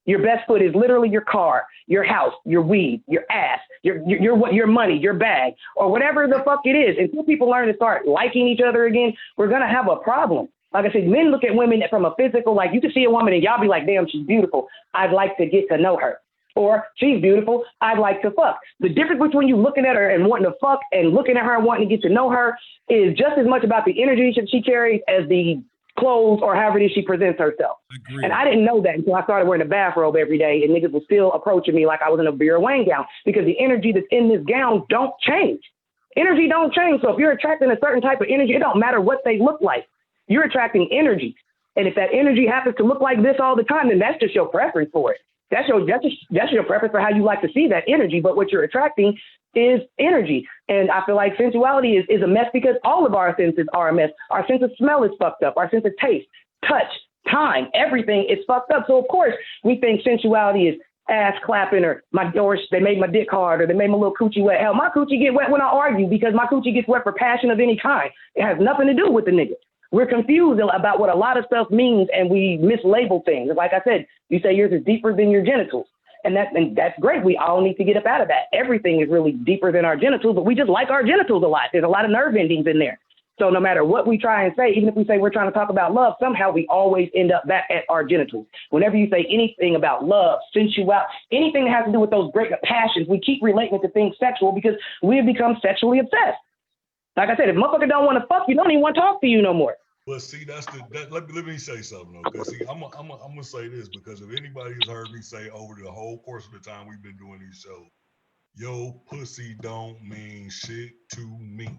Your best foot is literally your car, your house, your weed, your ass, your money, your bag, or whatever the fuck it is. Until people learn to start liking each other again, we're gonna have a problem. Like I said, men look at women from a physical, like you can see a woman and y'all be like, damn, she's beautiful. I'd like to get to know her. Or she's beautiful. I'd like to fuck. The difference between you looking at her and wanting to fuck and looking at her and wanting to get to know her is just as much about the energy that she carries as the clothes or however it is she presents herself. And I didn't know that until I started wearing a bathrobe every day and niggas were still approaching me like I was in a Vera Wang gown, because the energy that's in this gown don't change. Energy don't change. So if you're attracting a certain type of energy, it don't matter what they look like. You're attracting energy. And if that energy happens to look like this all the time, then that's just your preference for it. That's your preference for how you like to see that energy. But what you're attracting is energy. And I feel like sensuality is a mess because all of our senses are a mess. Our sense of smell is fucked up. Our sense of taste, touch, time, everything is fucked up. So of course we think sensuality is ass clapping or they made my dick hard or they made my little coochie wet. Hell, my coochie get wet when I argue because my coochie gets wet for passion of any kind. It has nothing to do with the nigga. We're confused about what a lot of stuff means and we mislabel things. Like I said, you say yours is deeper than your genitals. And that's great. We all need to get up out of that. Everything is really deeper than our genitals, but we just like our genitals a lot. There's a lot of nerve endings in there. So no matter what we try and say, even if we say we're trying to talk about love, somehow we always end up back at our genitals. Whenever you say anything about love, sensuality, anything that has to do with those great passions, we keep relating it to things sexual because we have become sexually obsessed. Like I said, if motherfucker don't want to fuck you, don't even want to talk to you no more. Well, see, let me say something though. Because see, I'm gonna say this because if anybody has heard me say over the whole course of the time we've been doing these shows, yo, pussy don't mean shit to me.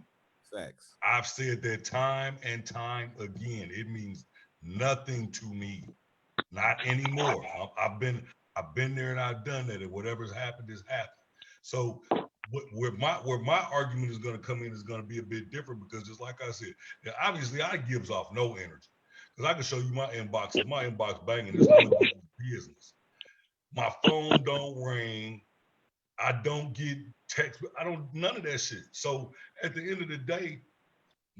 Sex. I've said that time and time again. It means nothing to me. Not anymore. I've been there and I've done that. And whatever's happened has happened. So where my argument is going to come in is going to be a bit different because just like I said, obviously I gives off no energy because I can show you my inbox. If my inbox banging, it's none of my business. My phone don't ring. I don't get text. None of that shit. So at the end of the day,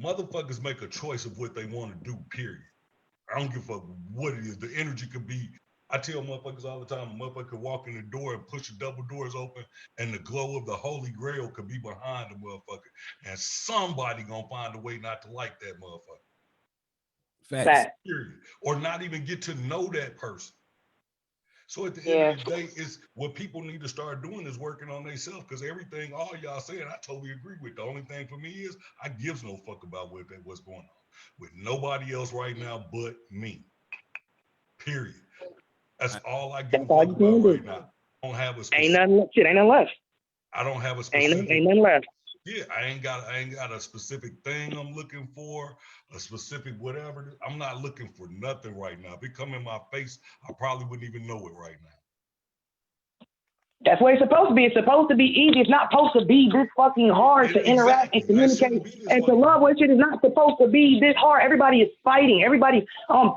motherfuckers make a choice of what they want to do, period. I don't give a fuck what it is. The energy could be I tell motherfuckers all the time, a motherfucker could walk in the door and push the double doors open, and the glow of the Holy Grail could be behind the motherfucker, and somebody gonna find a way not to like that motherfucker. Facts. Period. Or not even get to know that person. So at the end of the day, it's what people need to start doing is working on themselves, because everything all y'all saying, I totally agree with. The only thing for me is I gives no fuck about what's going on with nobody else right now but me. Period. That's all I give a fuck about right now. I don't have a specific, ain't nothing left. I don't have a specific, ain't nothing left. yeah, I ain't got a specific thing I'm looking for, a specific whatever. I'm not looking for nothing right now. If it come in my face, I probably wouldn't even know it right now. That's what it's supposed to be. It's supposed to be easy. It's not supposed to be this fucking hard to interact and communicate and to love. What shit is not supposed to be this hard. Everybody is fighting. Everybody's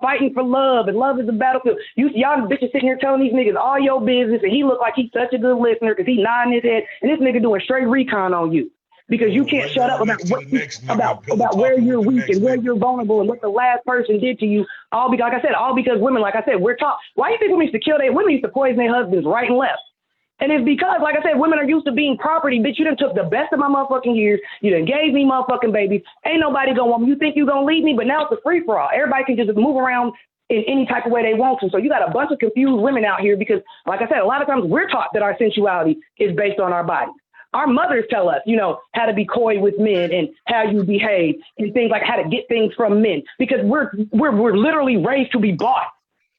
fighting for love, and love is a battlefield. Y'all bitches sitting here telling these niggas all your business, and he look like he's such a good listener because he's nodding his head, and this nigga doing straight recon on you. Because you can't shut up about where you're weak and where you're vulnerable and what the last person did to you. All because, like I said, women, like I said, we're taught. Why do you think women used to kill women used to poison their husbands right and left? And it's because, like I said, women are used to being property. Bitch, you done took the best of my motherfucking years. You done gave me motherfucking babies. Ain't nobody gonna want me. You think you gonna leave me, but now it's a free for all. Everybody can just move around in any type of way they want to. So you got a bunch of confused women out here because, like I said, a lot of times we're taught that our sensuality is based on our bodies. Our mothers tell us, how to be coy with men and how you behave and things like how to get things from men, because we're literally raised to be bought.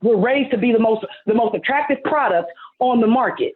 We're raised to be the most attractive product on the market.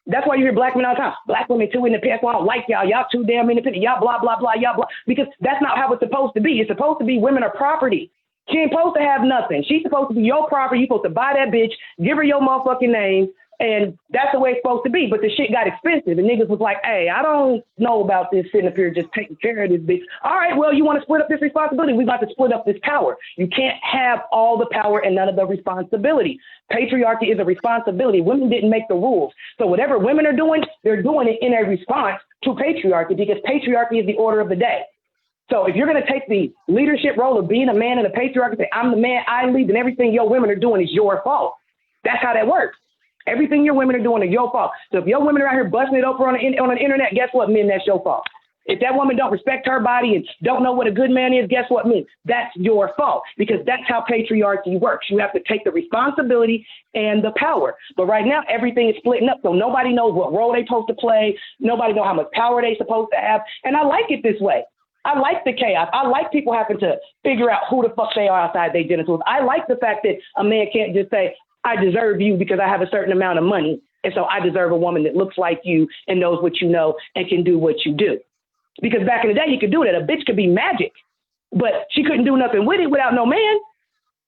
That's why you hear black men all the time. Black women too independent. Well, I don't like y'all. Y'all too damn independent. Y'all blah, blah, blah, y'all blah. Because that's not how it's supposed to be. It's supposed to be women are property. She ain't supposed to have nothing. She's supposed to be your property. You're supposed to buy that bitch, give her your motherfucking name, and that's the way it's supposed to be. But the shit got expensive, and niggas was like, hey, I don't know about this sitting up here just taking care of this bitch. All right, well, you want to split up this responsibility? We got to split up this power. You can't have all the power and none of the responsibility. Patriarchy is a responsibility. Women didn't make the rules. So whatever women are doing, they're doing it in a response to patriarchy, because patriarchy is the order of the day. So if you're going to take the leadership role of being a man in a patriarchy, say, I'm the man, I lead, and everything your women are doing is your fault. That's how that works. Everything your women are doing is your fault. So if your women are out here busting it open on the internet, guess what, men? That's your fault. If that woman don't respect her body and don't know what a good man is, guess what, men? That's your fault, because that's how patriarchy works. You have to take the responsibility and the power. But right now, everything is splitting up, so nobody knows what role they're supposed to play. Nobody knows how much power they're supposed to have. And I like it this way. I like the chaos. I like people having to figure out who the fuck they are outside their genitals. I like the fact that a man can't just say, I deserve you because I have a certain amount of money, and so I deserve a woman that looks like you and knows what you know and can do what you do. Because back in the day, you could do that. A bitch could be magic, but she couldn't do nothing with it without no man.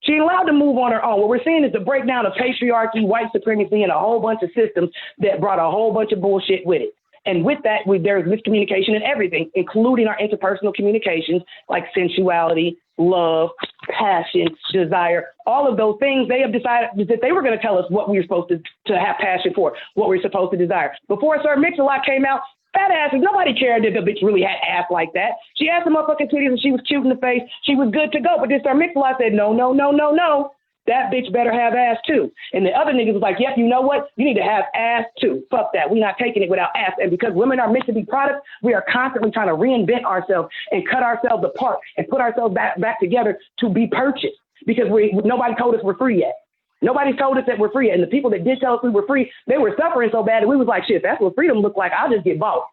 She ain't allowed to move on her own. What we're seeing is the breakdown of patriarchy, white supremacy, and a whole bunch of systems that brought a whole bunch of bullshit with it. And with that, there's miscommunication in everything, including our interpersonal communications like sensuality, love, passion, desire, all of those things. They have decided that they were going to tell us what we were supposed to have passion for, what we're supposed to desire. Before Sir Mix-a-Lot came out, fat asses, nobody cared if the bitch really had ass like that. She had some motherfucking titties and she was cute in the face. She was good to go. But then Sir Mix-a-Lot said, no, no, no, no, no. That bitch better have ass too. And the other niggas was like, yep, you know what? You need to have ass too. Fuck that. We're not taking it without ass. And because women are meant to be products, we are constantly trying to reinvent ourselves and cut ourselves apart and put ourselves back together to be purchased, because nobody told us we're free yet. Nobody told us that we're free. And the people that did tell us we were free, they were suffering so bad that we was like, shit, that's what freedom looked like. I'll just get bought.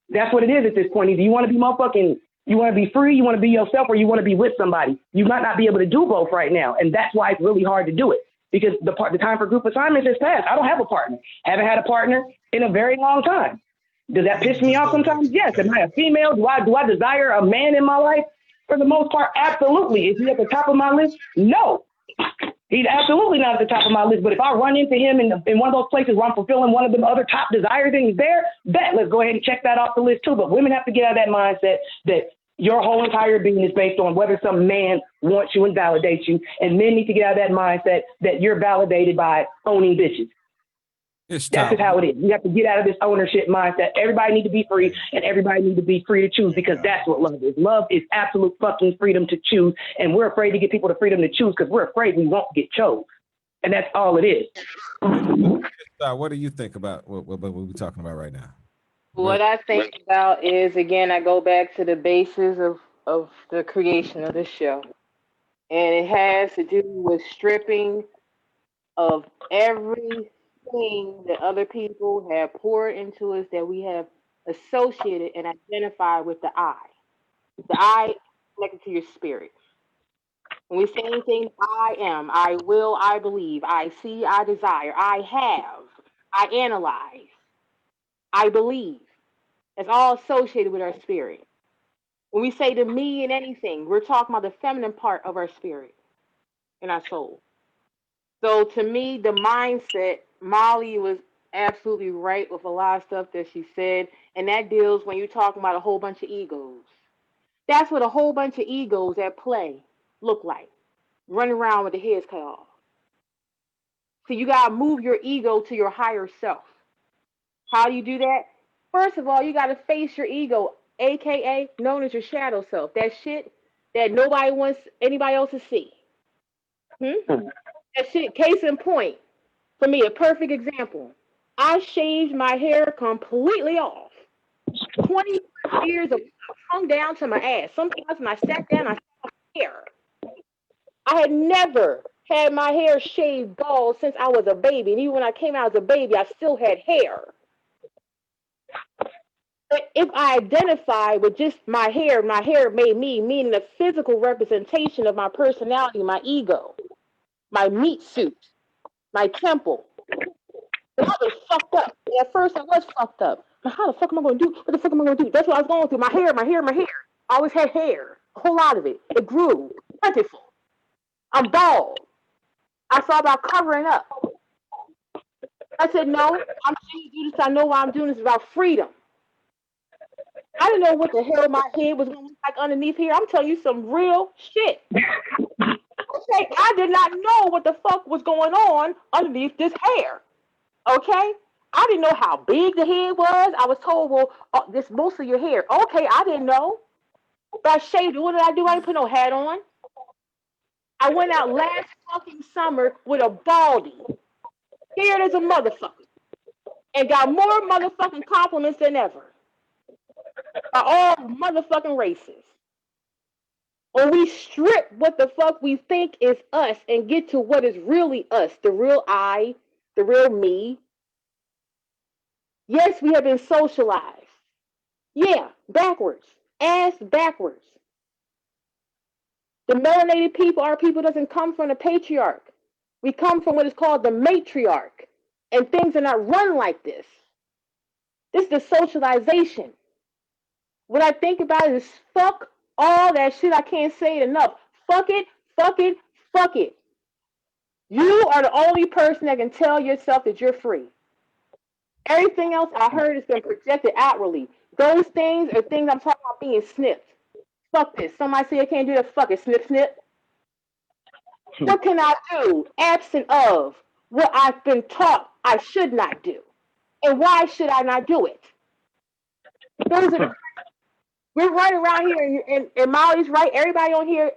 That's what it is at this point. Either you want to be motherfucking, you want to be free, you want to be yourself, or you want to be with somebody. You might not be able to do both right now. And that's why it's really hard to do it, because the time for group assignments has passed. I don't have a partner. Haven't had a partner in a very long time. Does that piss me off sometimes? Yes. Am I a female? Do I desire a man in my life? For the most part, absolutely. Is he at the top of my list? No. He's absolutely not at the top of my list. But if I run into him in one of those places where I'm fulfilling one of them other top desires and he's there, let's go ahead and check that off the list too. But women have to get out of that mindset that your whole entire being is based on whether some man wants you and validates you. And men need to get out of that mindset that you're validated by owning bitches. That's just how it is. You have to get out of this ownership mindset. Everybody need to be free, and everybody need to be free to choose, because that's what love is. Love is absolute fucking freedom to choose, and we're afraid to give people the freedom to choose because we're afraid we won't get chose. And that's all it is. What do you think about what we're talking about right now? What I think about is, again, I go back to the basis of the creation of the show. And it has to do with stripping of everything that other people have poured into us that we have associated and identified with the I. The I is connected to your spirit. When we say anything, I am, I will, I believe, I see, I desire, I have, I analyze, I believe. It's all associated with our spirit. When we say to me in anything, we're talking about the feminine part of our spirit and our soul. So to me, the mindset, Molly was absolutely right with a lot of stuff that she said, and that deals when you're talking about a whole bunch of egos. That's what a whole bunch of egos at play look like, running around with the heads cut off. So you gotta move your ego to your higher self. How do you do that? First of all, you gotta face your ego, aka known as your shadow self. That shit that nobody wants anybody else to see. That shit, case in point, for me, a perfect example. I shaved my hair completely off. 20 years of hung down to my ass. Sometimes when I sat down, I saw hair. I had never had my hair shaved bald since I was a baby. And even when I came out as a baby, I still had hair. But if I identify with just my hair made me, meaning a physical representation of my personality, my ego, my meat suit, my temple. And I was fucked up. At first, I was fucked up. But how the fuck am I going to do? What the fuck am I going to do? That's what I was going through. My hair, my hair, my hair. I always had hair. A whole lot of it. It grew. Plentiful. I'm bald. I thought about covering up. I said, no, I'm going to do this. I know why I'm doing this. It's about freedom. I didn't know what the hell my head was going to look like underneath here. I'm telling you some real shit. Okay, I did not know what the fuck was going on underneath this hair. Okay, I didn't know how big the head was. I was told, well, this most of your hair. Okay, I didn't know. But I shaved it. What did I do? I didn't put no hat on. I went out last fucking summer with a baldy, scared as a motherfucker, and got more motherfucking compliments than ever by all motherfucking races. When we strip what the fuck we think is us and get to what is really us, the real I, the real me. Yes, we have been socialized. Yeah, backwards. Ass backwards. The melanated people, our people, doesn't come from the patriarch. We come from what is called the matriarch. And things are not run like this. This is the socialization. What I think about is fuck all that shit. I can't say it enough. Fuck it, fuck it, fuck it. You are the only person that can tell yourself that you're free. Everything else I heard has been projected outwardly. Those things are things I'm talking about being snipped. Fuck this. Somebody say I can't do that. Fuck it. Snip, snip. What can I do absent of what I've been taught I should not do? And why should I not do it? Those are the, we're right around here, and Molly's right. Everybody on here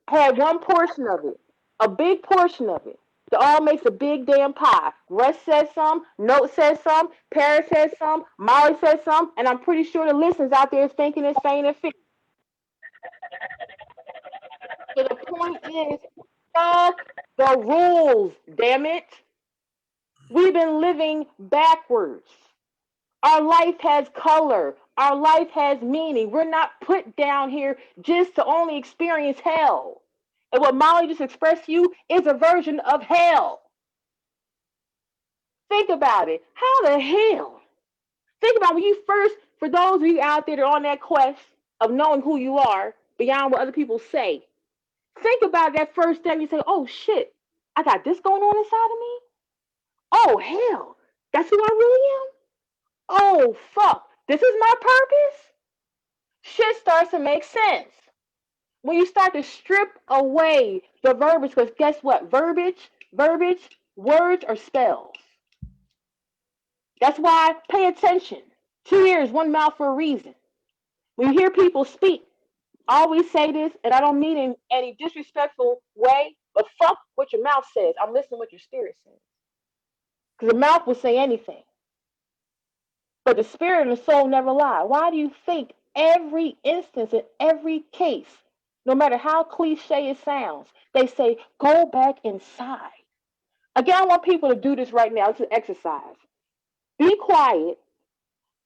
had one portion of it, a big portion of it. It all makes a big damn pie. Russ says some, Note says some, Paris says some, Molly says some, and I'm pretty sure the listeners out there is thinking and saying and feeling. So the point is, fuck the rules, damn it. We've been living backwards. Our life has color. Our life has meaning. We're not put down here just to only experience hell. And what Molly just expressed to you is a version of hell. Think about it. How the hell? Think about when you first, for those of you out there that are on that quest of knowing who you are beyond what other people say, think about that first step. You say, oh shit, I got this going on inside of me? Oh hell, that's who I really am? Oh fuck, this is my purpose? Shit starts to make sense. When you start to strip away the verbiage, because guess what? Verbiage, words are spells. That's why pay attention. 2 ears, one mouth for a reason. When you hear people speak, I always say this, and I don't mean in any disrespectful way. But fuck what your mouth says. I'm listening to what your spirit says. Because the mouth will say anything. But the spirit and the soul never lie. Why do you think every instance in every case, no matter how cliche it sounds, they say, go back inside? Again, I want people to do this right now. It's an exercise. Be quiet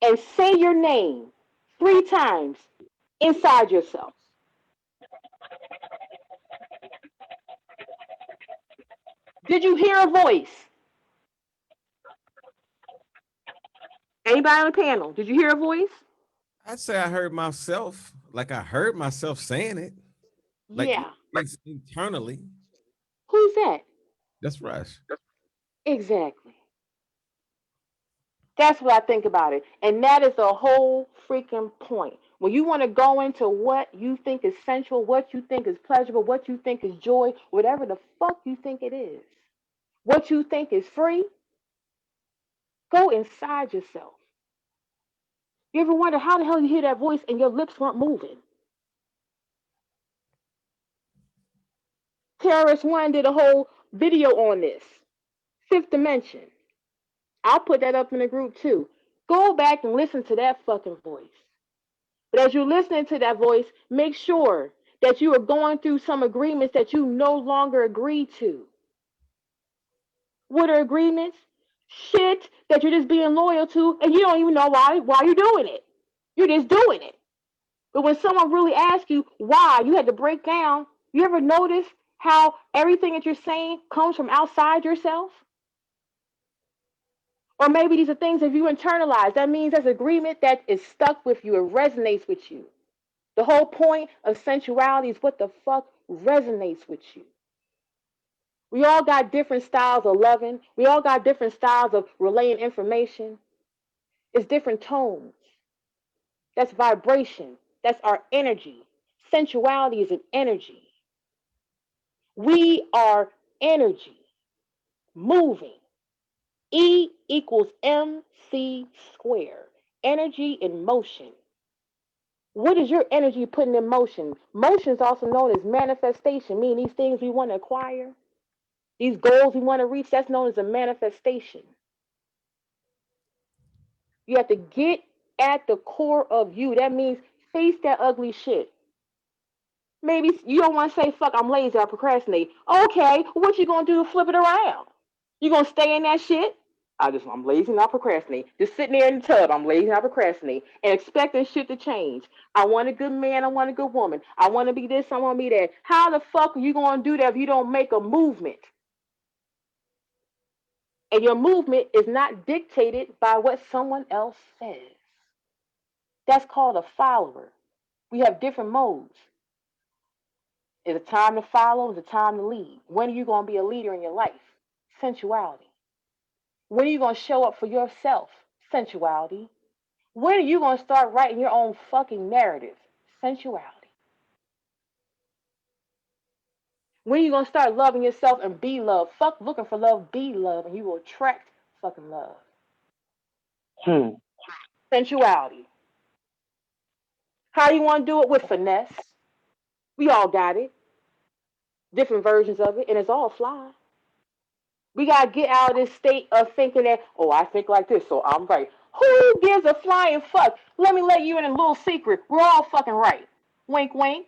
and say your name 3 times inside yourself. Did you hear a voice? Anybody on the panel? Did you hear a voice? I'd say I heard myself, like I heard myself saying it, like Yeah. internally. Who's that? That's Rush. Exactly. That's what I think about it. And that is the whole freaking point. When you want to go into what you think is sensual, what you think is pleasurable, what you think is joy, whatever the fuck you think it is, what you think is free, go inside yourself. You ever wonder how the hell you hear that voice and your lips weren't moving? Terrorist One did a whole video on this. Fifth Dimension. I'll put that up in the group too. Go back and listen to that fucking voice. But as you're listening to that voice, make sure that you are going through some agreements that you no longer agree to. What are agreements? Shit that you're just being loyal to and you don't even know why you're doing it. You're just doing it. But when someone really asks you why, you had to break down. You ever notice how everything that you're saying comes from outside yourself? Or maybe these are things that you internalize. That means there's agreement that is stuck with you, it resonates with you. The whole point of sensuality is what the fuck resonates with you. We all got different styles of loving. We all got different styles of relaying information. It's different tones. That's vibration. That's our energy. Sensuality is an energy. We are energy moving. E equals MC squared. Energy in motion. What is your energy putting in motion? Motion is also known as manifestation, meaning these things we want to acquire, these goals we want to reach, that's known as a manifestation. You have to get at the core of you. That means face that ugly shit. Maybe you don't want to say, fuck, I'm lazy, I procrastinate. Okay, what you going to do to flip it around? You going to stay in that shit? I'm lazy and I procrastinate. Just sitting there in the tub, I'm lazy and I procrastinate. And expecting shit to change. I want a good man, I want a good woman. I want to be this, I want to be that. How the fuck are you going to do that if you don't make a movement? And your movement is not dictated by what someone else says. That's called a follower. We have different modes. Is it time to follow? Is it time to lead? When are you going to be a leader in your life? Sensuality. When are you going to show up for yourself? Sensuality. When are you going to start writing your own fucking narrative? Sensuality. When are you going to start loving yourself and be loved? Fuck looking for love, be love, and you will attract fucking love. Sensuality. How do you want to do it? With finesse. We all got it. Different versions of it, and it's all fly. We gotta get out of this state of thinking that, oh, I think like this, so I'm right. Who gives a flying fuck? Let me let you in a little secret. We're all fucking right. Wink, wink.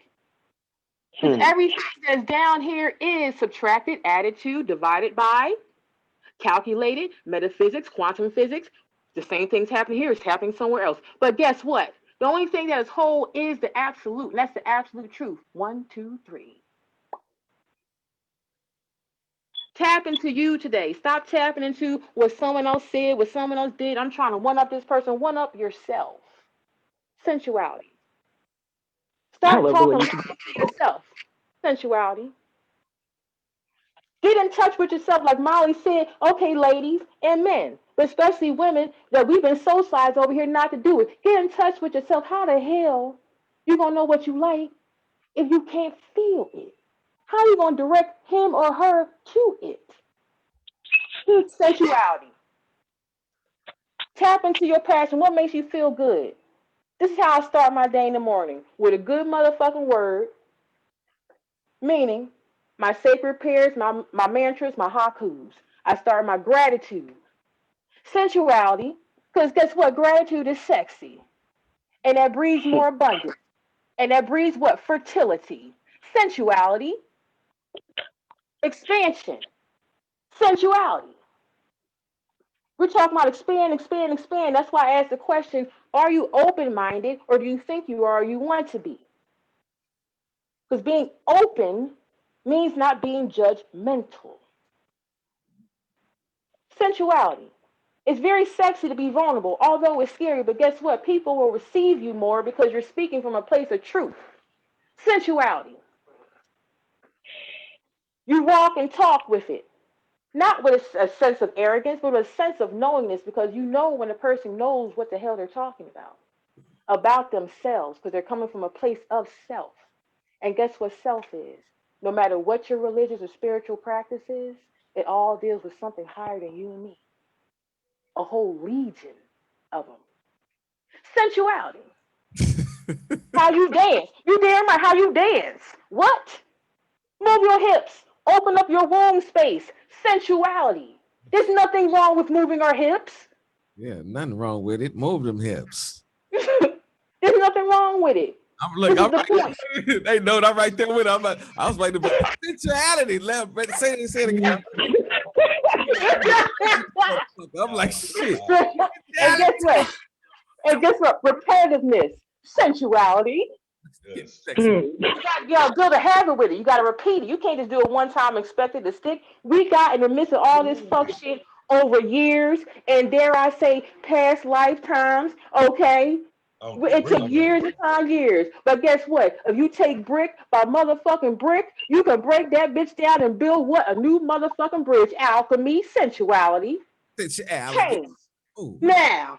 Because everything that's down here is subtracted, added to, divided by, calculated, metaphysics, quantum physics. The same thing's happening here is happening somewhere else. But guess what? The only thing that is whole is the absolute, and that's the absolute truth. 1, 2, 3. Tap into you today. Stop tapping into what someone else said, what someone else did. I'm trying to one up this person. One up yourself. Sensuality. Start talking to yourself. Sensuality. Get in touch with yourself, like Molly said. Okay, ladies and men, but especially women, that we've been socialized over here not to do it. Get in touch with yourself. How the hell you gonna know what you like if you can't feel it? How you gonna direct him or her to it? Sensuality. Tap into your passion. What makes you feel good? This is how I start my day in the morning, with a good motherfucking word, meaning my sacred prayers, my mantras, my hakus. I start my gratitude. Sensuality, because guess what? Gratitude is sexy. And that breeds more abundance. And that breeds what? Fertility. Sensuality, expansion, sensuality. We're talking about expand, expand, expand. That's why I asked the question, are you open-minded or do you think you are or you want to be? Because being open means not being judgmental. Sensuality. It's very sexy to be vulnerable, although it's scary, but guess what? People will receive you more because you're speaking from a place of truth. Sensuality. You walk and talk with it. Not with a sense of arrogance, but with a sense of knowingness, because you know when a person knows what the hell they're talking about themselves, because they're coming from a place of self. And guess what self is? No matter what your religious or spiritual practice is, it all deals with something higher than you and me. A whole legion of them. Sensuality. How you dance. You damn right how you dance. What? Move your hips. Open up your womb space. Sensuality. There's nothing wrong with moving our hips. Yeah, nothing wrong with it. Move them hips. There's nothing wrong with it. I'm look. I'm right, they know I'm right there with them. I was waiting for sensuality. Left, but say it again. I'm like shit. And guess what? Repetitiveness, sensuality. Yes. You gotta build a habit with it. You gotta repeat it. You can't just do it one time and expect it to stick. We got in the midst of all this fuck shit over years and dare I say past lifetimes. Okay. It took years upon years. But guess what? If you take brick by motherfucking brick, you can break that bitch down and build what? A new motherfucking bridge. Alchemy, sensuality. Sensuality. Now.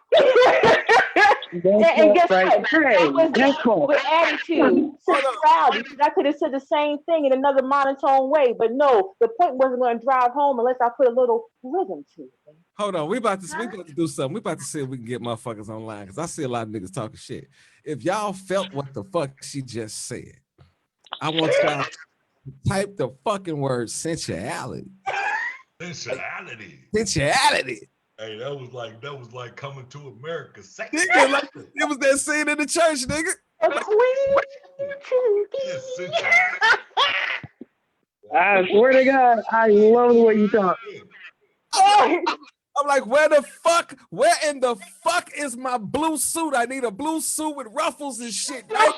and guess what? That was with attitude, sensuality. I could have said the same thing in another monotone way, but no, the point wasn't going to drive home unless I put a little rhythm to it. Hold on, we about to do something. We about to see if we can get motherfuckers online because I see a lot of niggas talking shit. If y'all felt what the fuck she just said, I want y'all to type the fucking word sensuality. Sensuality. Sensuality. Hey, that was like Coming to America. Nigga, like, it was that scene in the church, nigga. I swear to God, I love the way you talk. I'm like, where in the fuck is my blue suit? I need a blue suit with ruffles and shit. Right?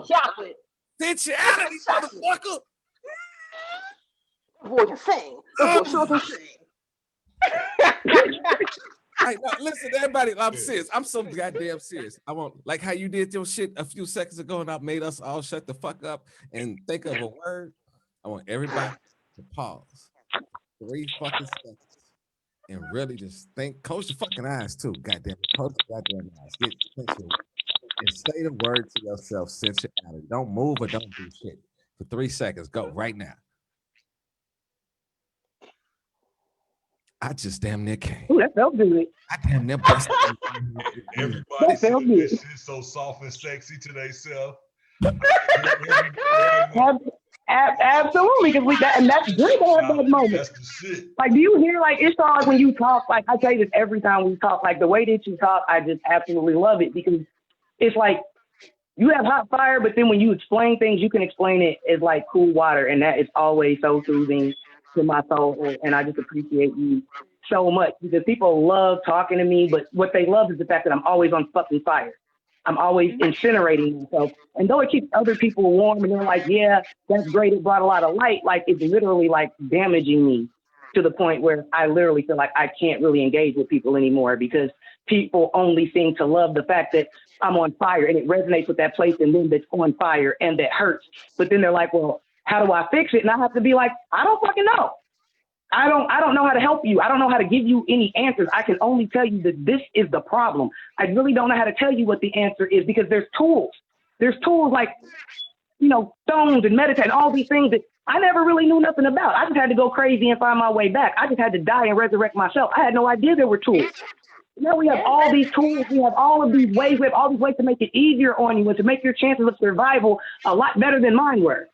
Chocolate. Sensuality, motherfucker. Boy can sing. Boy sure can sing. Right, now, listen, everybody, I'm serious. I'm so goddamn serious. I want, like how you did your shit a few seconds ago and I made us all shut the fuck up and think of a word. I want everybody to pause 3 fucking seconds and really just think. Close your fucking eyes too. Goddamn it. Close your goddamn eyes. Get sensual. And say the word to yourself, sensuality. Don't move or don't do shit. For 3 seconds. Go right now. I just damn near came. Ooh, that felt good. I damn near busted. Everybody said this shit so soft and sexy to themselves. Absolutely, because and that's good to have that moment. That's the shit. Like, do you hear, like, it's all like when you talk, like, I tell you this every time we talk, like, the way that you talk, I just absolutely love it, because it's like, you have hot fire, but then when you explain things, you can explain it as, like, cool water, and that is always so soothing to my soul, and I just appreciate you so much, because people love talking to me, but what they love is the fact that I'm always on fucking fire. I'm always incinerating myself. And though it keeps other people warm and they're like, yeah, that's great, it brought a lot of light, like, it's literally, like, damaging me to the point where I literally feel like I can't really engage with people anymore, because people only seem to love the fact that I'm on fire, and it resonates with that place in them that's on fire and that hurts. But then they're like, well, how do I fix it? And I have to be like, I don't fucking know. I don't know how to help you. I don't know how to give you any answers. I can only tell you that this is the problem. I really don't know how to tell you what the answer is, because there's tools. There's tools like, you know, stones and meditate and all these things that I never really knew nothing about. I just had to go crazy and find my way back. I just had to die and resurrect myself. I had no idea there were tools. Now we have all these tools, we have all of these ways, we have all these ways to make it easier on you and to make your chances of survival a lot better than mine were.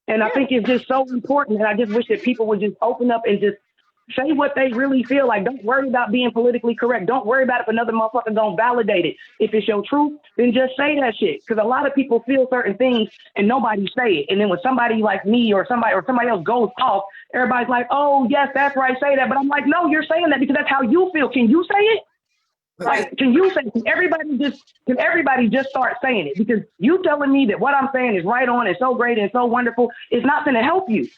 And I think it's just so important. And I just wish that people would just open up and just say what they really feel like. Don't worry about being politically correct. Don't worry about if another motherfucker gonna validate it. If it's your truth, then just say that shit. Because a lot of people feel certain things and nobody say it. And then when somebody like me or somebody else goes off, everybody's like, oh yes, that's right, say that. But I'm like, no, you're saying that because that's how you feel. Can you say it? Like, can everybody just start saying it? Because you telling me that what I'm saying is right on and so great and so wonderful is not going to help you.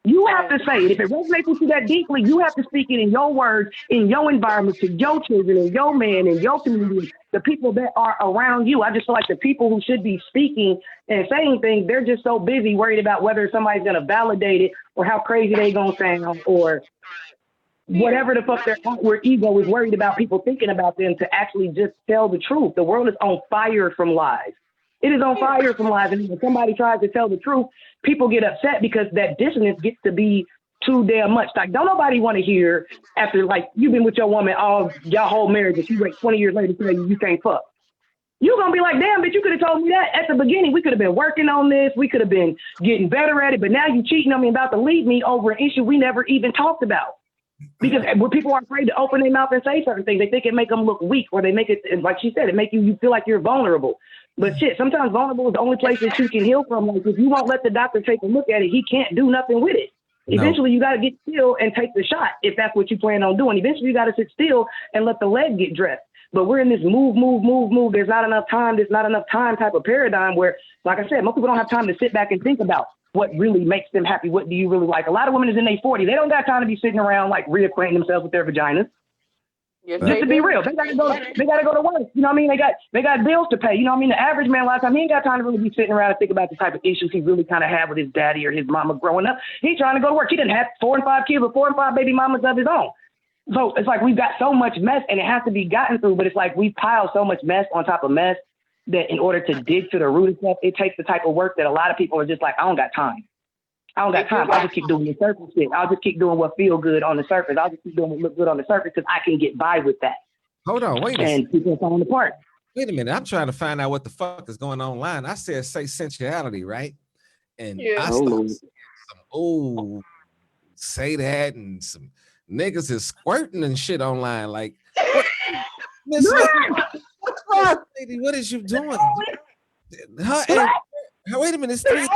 You have to say it. If it resonates with you that deeply, you have to speak it in your words, in your environment, to your children, and your man, and your community, the people that are around you. I just feel like the people who should be speaking and saying things, they're just so busy worried about whether somebody's going to validate it or how crazy they going to sound or whatever the fuck their outward ego is worried about people thinking about them to actually just tell the truth. The world is on fire from lies. It is on fire from lies. And when somebody tries to tell the truth, people get upset because that dissonance gets to be too damn much. Like, don't nobody want to hear after, like, you've been with your woman all y'all whole marriage and she wait 20 years later to tell you can't fuck. You're going to be like, damn, bitch, you could have told me that at the beginning. We could have been working on this. We could have been getting better at it. But now you cheating on me, about to leave me over an issue we never even talked about. Because when people are afraid to open their mouth and say certain things, they think it make them look weak, or they make it, like she said, it make you feel like you're vulnerable. But shit, sometimes vulnerable is the only place that you can heal from. Like, if you won't let the doctor take a look at it, he can't do nothing with it. No. Eventually, you got to get still and take the shot if that's what you plan on doing. Eventually, you got to sit still and let the leg get dressed. But we're in this move. There's not enough time type of paradigm where, like I said, most people don't have time to sit back and think about what really makes them happy. What do you really like? A lot of women is in their 40s. They don't got time to be sitting around like reacquainting themselves with their vaginas. Yes, just to be real, they gotta go to work. You know what I mean? They got bills to pay. You know what I mean? The average man, a lot of time, he ain't got time to really be sitting around and think about the type of issues he really kind of had with his daddy or his mama growing up. He's trying to go to work. He didn't have 4 and 5 kids, but 4 and 5 baby mamas of his own. So it's like we've got so much mess, and it has to be gotten through. But it's like we pile so much mess on top of mess that in order to dig to the root of stuff, it takes the type of work that a lot of people are just like, I don't got time. I'll just keep doing the surface shit. I'll just keep doing what feel good on the surface. I'll just keep doing what look good on the surface because I can get by with that. Hold on, wait a second. And people falling apart. Wait a minute. I'm trying to find out what the fuck is going on online. I said say sensuality, right? And I started some say that, and some niggas is squirting and shit online. Like, Miss Lady, what is you doing? Wait a minute, it's 3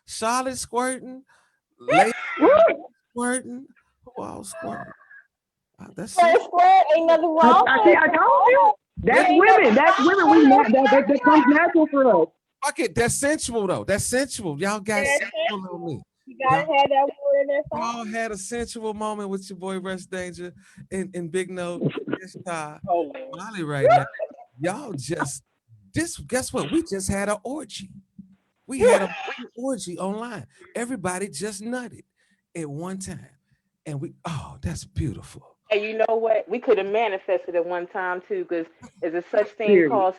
Charlotte squirting, lady squirting, who else squirting? That's it. Ain't nothing wrong. I told you. That's women. That comes natural for us. Fuck it. That's sensual though. That's sensual. Y'all got sensual on me. You gotta have that word in there. Y'all had a sensual moment with your boy Russ Danger and Big Note. Molly right now. Y'all just guess what? We just had an orgy. We had a orgy online. Everybody just nutted at one time. And that's beautiful. And you know what? We could have manifested at one time too, because there's a such thing called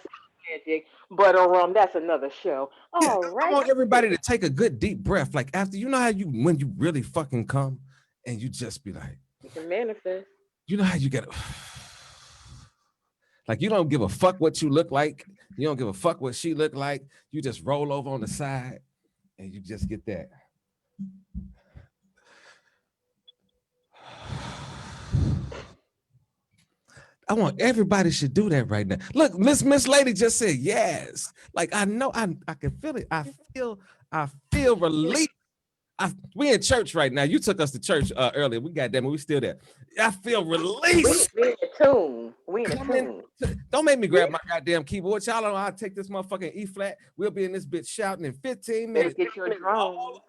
magic. But that's another show. All right. I want everybody to take a good deep breath. Like after, you know how when you really fucking come and you just be like, you can manifest. You know how you get like you don't give a fuck what you look like. You don't give a fuck what she look like. You just roll over on the side and you just get that. I want everybody should do that right now. Look, Miss Lady just said yes. Like I know I can feel it. I feel relief. We in church right now. You took us to church earlier. We got that, but we still there. I feel released. We in a tune. We in a tune. Don't make me grab my goddamn keyboard. Y'all know I'll take this motherfucking E flat. We'll be in this bitch shouting in 15 minutes. Get your drone.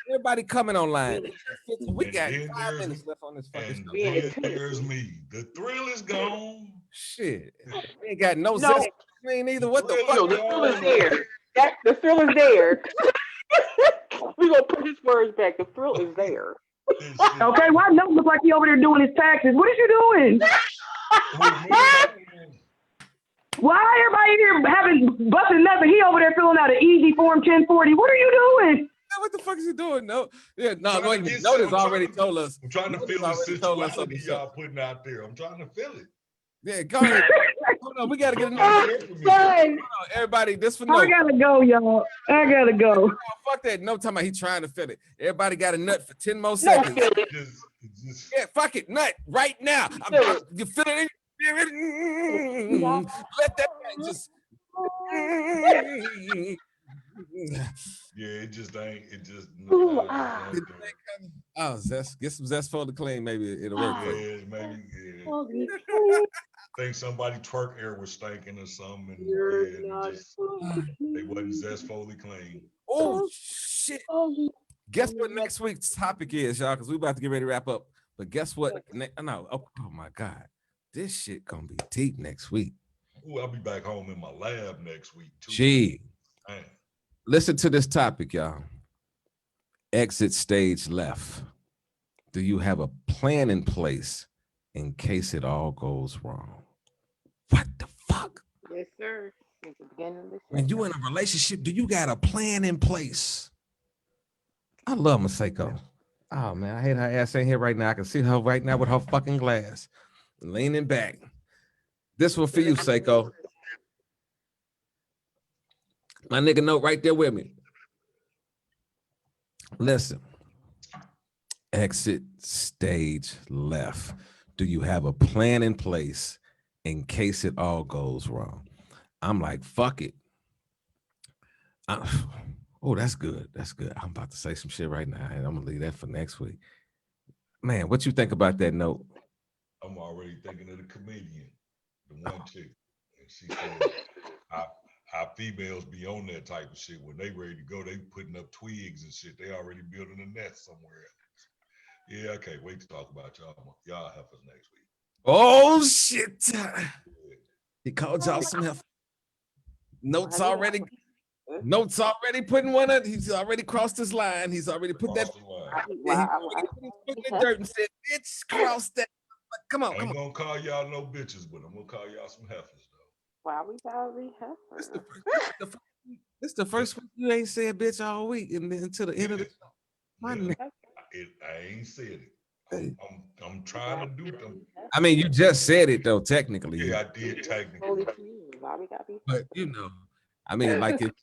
Everybody coming online. We got 5 minutes left on this fucking show. And there's me. The thrill is gone. Shit. We ain't got no zest. We ain't either. What the fuck? The thrill is there. The thrill is there. We're gonna put his words back. The thrill is there. Okay, why Note look like he over there doing his taxes? What is you doing? Why everybody here busting nothing? He over there filling out an easy form 1040. What are you doing? What the fuck is he doing? No, yeah, no. Trying Wait to a minute. get Notice some- already told us. I'm trying to Notice feel the already told us sensuality something. y'all putting out there. I'm trying to feel it. Yeah, go ahead. Hold on, we gotta get Don't another. care for me. Son, Everybody, this for I no. gotta go, y'all. I gotta go. Fuck that. No, talking about he trying to feel it. Everybody got a nut for 10 more No, seconds. feel it. Just Yeah, fuck it, nut right now. You feel it in your spirit. Let that thing just. yeah, it just ain't. It just. Ooh, Oh, zest. Get some zest for the clean. Maybe it'll work for you. Yeah, maybe. Yeah. Holy Think somebody twerk air was stinking or something, and You're yeah, not it just they wasn't zestfully clean. Oh shit! Guess what next week's topic is, y'all? Because we about to get ready to wrap up. But guess what? No. Oh my God, this shit gonna be deep next week. Ooh, I'll be back home in my lab next week too. Gee, Man. listen to this topic, y'all. Exit stage left. Do you have a plan in place in case it all goes wrong? What the fuck? Yes, sir. Since the beginning of the When you show. in a relationship, do you got a plan in place? I love Maseko. Oh man, I hate her ass in here right now. I can see her right now with her fucking glass, leaning back. This one for you, Seiko. My nigga note right there with me. Listen. Exit stage left. Do you have a plan in place in case it all goes wrong? I'm like, fuck it. Oh, that's good. That's good. I'm about to say some shit right now, and I'm gonna leave that for next week. Man, what you think about that note? I'm already thinking of the comedian, the one chick, and she said, "Our females be on that type of shit. When they ready to go, they putting up twigs and shit. They already building a nest somewhere else." Yeah, I can't wait to talk about y'all. Y'all help us next week. Oh shit! Yeah. He called y'all some help. Notes already putting one up. He's already crossed his line. He's already put that. Wow. He put the dirt and said, "Bitch, cross that." Come on, I come ain't on. gonna call y'all no bitches, but I'm gonna call y'all some heifers though. Why we gotta be This heifer? the, the first week you ain't said bitch all week, and then to the end of the show. My Yeah, nigga. I ain't said it. I'm trying to do them. I mean, you just said it though, technically. Yeah, I did technically. Holy why we gotta be But you know, I mean, like look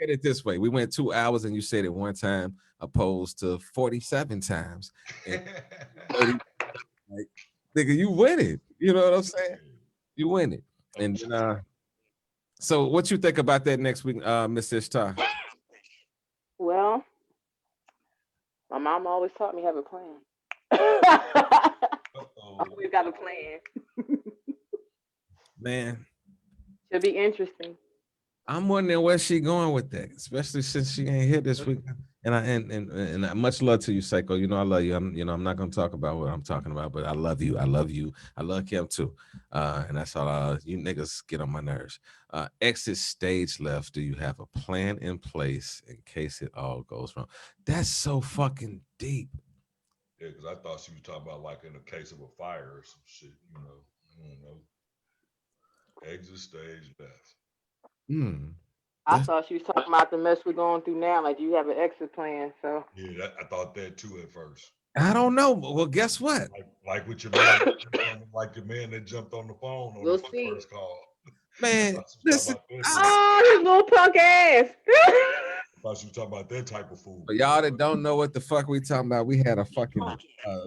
at it this way: we went 2 hours and you said it one time, opposed to 47 times. And 30, like, nigga, you win it. You know what I'm saying? You win it. And so, what you think about that next week, Miss Ishtar? Well, my mom always taught me have a plan. Always got a plan. Man, Should be interesting. I'm wondering where she going with that, especially since she ain't here this week. And much love to you, Seiko. You know I love you. I'm not gonna talk about what I'm talking about, but I love you. I love you. I love Kim too. And that's all. You niggas get on my nerves. Exit stage left. Do you have a plan in place in case it all goes wrong? That's so fucking deep. Yeah, because I thought she was talking about like in the case of a fire or some shit. You know, I don't know. Exit stage left. I thought she was talking about the mess we're going through now. Like, you have an exit plan. So Yeah, I thought that too at first. I don't know. Well, guess what? Like with your man, like your man that jumped on the phone on we'll the see. first call. Man, listen. Oh, his little punk ass. I thought she was talking about that type of food. For y'all that don't know what the fuck we talking about, we had a fucking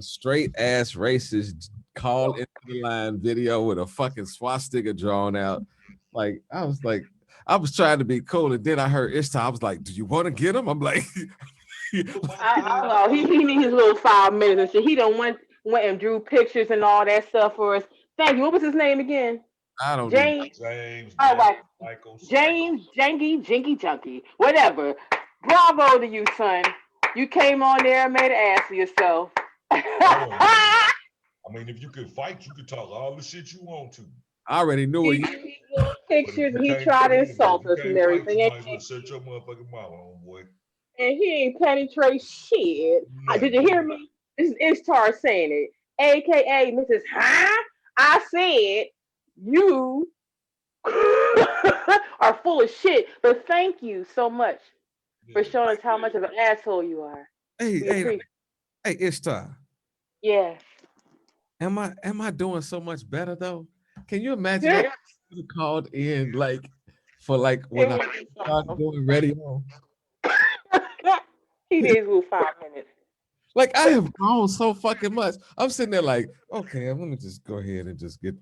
straight ass racist call into the line video with a fucking swastika drawn out. Like I was trying to be cool, and then I heard Ishtar. I was like, "Do you want to get him?" I'm like, I know he needs his little 5 minutes and shit. He done went and drew pictures and all that stuff for us. Thank you. What was his name again? I don't James. James. All right. Michael. James Janky Jinky Junky. Whatever. Bravo to you, son. You came on there and made an ass of yourself. I mean, if you could fight, you could talk all the shit you want to. I already knew it. He pictures and he tried to insult us and everything. You might as well shut your motherfucking mouth, homeboy. And he ain't penetrate shit. Did you hear me? This is Ishtar saying it. AKA Mrs. Huh? I said you are full of shit. But thank you so much for Yeah. showing us how much of an asshole you are. Hey, We hey, appreciate. hey, Ishtar. Yes. Am I doing so much better though? Can you imagine if It I called in like for like when I would be started something. doing radio? He needs a little 5 minutes. Like I have grown so fucking much. I'm sitting there like, okay, let me just go ahead and just get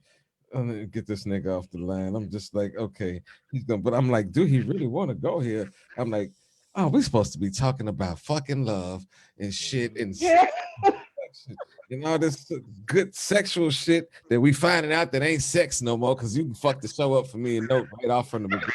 this nigga off the line. I'm just like, okay, he's gonna. But I'm like, do he really want to go here? I'm like, oh, we're supposed to be talking about fucking love and shit and Yeah. and all this good sexual shit that we finding out that ain't sex no more because you can fuck the show up for me and note right off from the beginning.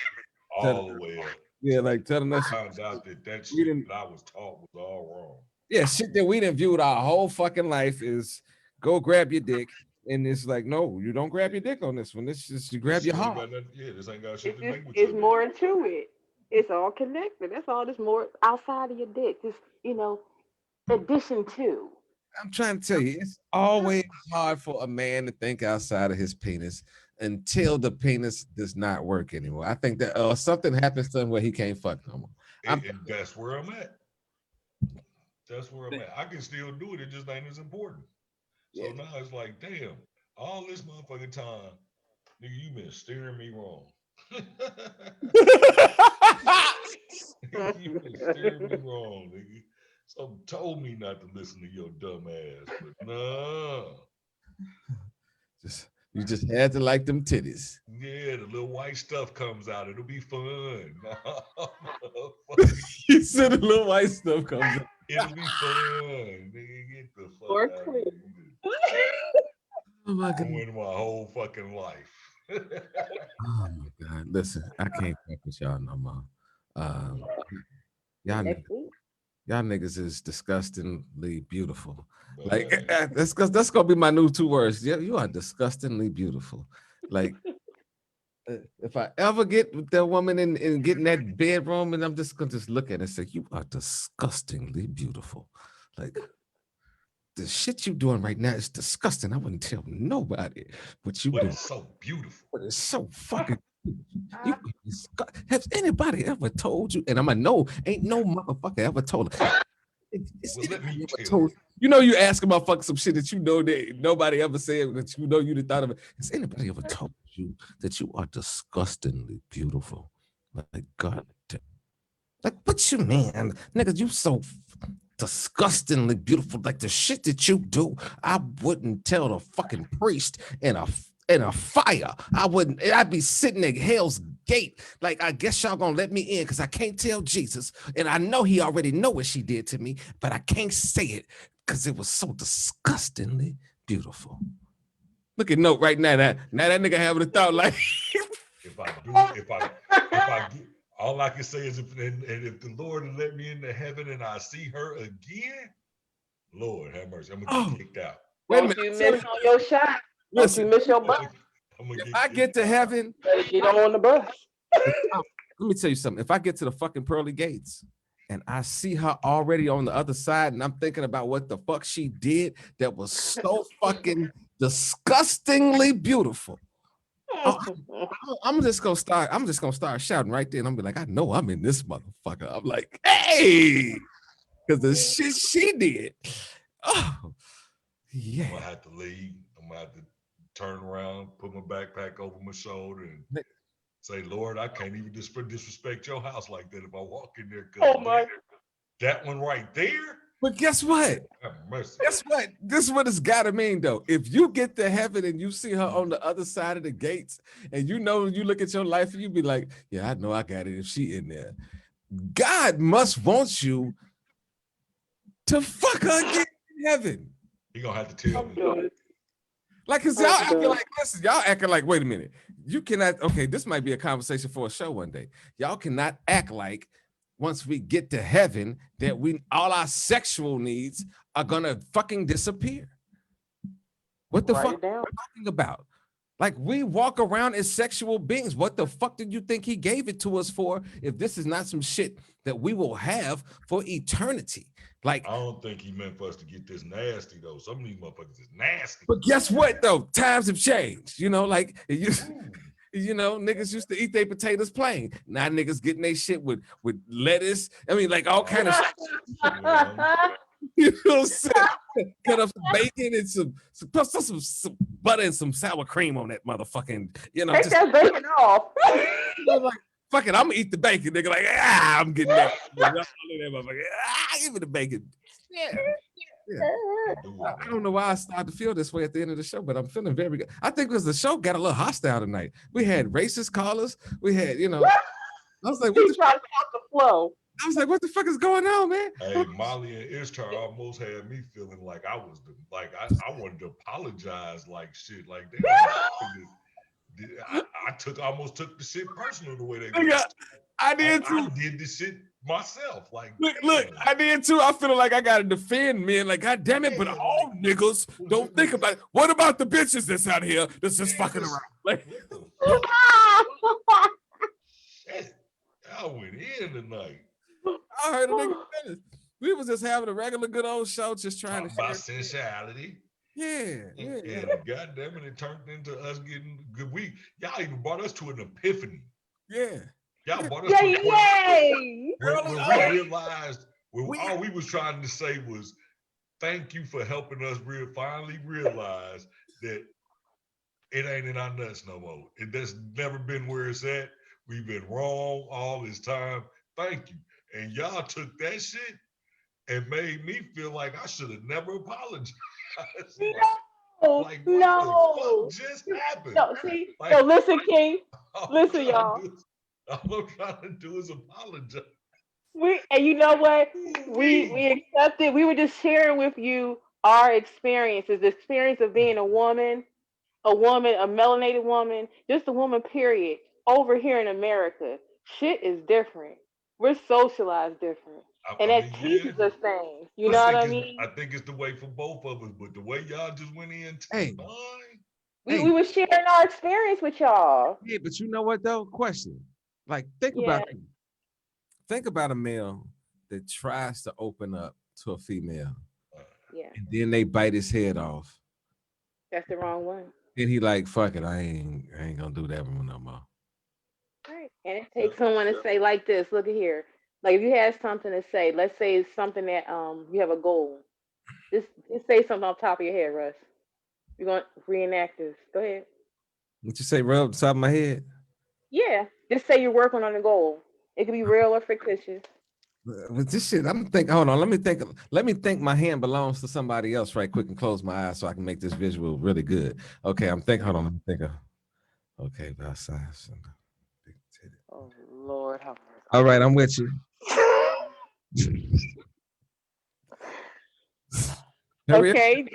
All the way up. Yeah, like telling us Found out that we shit didn't. that I was taught was all wrong. Yeah, shit that we didn't viewed our whole fucking life is go grab your dick. And it's like, no, you don't grab your dick on this one. This is you grab This your shit ain't heart. got nothing. Yeah, this ain't got shit It's to just do with it's your more into it. It's all connected. That's all. There's more outside of your dick. Just addition to. I'm trying to tell you, it's always hard for a man to think outside of his penis until the penis does not work anymore. I think that something happens to him where he can't fuck no more. and that's where I'm at. That's where I'm at. I can still do it. It just ain't as important. So Yeah. now it's like, damn, all this motherfucking time, nigga, you been steering me wrong. You been steering me wrong, nigga. Something told me not to listen to your dumb ass, but no. You just had to like them titties. Yeah, the little white stuff comes out. It'll be fun. You said the little white stuff comes out. It'll be fun. Nigga, get the fuck Or out of clean. here. Oh my god. Ruined my whole fucking life. Oh my god. Listen, I can't fuck with y'all no more. Y'all Next week. y'all niggas is disgustingly beautiful. Like Man. that's gonna be my new 2 words. Yeah, you are disgustingly beautiful. Like if I ever get with that woman and get in that bedroom, and I'm just gonna just look at her and say, you are disgustingly beautiful. Like the shit you doing right now is disgusting. I wouldn't tell nobody what you But doing. it's so beautiful. But it's so fucking. You has anybody ever told you? And I'm like, no, ain't no motherfucker ever told her. Well, let me Ever tell you. you know, you ask about fucking some shit that you know that nobody ever said that you know you'd have thought of it. Has anybody ever told you that you are disgustingly beautiful? Like God, like what you mean, nigga? You so disgustingly beautiful. Like the shit that you do, I wouldn't tell the fucking priest in a fire. I'd be sitting at hell's gate. Like, I guess y'all gonna let me in because I can't tell Jesus. And I know he already know what she did to me, but I can't say it because it was so disgustingly beautiful. Look at Note right now. That nigga having a thought like If I get, all I can say is if the Lord will let me into heaven and I see her again, Lord have mercy, I'm gonna get kicked out. wait a Don't minute. you miss on your shot. Don't you miss your bus. If I get to heaven, Get on the bus. let me tell you something. If I get to the fucking pearly gates and I see her already on the other side, and I'm thinking about what the fuck she did that was so fucking disgustingly beautiful. I'm just gonna start shouting right there, and I'm be like, I know I'm in this motherfucker. I'm like, hey, because the shit she did. Oh, yeah. I'm gonna have to leave. I'm gonna have to turn around, put my backpack over my shoulder, and say, Lord, I can't even disrespect your house like that if I walk in there. Oh my. That one right there. But guess what? Guess what? This is what it's gotta mean though. If you get to heaven and you see her on the other side of the gates, and you know you look at your life and you be like, yeah, I know I got it if she in there. God must want you to fuck her again in heaven. He gonna have to tell me. Like, cause y'all acting like, listen, y'all acting like, wait a minute, you cannot. Okay, this might be a conversation for a show one day. Y'all cannot act like once we get to heaven that all our sexual needs are gonna fucking disappear. What the fuck are you talking about? Like, we walk around as sexual beings. What the fuck did you think he gave it to us for if this is not some shit that we will have for eternity? Like, I don't think he meant for us to get this nasty though. Some of these motherfuckers is nasty. But guess what though? Times have changed. You know, like you You know, niggas used to eat their potatoes plain. Now niggas getting their shit with lettuce. I mean, like all kind of shit. You know what I'm saying? Cut up some bacon and some butter and some sour cream on that motherfucking, you know. Take Just, that bacon off. you know, like, fuck it, I'm gonna eat the bacon. Nigga, like, I'm getting that. Give me the bacon. Yeah. I don't know why I started to feel this way at the end of the show, but I'm feeling very good. I think because the show got a little hostile tonight. We had racist callers. We had, you know, I was like, He's trying to count the flow. I was like, what the fuck is going on, man? Hey, Molly and Ishtar almost had me feeling like I was I wanted to apologize like shit. Like I almost took the shit personal the way they did. I did too. I did this shit myself. Like look, I did too. I feel like I gotta defend men. Like, god damn it, but all niggas don't think about it. What about the bitches that's out here that's just fucking around? Like, shit, I went in tonight. I heard a nigga finish. We was just having a regular good old show, just trying to about sensuality. Yeah. And goddamn it turned into us getting good. Y'all even brought us to an epiphany. Yeah. Y'all brought us to a point where we realized all we was trying to say was thank you for helping us finally realize that it ain't in our nuts no more. That's never been where it's at. We've been wrong all this time. Thank you. And y'all took that shit and made me feel like I should have never apologized. No, like, what the fuck just happened? No, see, like, listen, King. Listen, y'all. All I'm trying to do is apologize. And you know what? We accepted. We were just sharing with you our experiences, the experience of being a woman, a melanated woman, just a woman, period. Over here in America, shit is different. We're socialized different. And that teaches us things. You know what I mean? I think it's the way for both of us, but the way y'all just went in, we were sharing our experience with y'all. Yeah, but you know what though? Question. Like, think about a male that tries to open up to a female. Yeah. And then they bite his head off. That's the wrong one. And he like, fuck it, I ain't gonna do that one no more. Right. And it takes someone to say like this, look at here. Like if you have something to say, let's say it's something that you have a goal. Just say something off the top of your head, Russ. You're gonna reenact this. Go ahead. What you say, rub the top of my head? Yeah. Just say you're working on a goal. It could be real or fictitious. With this shit, I'm thinking, hold on, let me think my hand belongs to somebody else right quick and close my eyes so I can make this visual really good. Okay, I'm thinking, hold on, let me think of, okay, about size. Oh Lord, how all right, I'm with you. Okay.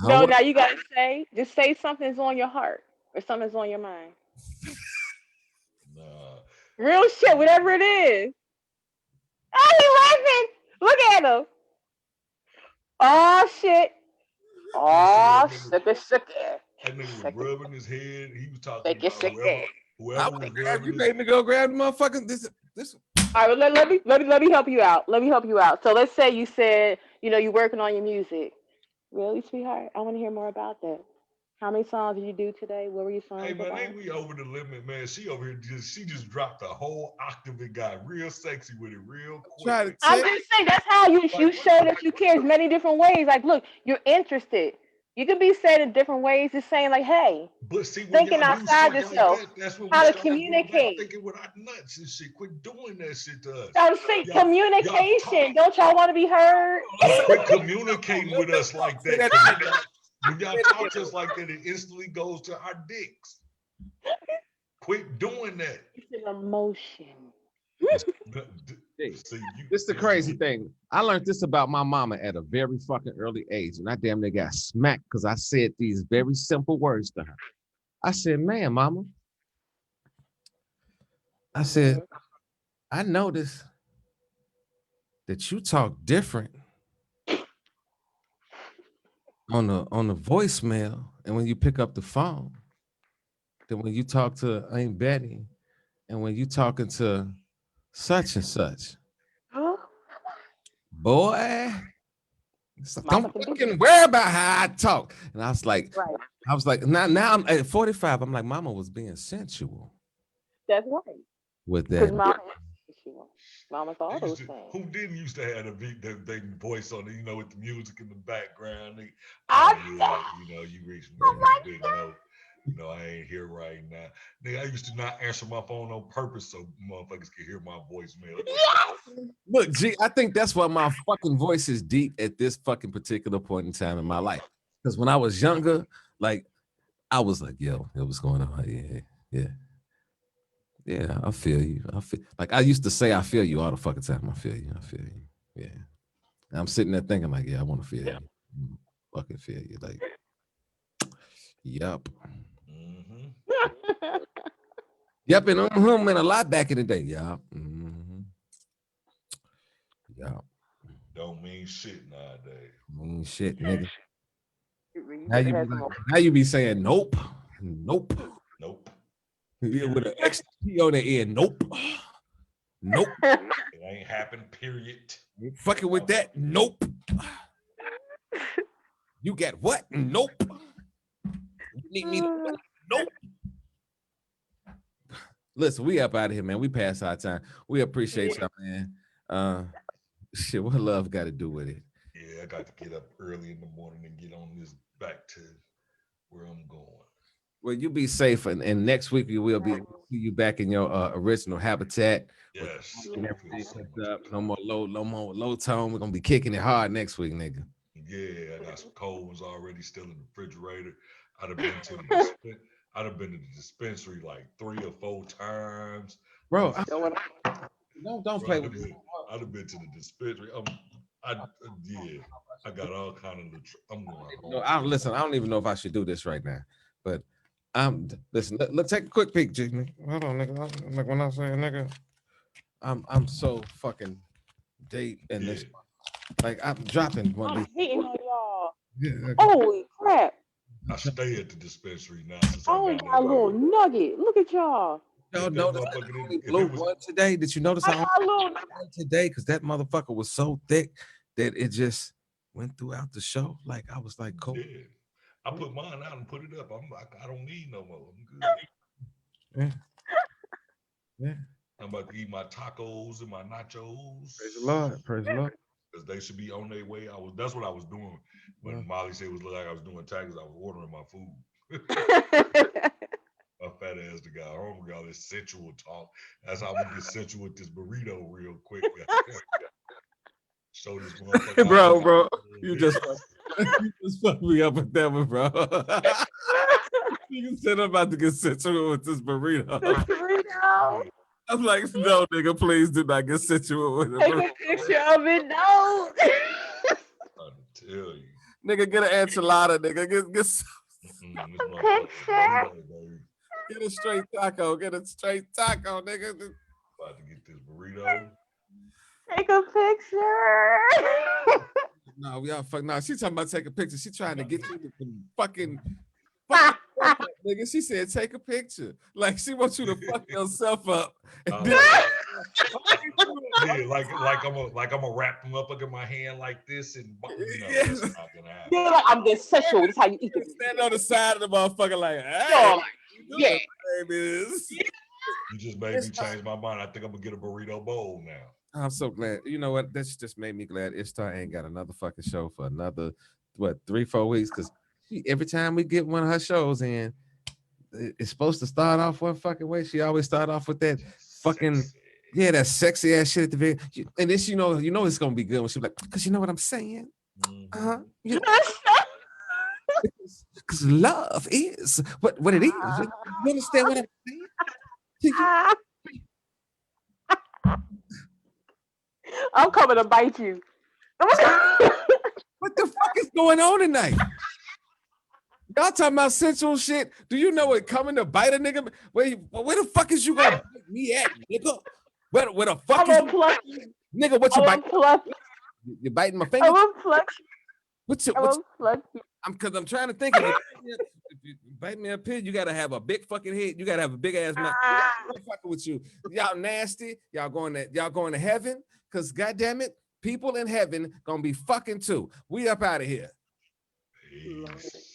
No, now you gotta just say something's on your heart or something's on your mind. Nah. Real shit, whatever it is. Oh, he laughing. Look at him. Oh shit. Oh, sick. That nigga was rubbing his head. He was talking about whoever was rubbing you made me go grab the motherfucking this. All right, let me help you out. So let's say you said, you're working on your music. Really, sweetheart? I want to hear more about that. How many songs did you do today? What were your songs about? Hey, man, about? ain't we over the limit, man? She over here she just dropped a whole octave and got real sexy with it real quick. I'm just saying, that's how you show that you care in many different ways. Like, look, you're interested. You can be said in different ways, just saying like, hey, but see, thinking outside yourself, like that's when how to communicate. Thinking with our nuts and shit. Quit doing that shit to us. I was saying communication. Don't y'all want to be heard? Quit communicating with us like that. When y'all talk to us like that, it instantly goes to our dicks. Quit doing that. It's an emotion. This is the crazy thing. I learned this about my mama at a very fucking early age, and I damn near got smacked because I said these very simple words to her. I said, man, mama. I said, I noticed that you talk different on the voicemail and when you pick up the phone than when you talk to Aunt Betty and when you talking to such and such. Huh? Boy, So Mama don't can do fucking worry about how I talk. And I was like, right. now I'm at 45. I'm like, Mama was being sensual That's right. with Because that. Mama's all They those used to, things. who didn't used to have the beat, the voice on it, with the music in the background. I, Yeah, you reached me oh for my that big note. I ain't here right now. Nigga, I used to not answer my phone on purpose so motherfuckers could hear my voicemail. yes. Look, G, I think that's why my fucking voice is deep at this fucking particular point in time in my life. Because when I was younger, like, I was like, yo, what's going on? Yeah. Yeah, I feel you. Like I used to say I feel you all the fucking time. I feel you. Yeah. And I'm sitting there thinking, like, yeah, I want to feel you. Fucking feel you. Like, yup. Mm-hmm. Yep, and meant a lot back in the day. Yup. Mm-hmm. Yup. Don't mean shit nowadays. Shit, nigga. You Now better you be have like, some more. now you be saying nope. Nope. Nope. Yeah, with an extra P on the end. Nope. Nope. It ain't happened, period. Ain't fucking with that. Nope. You got what? Nope. You need me to what? Nope. Listen, we up out of here, man. We passed our time. We appreciate y'all, man. Shit, what love got to do with it? Yeah, I got to get up early in the morning and get on this back to where I'm going. Well, you be safe, and next week we will be see you back in your original habitat. Yes. And everything comes up. No more low tone. We're gonna be kicking it hard next week, nigga. Yeah, I got some cold ones already still in the refrigerator. I'd have been to the dispensary like 3 or 4 times. Bro, don't play with me. I'd have been to the dispensary. Yeah, I got all kind of. I'm going home. No, listen. I don't even know if I should do this right now, but listen. Let's take a quick peek, Jiggy. Hold on, nigga. Like when I say nigga, I'm so fucking deep in this. Like I'm dropping one. I'm hating on y'all. Yeah, Holy crap. I stay at the dispensary now since I I only got got a little nugget. Look at y'all. Y'all If that notice motherfucker I didn't- only if it blew was- one today? Did you notice I I only got a little blew one today? Because that motherfucker was so thick that it just went throughout the show. Like I was like, cool. Yeah. I put mine out and put it up. I'm like, I don't need no more. I'm good. Yeah. I'm about to eat my tacos and my nachos. Praise the Lord. Praise the Lord. Because they should be on their way. That's what I was doing when Molly said it was like I was doing taxes. I was ordering my food. My fat ass to got home. We got this sensual talk. That's how we get sensual with this burrito real quick. Show this motherfucker. bro. You just fucked me up with that one, bro. You said I'm about to get sensual with this burrito. Burrito. I'm like, no, nigga, please do not get sensual with it. Take a picture of it, no. I tell you. Nigga, get an enchilada, nigga. Get a straight taco. Get a straight taco, nigga. About to get this burrito. Take a picture. No, we all fuck. No, she talking about take a picture. She trying to get you to fucking nigga. She said take a picture. Like she wants you to fuck yourself up. Yeah, like I'm gonna wrap them up, look at my hand like this, and that's not gonna happen. Yeah, like I'm just sexual. That's how you eat it. Stand on the side of the motherfucker like, hey, yeah. You just made me change my mind. I think I'm gonna get a burrito bowl now. I'm so glad. You know what? That's just made me glad Ishtar ain't got another fucking show for another 3-4 weeks. Because every time we get one of her shows in, it's supposed to start off one fucking way. She always start off with that fucking that sexy ass shit at the very. And then you know it's gonna be good when she's like, because you know what I'm saying. Because love is what it is. You understand what I'm saying? I'm coming to bite you. What the fuck is going on tonight? Y'all talking about sensual shit? Do you know it coming to bite a nigga? Where the fuck is you gonna bite me at, nigga? Where the fuck is you? Nigga, what you biting? You biting my finger? I'm gonna pluck you. I'm trying to think of it. If you bite me up here, you gotta have a big fucking head. You gotta have a big ass mouth. I'm fucking with you. Y'all nasty. Y'all going to heaven? Cause goddamn it, people in heaven gonna be fucking too. We up out of here. Peace.